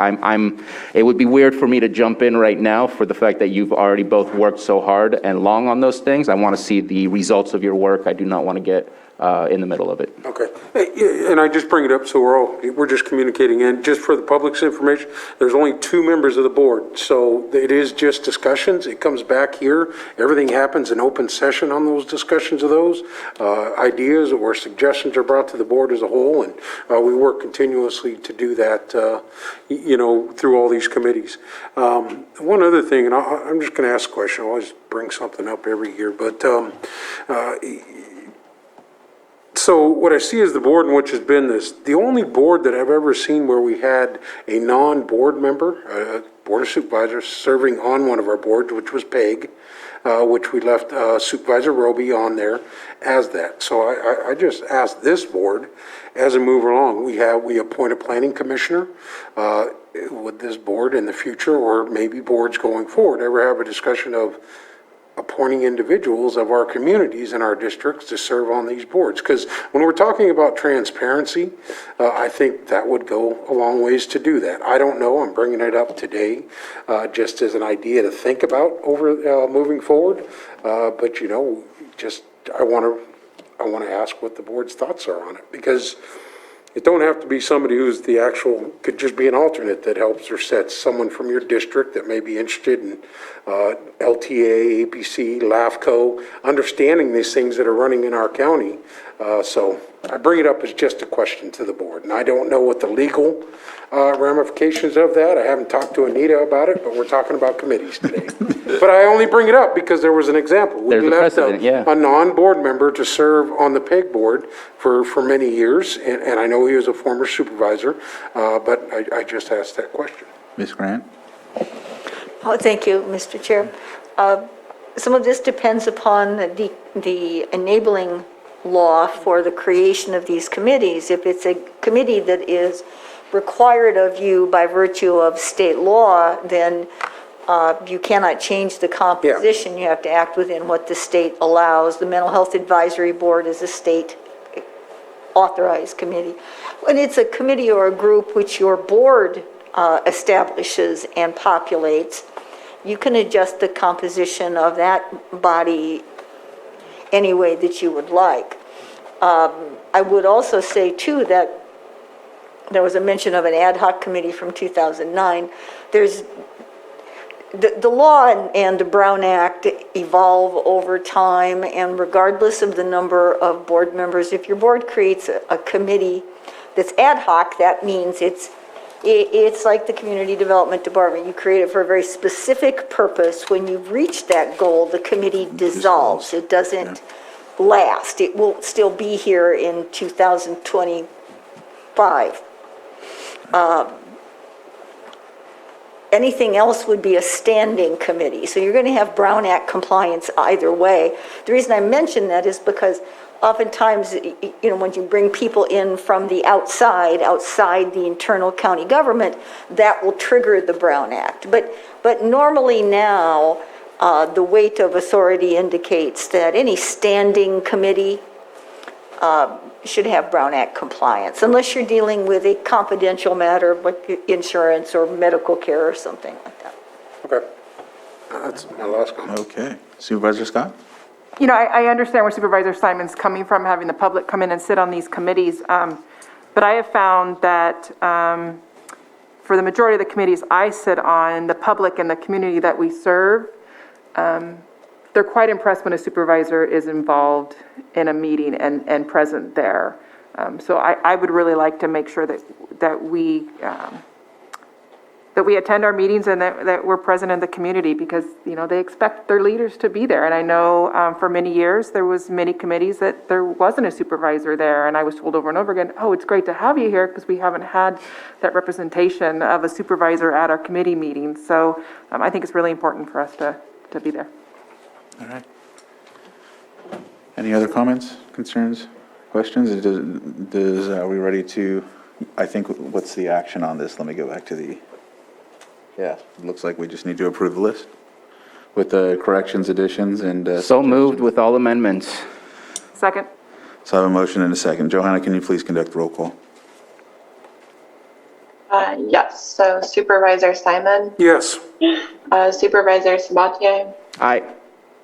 it would be weird for me to jump in right now for the fact that you've already both worked so hard and long on those things. I want to see the results of your work. I do not want to get in the middle of it.
Okay, and I just bring it up so we're just communicating, and just for the public's information, there's only 2 members of the board, so it is just discussions. It comes back here, everything happens in open session on those discussions of those. Ideas or suggestions are brought to the board as a whole, and we work continuously to do that, you know, through all these committees. One other thing, and I'm just going to ask a question, I always bring something up every year, but so what I see is the board in which has been this, the only board that I've ever seen where we had a non-board member, Board of Supervisors, serving on one of our boards, which was PEG, which we left Supervisor Roby on there as that. So I just asked this board, as we move along, we appoint a planning commissioner. Would this board in the future, or maybe boards going forward, ever have a discussion of appointing individuals of our communities and our districts to serve on these boards? Because when we're talking about transparency, I think that would go a long ways to do that. I don't know, I'm bringing it up today just as an idea to think about over moving forward. But you know, just I want to ask what the board's thoughts are on it, because It don't have to be somebody who's the actual, could just be an alternate that helps or sets, someone from your district that may be interested in LTA, APC, LAFCO, understanding these things that are running in our county. So I bring it up as just a question to the board. And I don't know what the legal ramifications of that. I haven't talked to Anita about it, but we're talking about committees today. But I only bring it up because there was an example.
There's a precedent, yeah.
A non-board member to serve on the PEG board for many years, and I know he was a former supervisor, but I just asked that question.
Ms. Grant?
Oh, thank you, Mr. Chair. Some of this depends upon the enabling law for the creation of these committees. If it's a committee that is required of you by virtue of state law, then you cannot change the composition. Yeah. You have to act within what the state allows. The Mental Health Advisory Board is a state authorized committee. When it's a committee or a group which your board establishes and populates, you can adjust the composition of that body any way that you would like. I would also say too that there was a mention of an ad hoc committee from 2009. There's the law and the Brown Act evolve over time, and regardless of the number of board members, if your board creates a committee that's ad hoc, that means it's like the Community Development Department. You create it for a very specific purpose. When you've reached that goal, the committee dissolves. It doesn't last. It will still be here in 2025. Anything else would be a standing committee. So you're going to have Brown Act compliance either way. The reason I mention that is because oftentimes, when you bring people in from the outside the internal county government, that will trigger the Brown Act. But normally now, the weight of authority indicates that any standing committee should have Brown Act compliance, unless you're dealing with a confidential matter like insurance or medical care or something like that.
Okay. That's my last comment.
Okay. Supervisor Scott?
I understand where Supervisor Simon's coming from, having the public come in and sit on these committees. But I have found that for the majority of the committees I sit on, the public and the community that we serve, they're quite impressed when a supervisor is involved in a meeting and present there. So I would really like to make sure that we attend our meetings and that we're present in the community, because they expect their leaders to be there. And I know for many years there was many committees that there wasn't a supervisor there, and I was told over and over again, oh, it's great to have you here because we haven't had that representation of a supervisor at our committee meetings. So I think it's really important for us to be there.
All right. Any other comments, concerns, questions? Are we ready to, I think, what's the action on this? Let me go back to it looks like we just need to approve the list with the corrections, additions, and...
So moved with all amendments.
Second.
So I have a motion and a second. Johanna, can you please conduct the roll call?
Yes. So Supervisor Simon?
Yes.
Supervisor Sabatier?
Aye.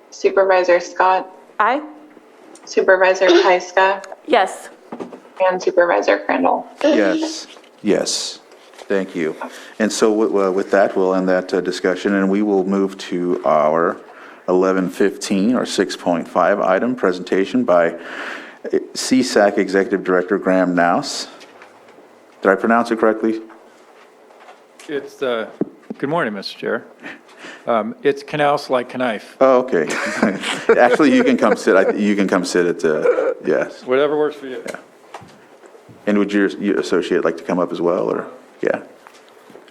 Supervisor Scott?
Aye.
Supervisor Pyska?
Yes.
And Supervisor Crandall?
Yes. Yes. Thank you. And so with that, we'll end that discussion, and we will move to our 11:15 or 6.5 item, presentation by CSAC Executive Director Graham Naus. Did I pronounce it correctly?
It's, good morning, Mr. Chair. It's Knaus like knife.
Oh, okay. Actually, you can come sit at, yes.
Whatever works for you.
Yeah. And would your associate like to come up as well, or? Yeah.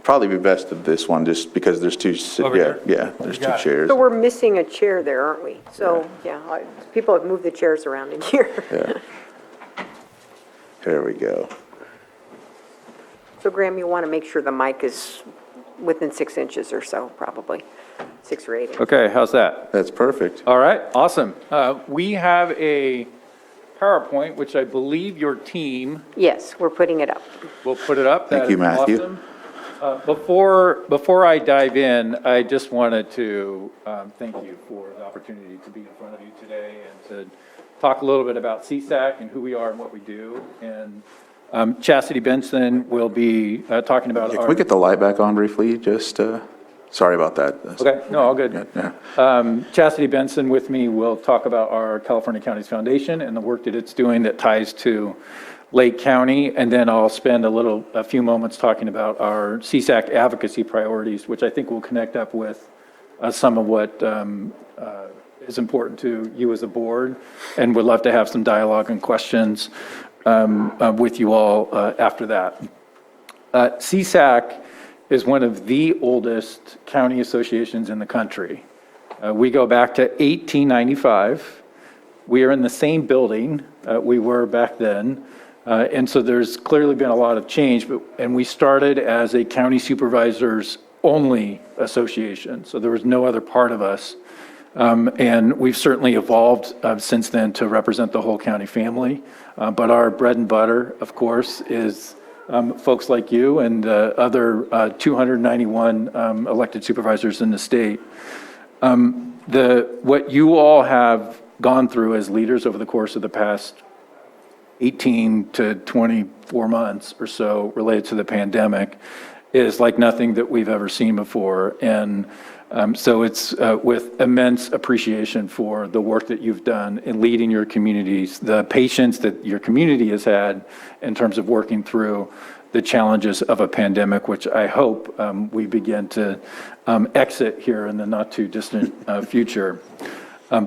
Probably be best of this one, just because there's two, there's two chairs.
So we're missing a chair there, aren't we? So, people have moved the chairs around in here.
Yeah. There we go.
So Graham, you want to make sure the mic is within 6 inches or so, probably, 6 or 8 inches.
Okay, how's that?
That's perfect.
All right, awesome. We have a PowerPoint, which I believe your team...
Yes, we're putting it up.
We'll put it up.
Thank you, Matthew.
Awesome. Before I dive in, I just wanted to thank you for the opportunity to be in front of you today and to talk a little bit about CSAC and who we are and what we do. And Chastity Benson will be talking about
Can we get the light back on briefly? Just, sorry about that.
Okay, no, all good. Chastity Benson with me will talk about our California Counties Foundation and the work that it's doing that ties to Lake County, and then I'll spend a few moments talking about our CSAC advocacy priorities, which I think will connect up with some of what is important to you as a board, and would love to have some dialogue and questions with you all after that. CSAC is one of the oldest county associations in the country. We go back to 1895. We are in the same building we were back then. And so there's clearly been a lot of change, and we started as a county supervisors only association. So there was no other part of us. And we've certainly evolved since then to represent the whole county family. But our bread and butter, of course, is folks like you and other 291 elected supervisors in the state. What you all have gone through as leaders over the course of the past 18 to 24 months or so related to the pandemic is like nothing that we've ever seen before. And so it's with immense appreciation for the work that you've done in leading your communities, the patience that your community has had in terms of working through the challenges of a pandemic, which I hope we begin to exit here in the not too distant future.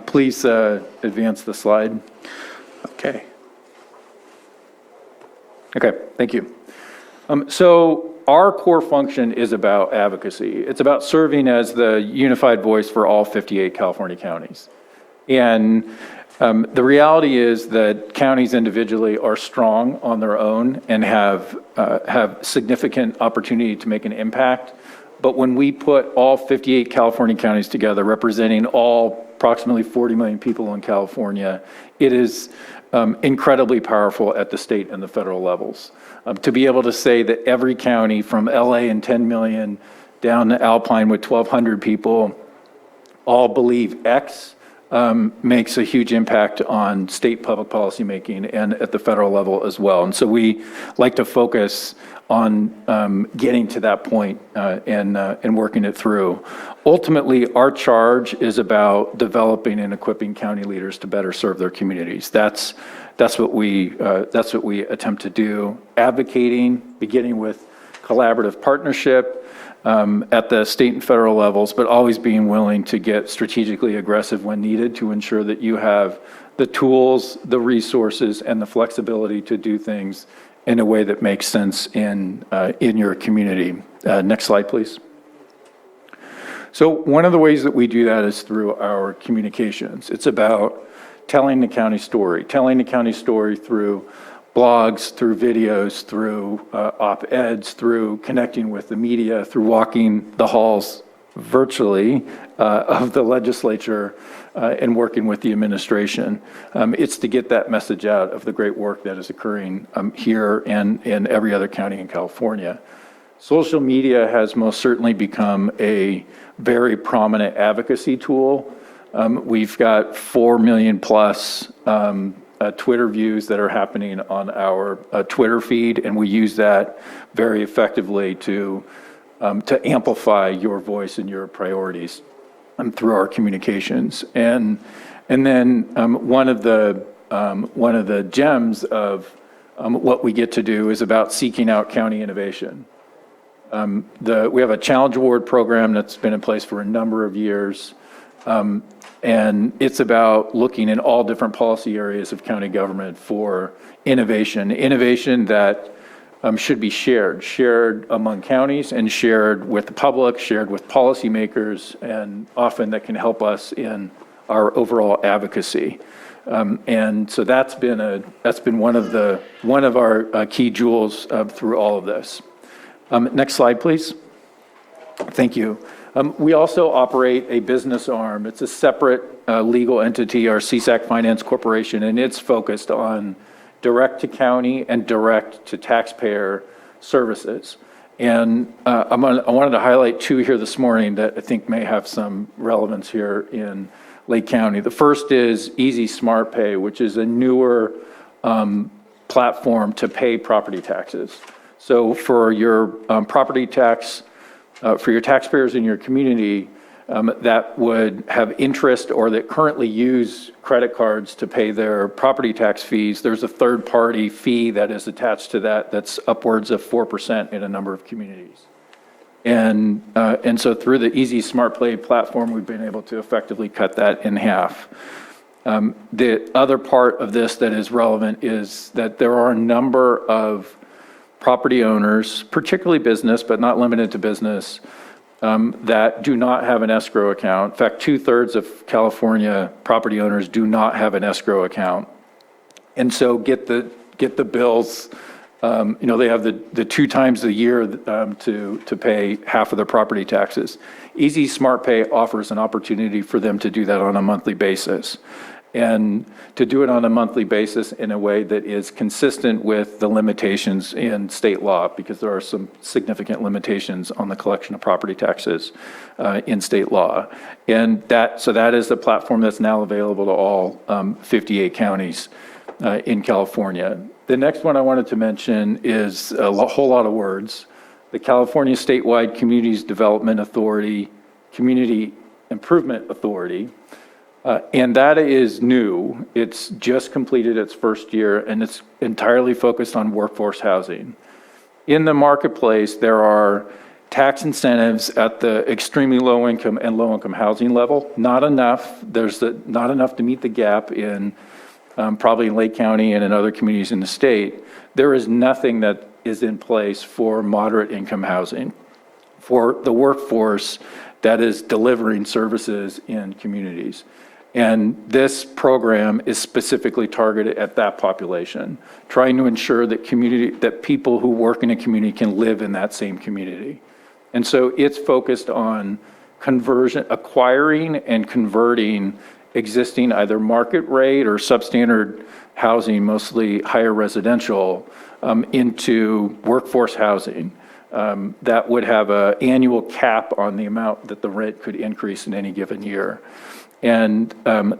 Please advance the slide. Okay, thank you. So our core function is about advocacy. It's about serving as the unified voice for all 58 California counties. And the reality is that counties individually are strong on their own and have significant opportunity to make an impact. But when we put all 58 California counties together, representing all approximately 40 million people in California, it is incredibly powerful at the state and the federal levels. To be able to say that every county from LA and 10 million down to Alpine with 1,200 people all believe X makes a huge impact on state public policy making and at the federal level as well. And so we like to focus on getting to that point and working it through. Ultimately, our charge is about developing and equipping county leaders to better serve their communities. That's what we attempt to do. Advocating, beginning with collaborative partnership at the state and federal levels, but always being willing to get strategically aggressive when needed to ensure that you have the tools, the resources, and the flexibility to do things in a way that makes sense in your community. Next slide, please. So one of the ways that we do that is through our communications. It's about telling the county story through blogs, through videos, through op-eds, through connecting with the media, through walking the halls virtually of the legislature and working with the administration. It's to get that message out of the great work that is occurring here and in every other county in California. Social media has most certainly become a very prominent advocacy tool. We've got 4 million plus Twitter views that are happening on our Twitter feed, and we use that very effectively to amplify your voice and your priorities through our communications. And then one of the gems of what we get to do is about seeking out county innovation. We have a Challenge Award program that's been in place for a number of years. And it's about looking in all different policy areas of county government for innovation that should be shared among counties and shared with the public, shared with policymakers, and often that can help us in our overall advocacy. And so that's been one of our key jewels through all of this. Next slide, please. Thank you. We also operate a business arm. It's a separate legal entity, our CSAC Finance Corporation, and it's focused on direct to county and direct to taxpayer services. And I wanted to highlight two here this morning that I think may have some relevance here in Lake County. The first is Easy Smart Pay, which is a newer platform to pay property taxes. So for your property tax, for your taxpayers in your community that would have interest or that currently use credit cards to pay their property tax fees, there's a third-party fee that is attached to that that's upwards of 4% in a number of communities. And so through the Easy Smart Play platform, we've been able to effectively cut that in half. The other part of this that is relevant is that there are a number of property owners, particularly business, but not limited to business, that do not have an escrow account. In fact, 2/3 of California property owners do not have an escrow account. And so get the bills, they have the 2 times a year to pay half of their property taxes. Easy Smart Pay offers an opportunity for them to do that on a monthly basis. And to do it on a monthly basis in a way that is consistent with the limitations in state law, because there are some significant limitations on the collection of property taxes in state law. And that is the platform that's now available to all 58 counties in California. The next one I wanted to mention is a whole lot of words. The California Statewide Communities Development Authority, Community Improvement Authority. And that is new. It's just completed its first year, and it's entirely focused on workforce housing. In the marketplace, there are tax incentives at the extremely low income and low income housing level. Not enough. Not enough to meet the gap in probably in Lake County and in other communities in the state. There is nothing that is in place for moderate income housing, for the workforce that is delivering services in communities. And this program is specifically targeted at that population, trying to ensure that people who work in a community can live in that same community. And so it's focused on acquiring and converting existing either market rate or substandard housing, mostly higher residential, into workforce housing. That would have an annual cap on the amount that the rent could increase in any given year. And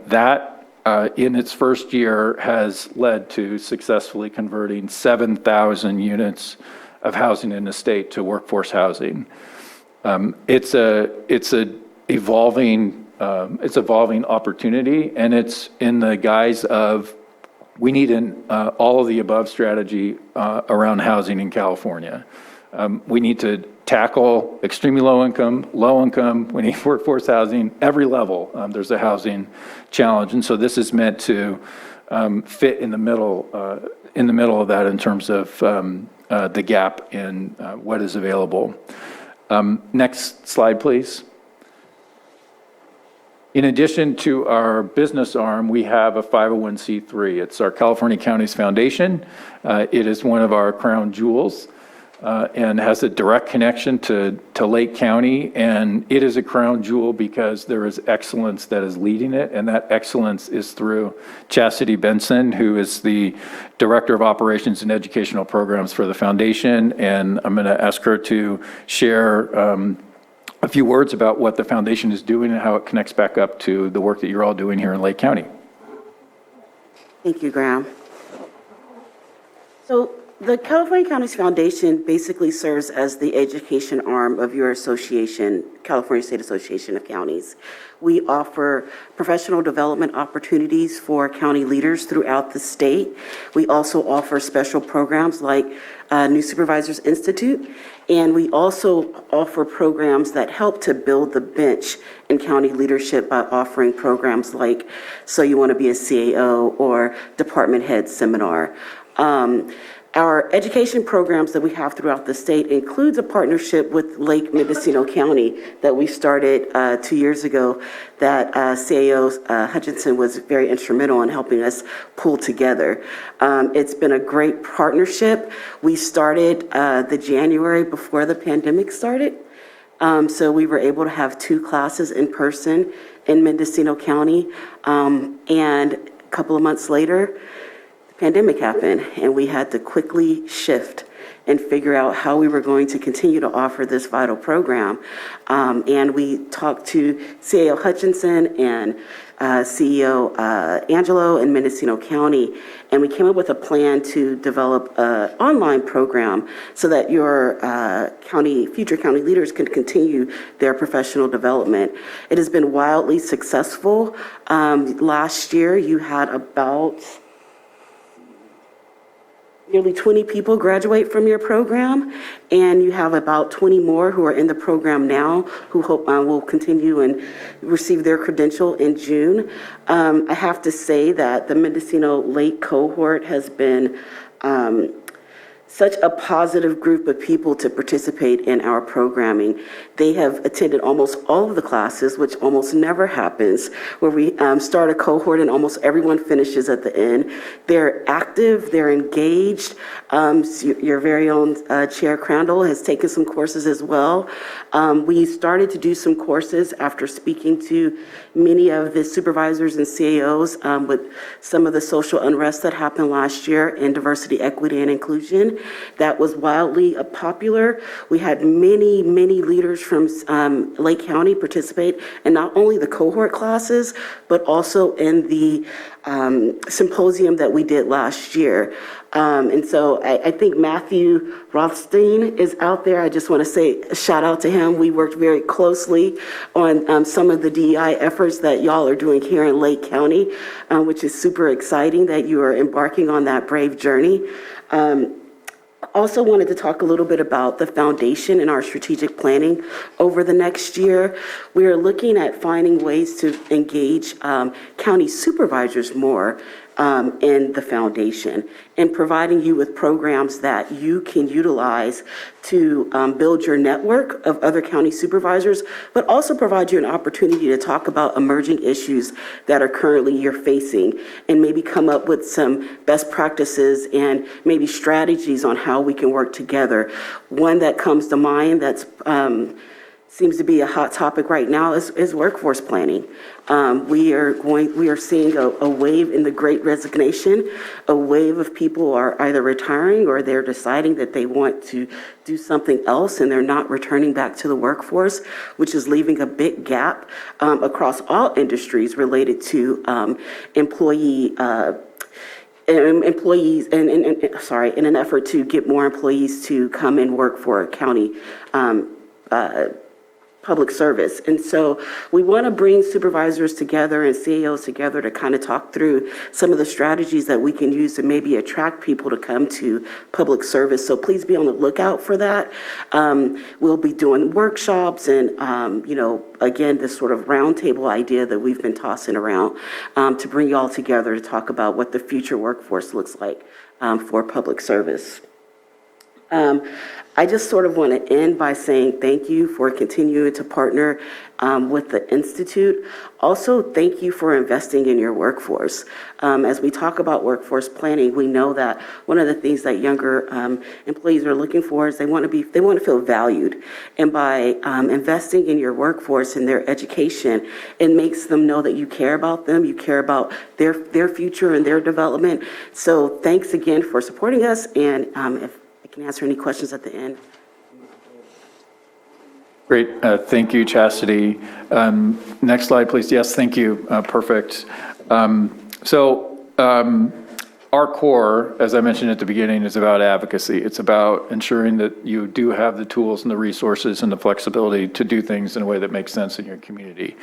that, in its first year, has led to successfully converting 7,000 units of housing in the state to workforce housing. It's a evolving opportunity, and it's in the guise of we need an all of the above strategy around housing in California. We need to tackle extremely low income, we need workforce housing, every level. There's a housing challenge. And so this is meant to fit in the middle of that in terms of the gap in what is available. Next slide, please. In addition to our business arm, we have a 501c3. It's our California Counties Foundation. It is one of our crown jewels. And has a direct connection to Lake County, and it is a crown jewel because there is excellence that is leading it, and that excellence is through Chastity Benson, who is the Director of Operations and Educational Programs for the Foundation, and I'm going to ask her to share a few words about what the Foundation is doing and how it connects back up to the work that you're all doing here in Lake County.
Thank you, Graham. So the California Counties Foundation basically serves as the education arm of your association, California State Association of Counties. We offer professional development opportunities for county leaders throughout the state. We also offer special programs like New Supervisors Institute, and we also offer programs that help to build the bench in county leadership by offering programs like So You Want to Be a CAO or Department Head Seminar. Our education programs that we have throughout the state includes a partnership with Lake Mendocino County that we started 2 years ago that CAO Hutchinson was very instrumental in helping us pull together. It's been a great partnership. We started the January before the pandemic started. So we were able to have 2 classes in person in Mendocino County. And a couple of months later, pandemic happened, and we had to quickly shift and figure out how we were going to continue to offer this vital program. And we talked to CAO Hutchinson and CEO Angelo in Mendocino County, and we came up with a plan to develop an online program so that your future county leaders can continue their professional development. It has been wildly successful. Last year, you had about nearly 20 people graduate from your program, and you have about 20 more who are in the program now who hope will continue and receive their credential in June. I have to say that the Mendocino Lake cohort has been such a positive group of people to participate in our programming. They have attended almost all of the classes, which almost never happens, where we start a cohort and almost everyone finishes at the end. They're active, they're engaged. Your very own Chair Crandall has taken some courses as well. We started to do some courses after speaking to many of the supervisors and CAOs with some of the social unrest that happened last year in diversity, equity, and inclusion. That was wildly popular. We had many leaders from Lake County participate in not only the cohort classes, but also in the symposium that we did last year. And so I think Matthew Rothstein is out there. I just want to say a shout out to him. We worked very closely on some of the DEI efforts that y'all are doing here in Lake County, which is super exciting that you are embarking on that brave journey. Also wanted to talk a little bit about the foundation and our strategic planning over the next year. We are looking at finding ways to engage county supervisors more in the foundation and providing you with programs that you can utilize to build your network of other county supervisors, but also provide you an opportunity to talk about emerging issues that are currently you're facing and maybe come up with some best practices and maybe strategies on how we can work together. One that comes to mind that's seems to be a hot topic right now is workforce planning. We are seeing a wave in the Great Resignation. A wave of people are either retiring or they're deciding that they want to do something else and they're not returning back to the workforce, which is leaving a big gap across all industries related to employees in an effort to get more employees to come and work for a county public service. And so we want to bring supervisors together and CAOs together to kind of talk through some of the strategies that we can use to maybe attract people to come to public service. So please be on the lookout for that. We'll be doing workshops and, again, this sort of roundtable idea that we've been tossing around to bring you all together to talk about what the future workforce looks like for public service. I just sort of want to end by saying thank you for continuing to partner with the Institute. Also, thank you for investing in your workforce. As we talk about workforce planning, we know that one of the things that younger employees are looking for is they want to feel valued. And by investing in your workforce and their education, it makes them know that you care about them, you care about their future and their development. So thanks again for supporting us, and if I can answer any questions at the end.
Great. Thank you, Chastity. Next slide, please. Yes, thank you. Perfect. Our core, as I mentioned at the beginning, is about advocacy. It's about ensuring that you do have the tools and the resources and the flexibility to do things in a way that makes sense in your community.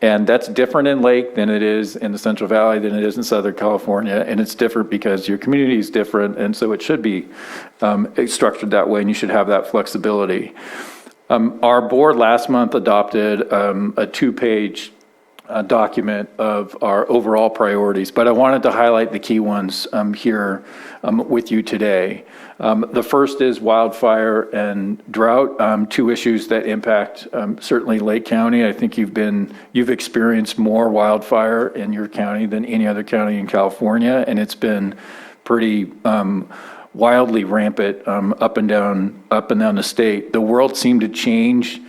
And that's different in Lake than it is in the Central Valley, than it is in Southern California. And it's different because your community is different. And so it should be structured that way, and you should have that flexibility. Our board last month adopted a 2-page document of our overall priorities, but I wanted to highlight the key ones here with you today. The first is wildfire and drought, 2 issues that impact certainly Lake County. I think you've experienced more wildfire in your county than any other county in California, and it's been pretty wildly rampant up and down the state. The world seemed to change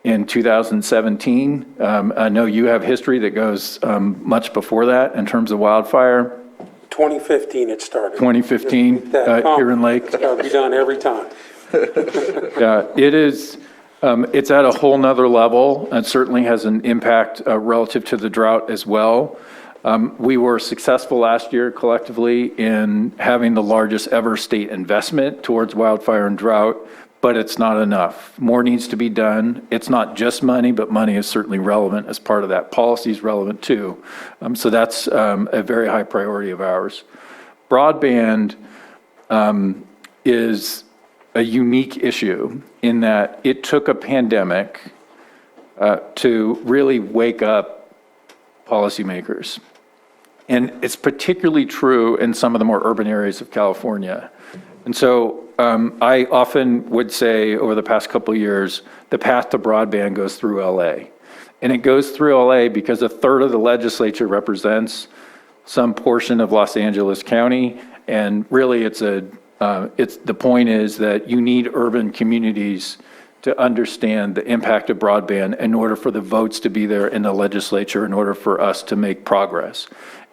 in 2017. I know you have history that goes much before that in terms of wildfire.
2015 it started.
2015 here in Lake.
It's got to be done every time.
Yeah, it is. It's at a whole nother level and certainly has an impact relative to the drought as well. We were successful last year collectively in having the largest ever state investment towards wildfire and drought, but it's not enough. More needs to be done. It's not just money, but money is certainly relevant as part of that. Policy is relevant too. So that's a very high priority of ours. Broadband is a unique issue in that it took a pandemic to really wake up policymakers. And it's particularly true in some of the more urban areas of California. And so I often would say over the past couple of years, the path to broadband goes through LA. And it goes through LA because a third of the legislature represents some portion of Los Angeles County. And really the point is that you need urban communities to understand the impact of broadband in order for the votes to be there in the legislature, in order for us to make progress.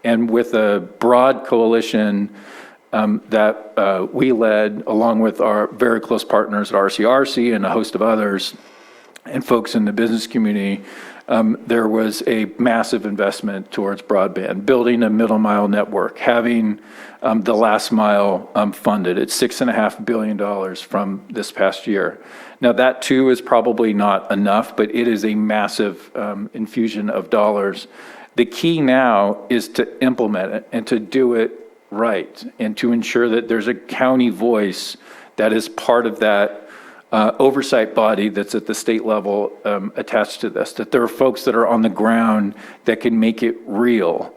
And with a broad coalition that we led, along with our very close partners at RCRC and a host of others, and folks in the business community, there was a massive investment towards broadband, building a middle mile network, having the last mile funded. It's $6.5 billion from this past year. Now that too is probably not enough, but it is a massive infusion of dollars. The key now is to implement it and to do it right, and to ensure that there's a county voice that is part of that oversight body that's at the state level attached to this, that there are folks that are on the ground that can make it real.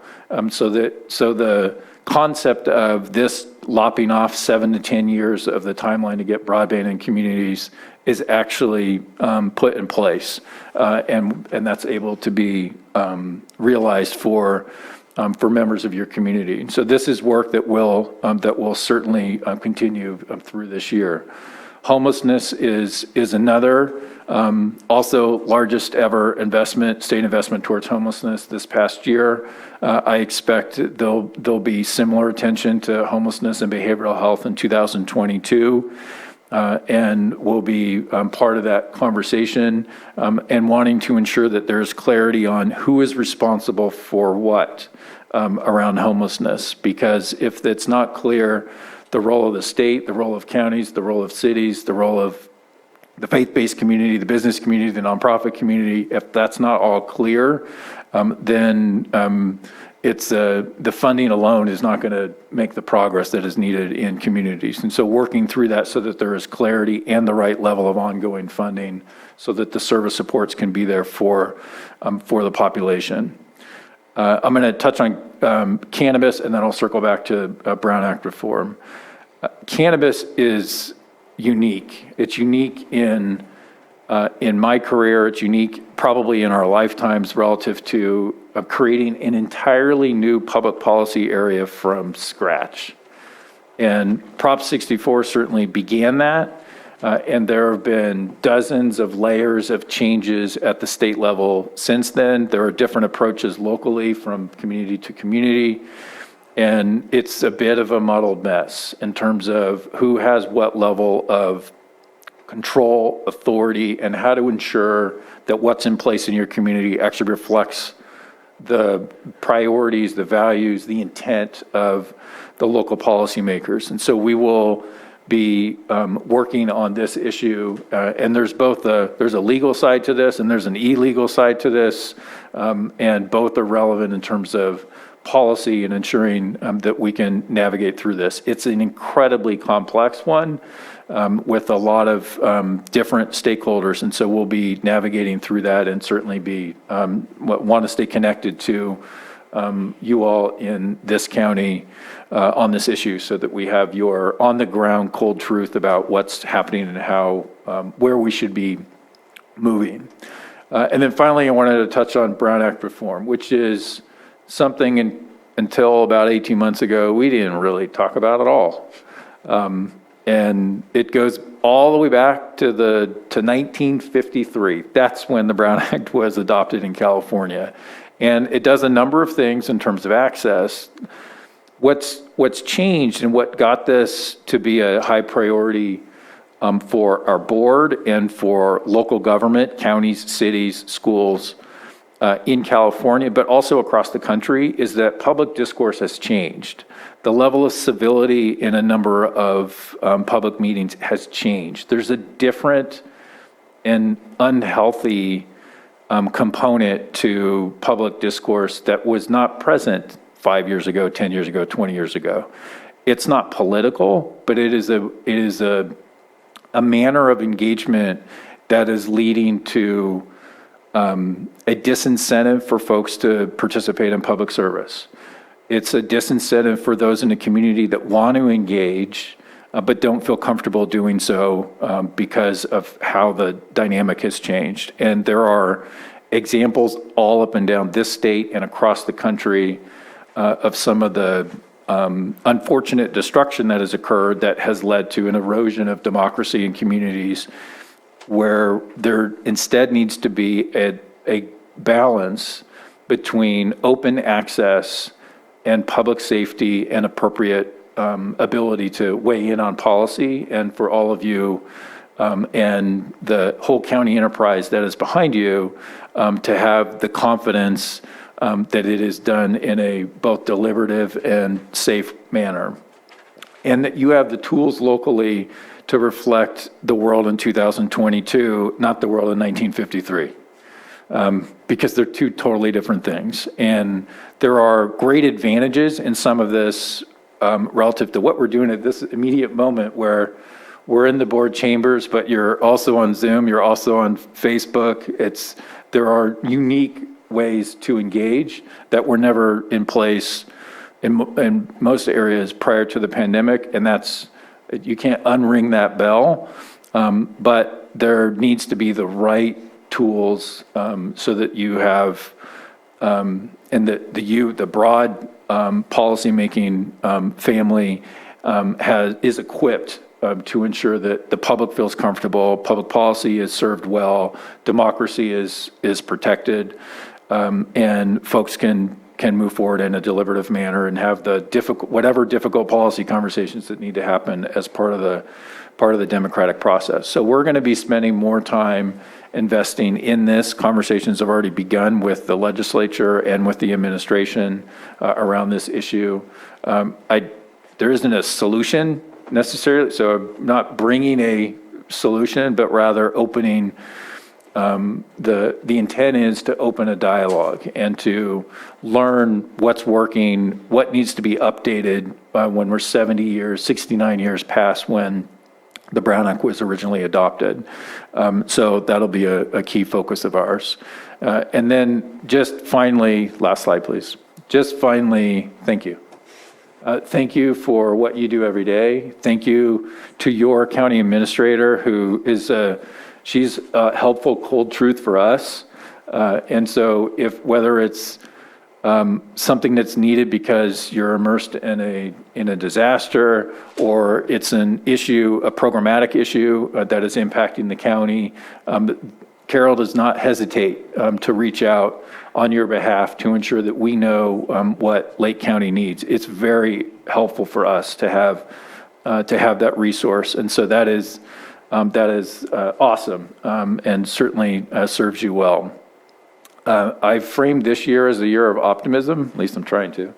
So the concept of this lopping off 7 to 10 years of the timeline to get broadband in communities is actually put in place, and that's able to be realized for members of your community. And so this is work that will certainly continue through this year. Homelessness is another, also largest ever state investment towards homelessness this past year. I expect there'll be similar attention to homelessness and behavioral health in 2022. And we'll be part of that conversation and wanting to ensure that there's clarity on who is responsible for what around homelessness. Because if it's not clear, the role of the state, the role of counties, the role of cities, the role of the faith-based community, the business community, the nonprofit community, if that's not all clear, then it's the funding alone is not going to make the progress that is needed in communities. And so working through that so that there is clarity and the right level of ongoing funding so that the service supports can be there for the population. I'm going to touch on cannabis, and then I'll circle back to Brown Act reform. Cannabis is unique. It's unique in my career. It's unique probably in our lifetimes relative to creating an entirely new public policy area from scratch. And Prop 64 certainly began that. And there have been dozens of layers of changes at the state level since then. There are different approaches locally from community to community. And it's a bit of a muddled mess in terms of who has what level of control, authority, and how to ensure that what's in place in your community actually reflects the priorities, the values, the intent of the local policymakers. And so we will be working on this issue, and there's there's a legal side to this and there's an illegal side to this, and both are relevant in terms of policy and ensuring that we can navigate through this. It's an incredibly complex one with a lot of different stakeholders, and so we'll be navigating through that and certainly want to stay connected to you all in this county on this issue so that we have your on-the-ground cold truth about what's happening and how, where we should be moving. And then finally, I wanted to touch on Brown Act reform, which is something until about 18 months ago, we didn't really talk about at all. And it goes all the way back to 1953. That's when the Brown Act was adopted in California. And it does a number of things in terms of access, What's changed and what got this to be a high priority for our board and for local government, counties, cities, schools in California, but also across the country, is that public discourse has changed. The level of civility in a number of public meetings has changed. There's a different and unhealthy component to public discourse that was not present 5 years ago, 10 years ago, 20 years ago. It's not political, but it is a manner of engagement that is leading to a disincentive for folks to participate in public service. It's a disincentive for those in the community that want to engage, but don't feel comfortable doing so because of how the dynamic has changed. And there are examples all up and down this state and across the country of some of the unfortunate destruction that has occurred that has led to an erosion of democracy in communities where there instead needs to be a balance between open access and public safety and appropriate ability to weigh in on policy, and for all of you and the whole county enterprise that is behind you to have the confidence that it is done in a both deliberative and safe manner. And that you have the tools locally to reflect the world in 2022, not the world in 1953. Because they're two totally different things. And there are great advantages in some of this relative to what we're doing at this immediate moment, where we're in the board chambers, but you're also on Zoom, you're also on Facebook. There are unique ways to engage that were never in place in most areas prior to the pandemic, and you can't unring that bell, but there needs to be the right tools so that you have, and the broad policymaking family is equipped to ensure that the public feels comfortable, public policy is served well, democracy is protected, and folks can move forward in a deliberative manner and have the whatever difficult policy conversations that need to happen as part of the democratic process. So we're going to be spending more time investing in this. Conversations have already begun with the legislature and with the administration around this issue. There isn't a solution necessarily, so I'm not bringing a solution, but rather opening. The intent is to open a dialogue and to learn what's working, what needs to be updated when we're 70 years, 69 years past when the Brown Act was originally adopted. So that'll be a key focus of ours. And then just finally, last slide, please. Just finally, thank you. Thank you for what you do every day. Thank you to your county administrator, who is she's a helpful cold truth for us. And so whether it's something that's needed because you're immersed in a disaster, or it's an issue, a programmatic issue that is impacting the county, Carol does not hesitate to reach out on your behalf to ensure that we know what Lake County needs. It's very helpful for us to have that resource, and so that is awesome, and certainly serves you well. I've framed this year as a year of optimism, at least I'm trying to.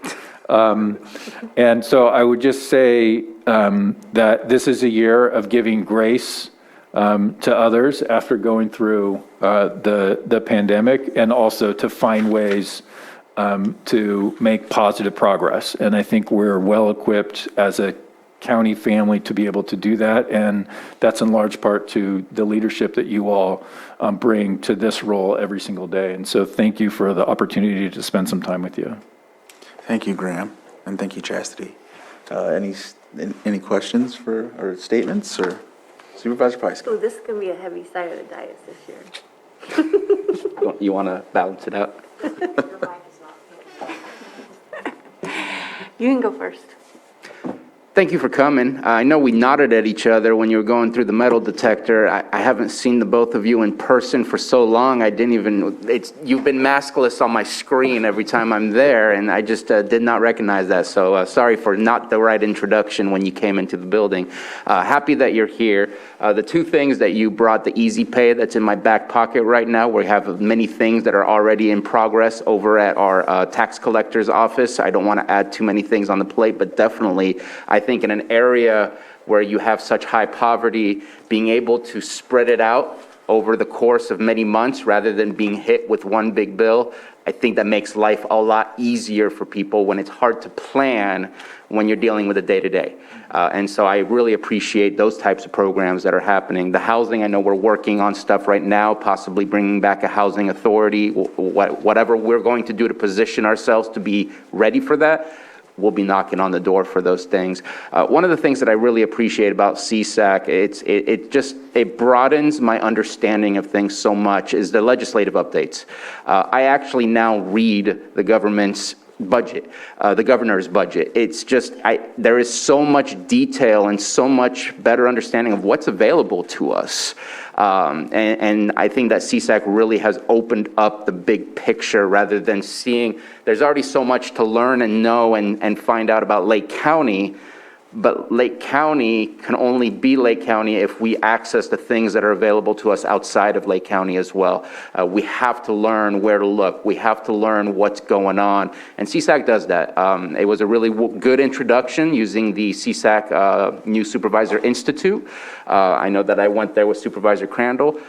And so I would just say that this is a year of giving grace to others after going through the pandemic, and also to find ways to make positive progress. And I think we're well equipped as a county family to be able to do that, and that's in large part to the leadership that you all bring to this role every single day. And so thank you for the opportunity to spend some time with you.
Thank you, Graham, and thank you, Chastity. Any questions or statements, or Supervisor Price?
Oh, this is going to be a heavy side of the dais this year.
You want to balance it out?
You can go first.
Thank you for coming. I know we nodded at each other when you were going through the metal detector. I haven't seen the both of you in person for so long. I didn't even, you've been maskless on my screen every time I'm there, and I just did not recognize that. So sorry for not the right introduction when you came into the building. Happy that you're here. The two things that you brought, the Easy Pay that's in my back pocket right now, we have many things that are already in progress over at our tax collector's office. I don't want to add too many things on the plate, but definitely I think in an area where you have such high poverty, being able to spread it out over the course of many months rather than being hit with one big bill, I think that makes life a lot easier for people when it's hard to plan when you're dealing with the day-to-day. And so I really appreciate those types of programs that are happening. The housing, I know we're working on stuff right now, possibly bringing back a housing authority, whatever we're going to do to position ourselves to be ready for that. We'll be knocking on the door for those things. One of the things that I really appreciate about CSAC, it broadens my understanding of things so much, is the legislative updates. I actually now read the government's budget, the governor's budget. It's just, there is so much detail and so much better understanding of what's available to us. And I think that CSAC really has opened up the big picture rather than seeing, there's already so much to learn and know and find out about Lake County, but Lake County can only be Lake County if we access the things that are available to us outside of Lake County as well. We have to learn where to look. We have to learn what's going on. And CSAC does that. It was a really good introduction using the CSAC New Supervisor Institute. I know that I went there with Supervisor Crandall.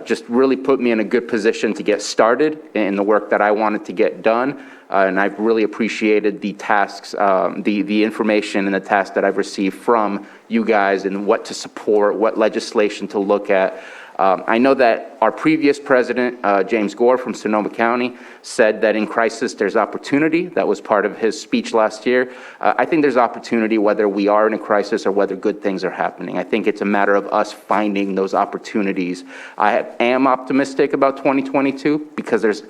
Just really put me in a good position to get started in the work that I wanted to get done. And I've really appreciated the tasks, the information and the tasks that I've received from you guys and what to support, what legislation to look at. I know that our previous president, James Gore from Sonoma County, said that in crisis there's opportunity. That was part of his speech last year. I think there's opportunity whether we are in a crisis or whether good things are happening. I think it's a matter of us finding those opportunities. I am optimistic about 2022 because there's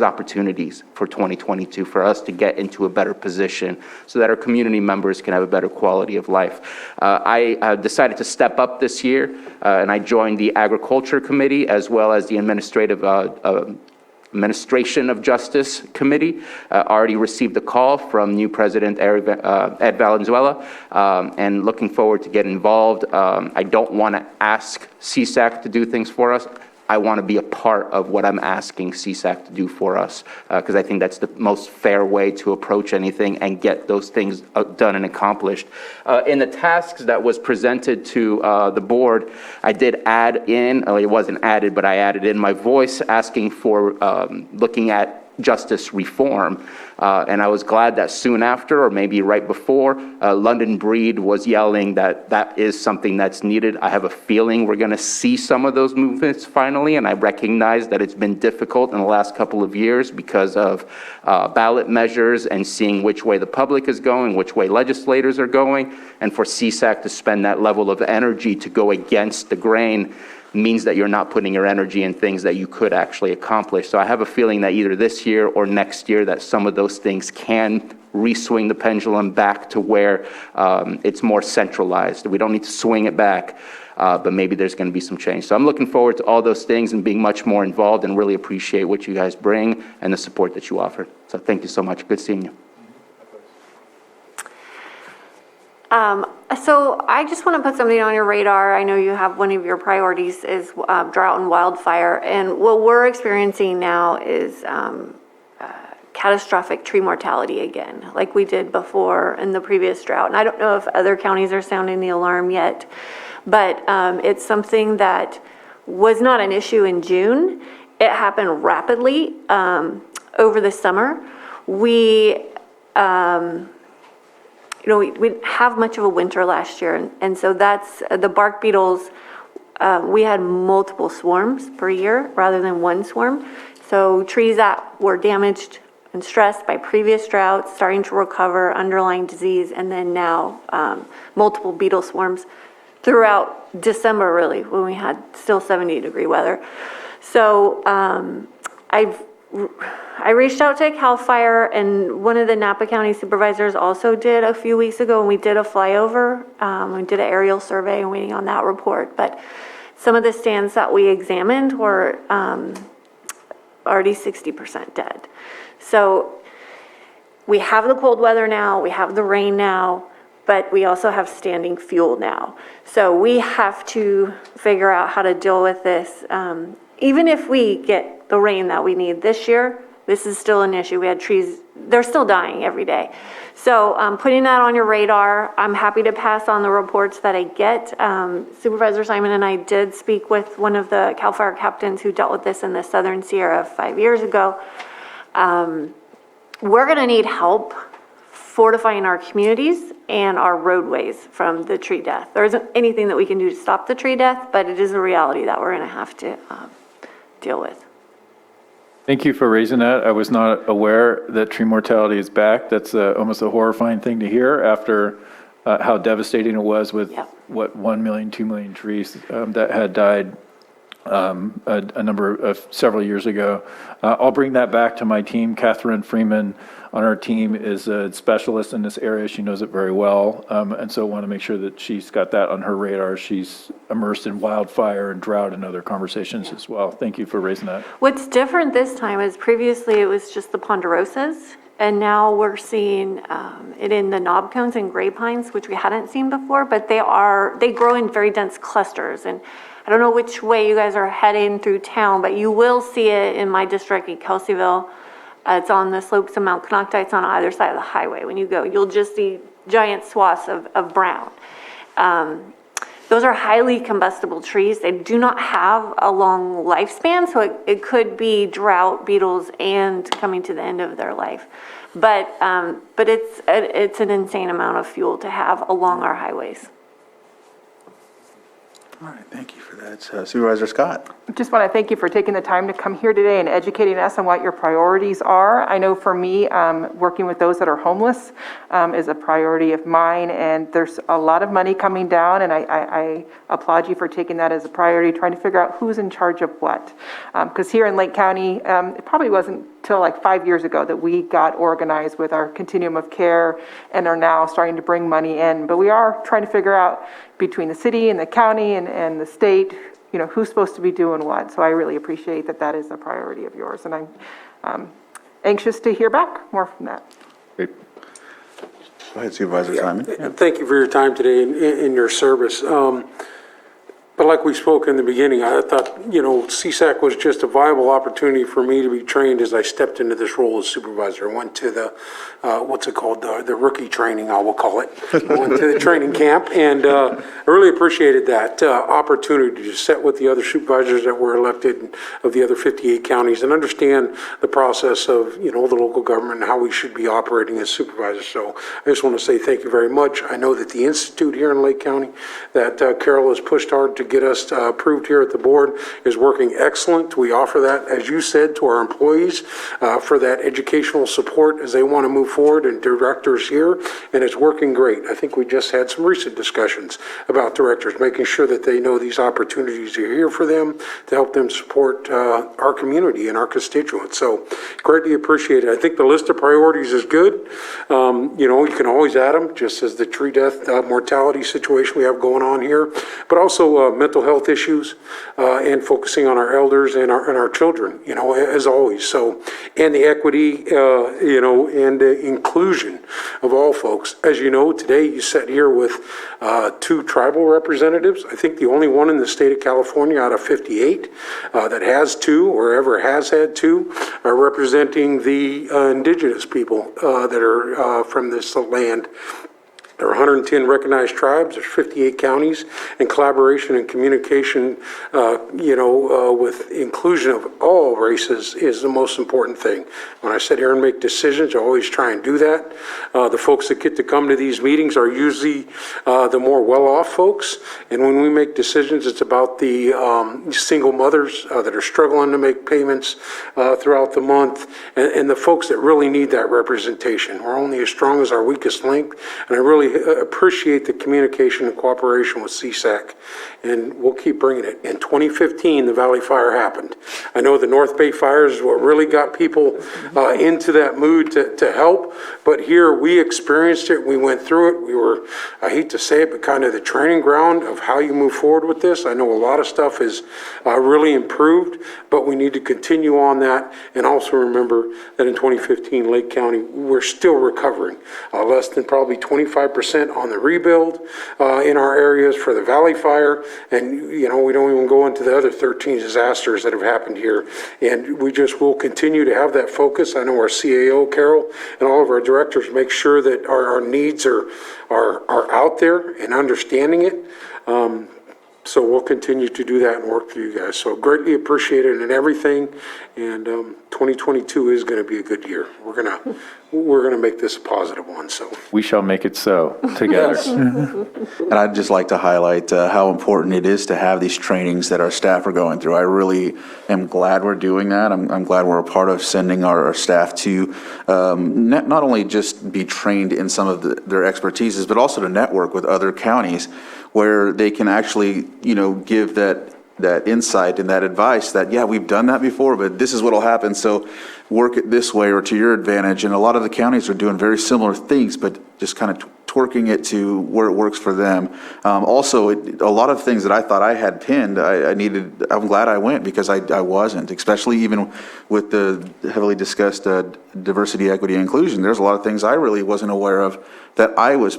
opportunities for 2022 for us to get into a better position so that our community members can have a better quality of life. I decided to step up this year and I joined the Agriculture Committee as well as the Administration of Justice Committee. Already received a call from new President Ed Valenzuela and looking forward to get involved. I don't want to ask CSAC to do things for us. I want to be a part of what I'm asking CSAC to do for us because I think that's the most fair way to approach anything and get those things done and accomplished. In the tasks that was presented to the board, I did add in, it wasn't added, but I added in my voice asking for looking at justice reform. And I was glad that soon after, or maybe right before, London Breed was yelling that that is something that's needed. I have a feeling we're going to see some of those movements finally, and I recognize that it's been difficult in the last couple of years because of ballot measures and seeing which way the public is going, which way legislators are going, and for CSAC to spend that level of energy to go against the grain means that you're not putting your energy in things that you could actually accomplish. So I have a feeling that either this year or next year that some of those things can re-swing the pendulum back to where it's more centralized. We don't need to swing it back, but maybe there's going to be some change. So I'm looking forward to all those things and being much more involved and really appreciate what you guys bring and the support that you offer. So thank you so much. Good seeing you.
So I just want to put something on your radar. I know you have one of your priorities is drought and wildfire. And what we're experiencing now is catastrophic tree mortality again, like we did before in the previous drought. And I don't know if other counties are sounding the alarm yet, but it's something that was not an issue in June. It happened rapidly over the summer. We didn't have much of a winter last year, and so that's the bark beetles. We had multiple swarms per year rather than one swarm. So trees that were damaged and stressed by previous droughts, starting to recover underlying disease, and then now multiple beetle swarms throughout December, really, when we had still 70-degree weather. So I've I reached out to CAL FIRE, and one of the Napa County supervisors also did a few weeks ago, and we did a flyover. We did an aerial survey and waiting on that report. But some of the stands that we examined were already 60% dead. So we have the cold weather now, we have the rain now, but we also have standing fuel now. So we have to figure out how to deal with this. Even if we get the rain that we need this year, this is still an issue. We had trees, they're still dying every day. So putting that on your radar, I'm happy to pass on the reports that I get. Supervisor Simon and I did speak with one of the CAL FIRE captains who dealt with this in the Southern Sierra 5 years ago. We're gonna need help fortifying our communities and our roadways from the tree death. There isn't anything that we can do to stop the tree death, but it is a reality that we're gonna have to deal with.
Thank you for raising that. I was not aware that tree mortality is back. That's almost a horrifying thing to hear after how devastating it was with, 1 million, 2 million trees that had died a number of several years ago. I'll bring that back to my team. Catherine Freeman on our team is a specialist in this area. She knows it very well. And so I want to make sure that she's got that on her radar. She's immersed in wildfire and drought and other conversations as well. Thank you for raising that.
What's different this time is previously it was just the ponderosas, and now we're seeing it in the knob cones and gray pines, which we hadn't seen before, but they grow in very dense clusters. And I don't know which way you guys are heading through town, but you will see it in my district in Kelseyville. It's on the slopes of Mount Conocti. It's on either side of the highway. When you go, you'll just see giant swaths of brown. Those are highly combustible trees. They do not have a long lifespan, so it could be drought, beetles, and coming to the end of their life. But it's an insane amount of fuel to have along our highways.
All right, thank you for that. Supervisor Scott.
Just want to thank you for taking the time to come here today and educating us on what your priorities are. I know for me, working with those that are homeless is a priority of mine, and there's a lot of money coming down, and I applaud you for taking that as a priority, trying to figure out who's in charge of what. Because here in Lake County, it probably wasn't till like 5 years ago that we got organized with our continuum of care and are now starting to bring money in. But we are trying to figure out between the city and the county and the state, you know, who's supposed to be doing what. So I really appreciate that that is a priority of yours. And I'm anxious to hear back more from that.
Great. Go ahead, Supervisor Simon.
And thank you for your time today in your service. But like we spoke in the beginning, I thought, you know, CSAC was just a viable opportunity for me to be trained as I stepped into this role as supervisor. I went to the, what's it called, the rookie training, I will call it. I went to the training camp, and I really appreciated that opportunity to sit with the other supervisors that were elected of the other 58 counties and understand the process of, you know, the local government and how we should be operating as supervisors. So I just want to say thank you very much. I know that the Institute here in Lake County that Carol has pushed hard to get us approved here at the board is working excellent. We offer that, as you said, to our employees for that educational support as they want to move forward, and directors here, and it's working great. I think we just had some recent discussions about directors, making sure that they know these opportunities are here for them to help them support our community and our constituents. So greatly appreciate it. I think the list of priorities is good. You know, you can always add them, just as the tree death mortality situation we have going on here, but also mental health issues and focusing on our elders and our children, you know, as always. So, and the equity, you know, and the inclusion of all folks. As you know, today you sat here with 2 tribal representatives. I think the only one in the state of California out of 58 that has 2 or ever has had 2 are representing the indigenous people that are from this land. There are 110 recognized tribes, there's 58 counties, and collaboration and communication, you know, with inclusion of all races is the most important thing. When I sit here and make decisions, I always try and do that. The folks that get to come to these meetings are usually the more well-off folks, and when we make decisions, it's about the single mothers that are struggling to make payments throughout the month, and the folks that really need that representation. We're only as strong as our weakest link, and I really really appreciate the communication and cooperation with CSAC, and we'll keep bringing it. In 2015, the Valley Fire happened. I know the North Bay fires is what really got people into that mood to help, but here we experienced it, we went through it, we were, I hate to say it, but kind of the training ground of how you move forward with this. I know a lot of stuff is really improved, but we need to continue on that, and also remember that in 2015, Lake County, we're still recovering. Less than probably 25% on the rebuild in our areas for the Valley Fire, and we don't even go into the other 13 disasters that have happened here, and we just will continue to have that focus. I know our CAO, Carol, and all of our directors make sure that our needs are out there and understanding it. So we'll continue to do that and work for you guys. So greatly appreciated and everything. And 2022 is going to be a good year. We're gonna make this a positive one. So
We shall make it so together.
Yes.
And I'd just like to highlight how important it is to have these trainings that our staff are going through. I really am glad we're doing that. I'm glad we're a part of sending our staff to not only just be trained in some of their expertises, but also to network with other counties where they can actually, give that insight and that advice that, yeah, we've done that before, but this is what'll happen. So work it this way or to your advantage. And a lot of the counties are doing very similar things, but just kind of twerking it to where it works for them. Also, a lot of things that I thought I had pinned, I'm glad I went because I wasn't, especially even with the heavily discussed diversity, equity, and inclusion. There's a lot of things I really wasn't aware of that I was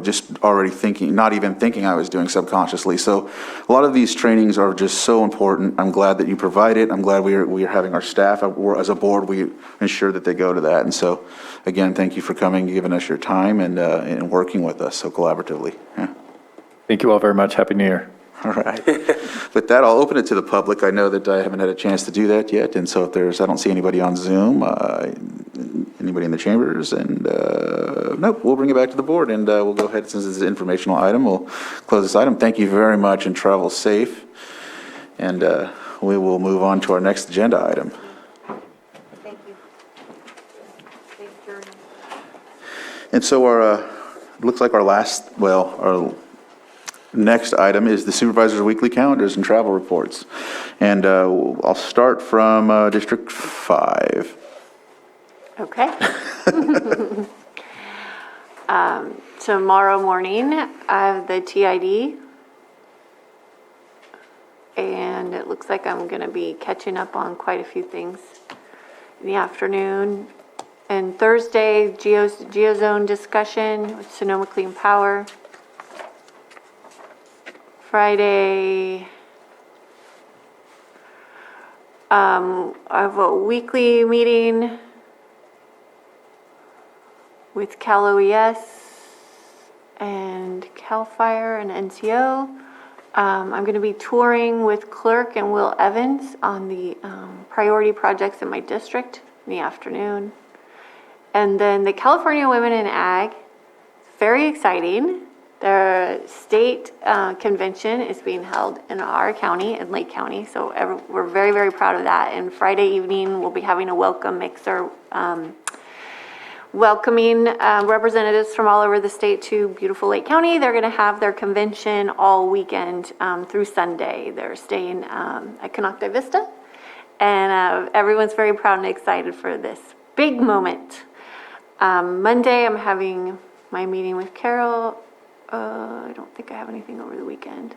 just already thinking, not even thinking I was doing subconsciously. So a lot of these trainings are just so important. I'm glad that you provide it. I'm glad we are having our staff, as a board, we ensure that they go to that. And so, again, thank you for coming, giving us your time, and working with us so collaboratively. Yeah.
Thank you all very much. Happy New Year.
All right. With that, I'll open it to the public. I know that I haven't had a chance to do that yet, and so I don't see anybody on Zoom, anybody in the chambers, and nope, we'll bring it back to the board, and we'll go ahead, since it's an informational item, we'll close this item. Thank you very much, and travel safe, and we will move on to our next agenda item.
Thank you. Safe journey.
And so looks like our next item is the Supervisors' Weekly Calendars and Travel Reports. And I'll start from District 5.
Okay. Tomorrow morning, I have the TID. And it looks like I'm going to be catching up on quite a few things in the afternoon. And Thursday, Geozone discussion with Sonoma Clean Power. Friday, I have a weekly meeting with Cal OES and Cal Fire and NCO. I'm going to be touring with Clerk and Will Evans on the priority projects in my district in the afternoon. And then the California Women in Ag, very exciting. The state convention is being held in our county, in Lake County, so we're very, very proud of that. And Friday evening, we'll be having a welcome mixer, welcoming representatives from all over the state to beautiful Lake County. They're going to have their convention all weekend through Sunday. They're staying at Canocta Vista, and everyone's very proud and excited for this big moment. Monday, I'm having my meeting with Carol. I don't think I have anything over the weekend.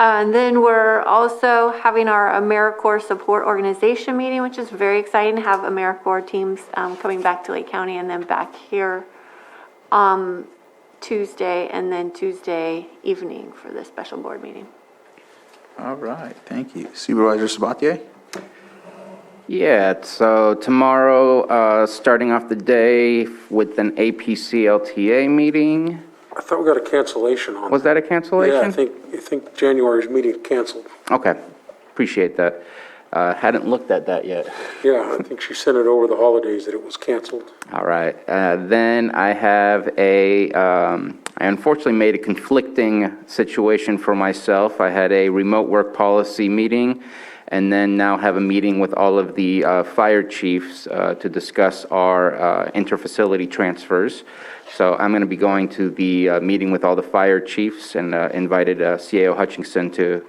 And then we're also having our AmeriCorps support organization meeting, which is very exciting to have AmeriCorps teams coming back to Lake County and then back here Tuesday, and then Tuesday evening for the special board meeting.
All right, thank you. Supervisor Sabatier?
Yeah, so tomorrow, starting off the day with an APC-LTA meeting.
I thought we got a cancellation on.
Was that a cancellation?
Yeah, I think January's meeting canceled.
Okay, appreciate that. Hadn't looked at that yet.
Yeah, I think she sent it over the holidays that it was canceled.
All right, then I have I unfortunately made a conflicting situation for myself. I had a remote work policy meeting and then now have a meeting with all of the fire chiefs to discuss our interfacility transfers. So I'm going to be going to the meeting with all the fire chiefs and invited CAO Hutchinson to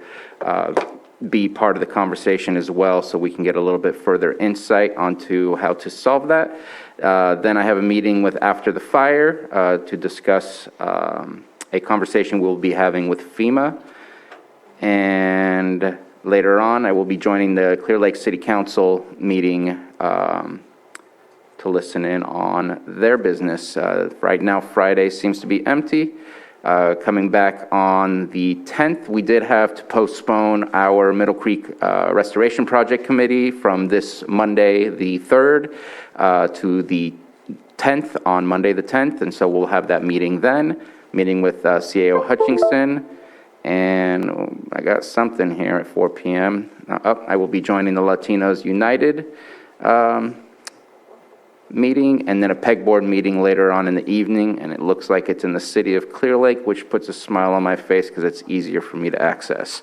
be part of the conversation as well, so we can get a little bit further insight onto how to solve that. Then I have a meeting with After the Fire to discuss a conversation we'll be having with FEMA. And later on, I will be joining the Clear Lake City Council meeting to listen in on their business. Right now, Friday seems to be empty. Coming back on the 10th, we did have to postpone our Middle Creek Restoration Project Committee from this Monday, the 3rd, to the 10th, on Monday the 10th, and so we'll have that meeting then, meeting with CAO Hutchinson, and I got something here at 4 p.m. I will be joining the Latinos United meeting, and then a pegboard meeting later on in the evening, and it looks like it's in the city of Clear Lake, which puts a smile on my face because it's easier for me to access.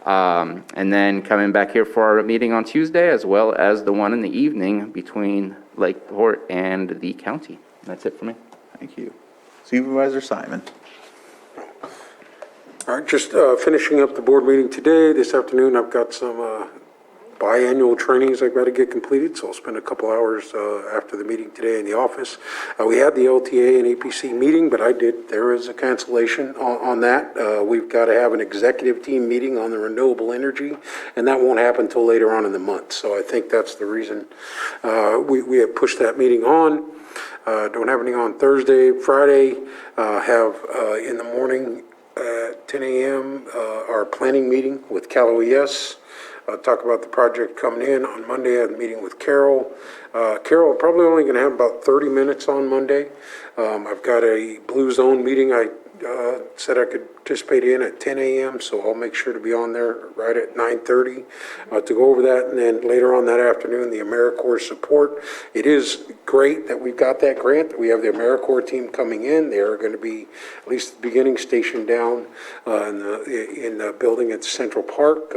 And then coming back here for our meeting on Tuesday, as well as the one in the evening between Lakeport and the county. That's it for me.
Thank you. Supervisor Simon.
All right, just finishing up the board meeting today. This afternoon, I've got some biannual trainings I've got to get completed, so I'll spend a couple hours after the meeting today in the office. We had the LTA and APC meeting, but there is a cancellation on that. We've got to have an executive team meeting on the renewable energy, and that won't happen until later on in the month. So I think that's the reason we have pushed that meeting on. Don't have anything on Thursday. Friday, have in the morning at 10 a.m. Our planning meeting with Cal OES. Talk about the project coming in. On Monday, I have a meeting with Carol. Carol, probably only going to have about 30 minutes on Monday. I've got a Blue Zone meeting I said I could participate in at 10 a.m., so I'll make sure to be on there right at 9:30 to go over that. And then later on that afternoon, the AmeriCorps support. It is great that we've got that grant, that we have the AmeriCorps team coming in. They are going to be, at least at the beginning, stationed down in the building at Central Park.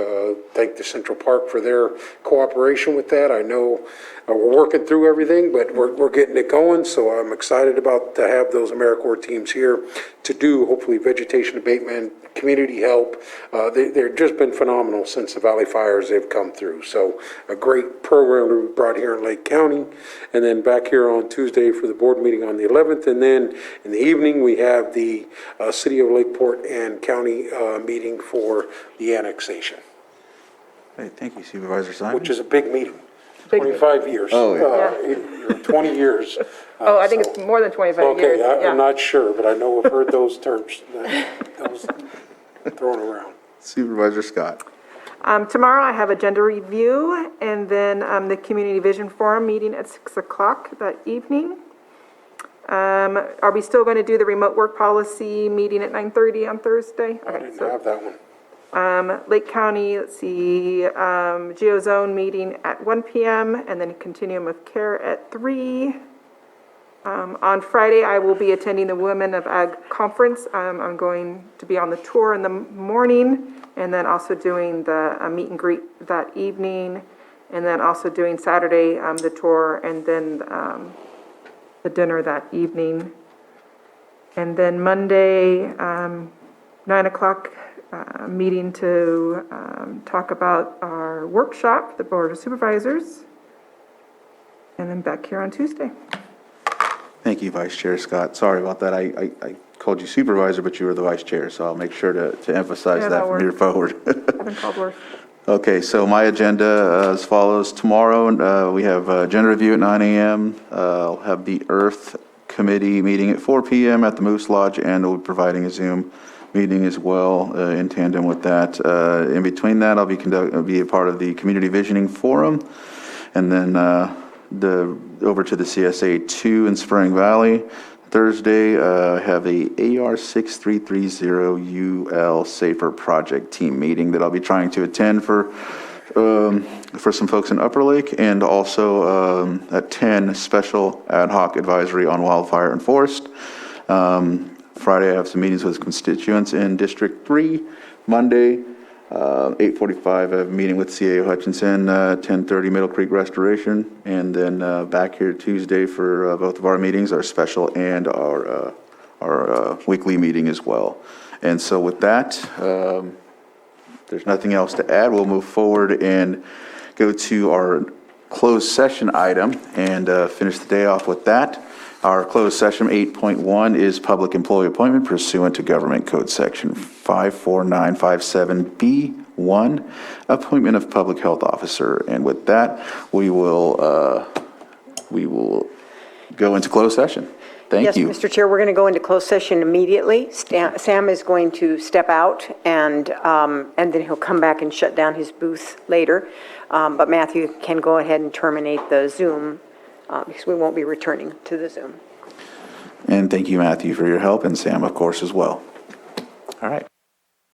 Thank the Central Park for their cooperation with that. I know we're working through everything, but we're getting it going, so I'm excited about to have those AmeriCorps teams here to do, hopefully, vegetation abatement, community help. They've just been phenomenal since the Valley Fires they've come through. So a great program we brought here in Lake County. And then back here on Tuesday for the board meeting on the 11th. And then in the evening, we have the City of Lakeport and County meeting for the annexation.
Hey, thank you, Supervisor Simon.
Which is a big meeting. 25 years.
Oh, yeah.
20 years.
I think it's more than 25 years.
Okay, I'm not sure, but I know I've heard those terms those thrown around.
Supervisor Scott.
Tomorrow, I have agenda review, and then the Community Vision Forum meeting at 6 o'clock that evening. Are we still going to do the remote work policy meeting at 9:30 on Thursday?
I didn't have that one.
Lake County, let's see, GeoZone meeting at 1 p.m. and then Continuum of Care at 3. On Friday, I will be attending the Women of Ag Conference. I'm going to be on the tour in the morning, and then also doing the meet and greet that evening, and then also doing Saturday, the tour, and then the dinner that evening. And then Monday, 9 o'clock, meeting to talk about our workshop, the Board of Supervisors, and then back here on Tuesday.
Thank you, Vice Chair Scott. Sorry about that. I called you supervisor, but you were the vice chair, so I'll make sure to emphasize that from here forward.
I've been called worse.
Okay, so my agenda as follows. Tomorrow, we have agenda review at 9 a.m. I'll have the Earth Committee meeting at 4 p.m. at the Moose Lodge, and we'll be providing a Zoom meeting as well in tandem with that. In between that, I'll be a part of the Community Visioning Forum, and then over to the CSA 2 in Spring Valley. Thursday, I have a AR6330UL Safer Project team meeting that I'll be trying to attend for some folks in Upper Lake, and also at 10, special ad hoc advisory on wildfire and forest. Friday, I have some meetings with constituents in District 3. Monday, 8:45, I have a meeting with CAO Hutchinson, 10:30 Middle Creek Restoration, and then back here Tuesday for both of our meetings, our special and our weekly meeting as well. And so with that, there's nothing else to add. We'll move forward and go to our closed session item and finish the day off with that. Our closed session 8.1 is public employee appointment pursuant to Government Code Section 54957B1, appointment of public health officer. And with that, we will go into closed session. Thank you.
Yes, Mr. Chair, we're going to go into closed session immediately. Sam is going to step out, and then he'll come back and shut down his booth later. But Matthew can go ahead and terminate the Zoom, because we won't be returning to the Zoom.
And thank you, Matthew, for your help, and Sam, of course, as well. All right.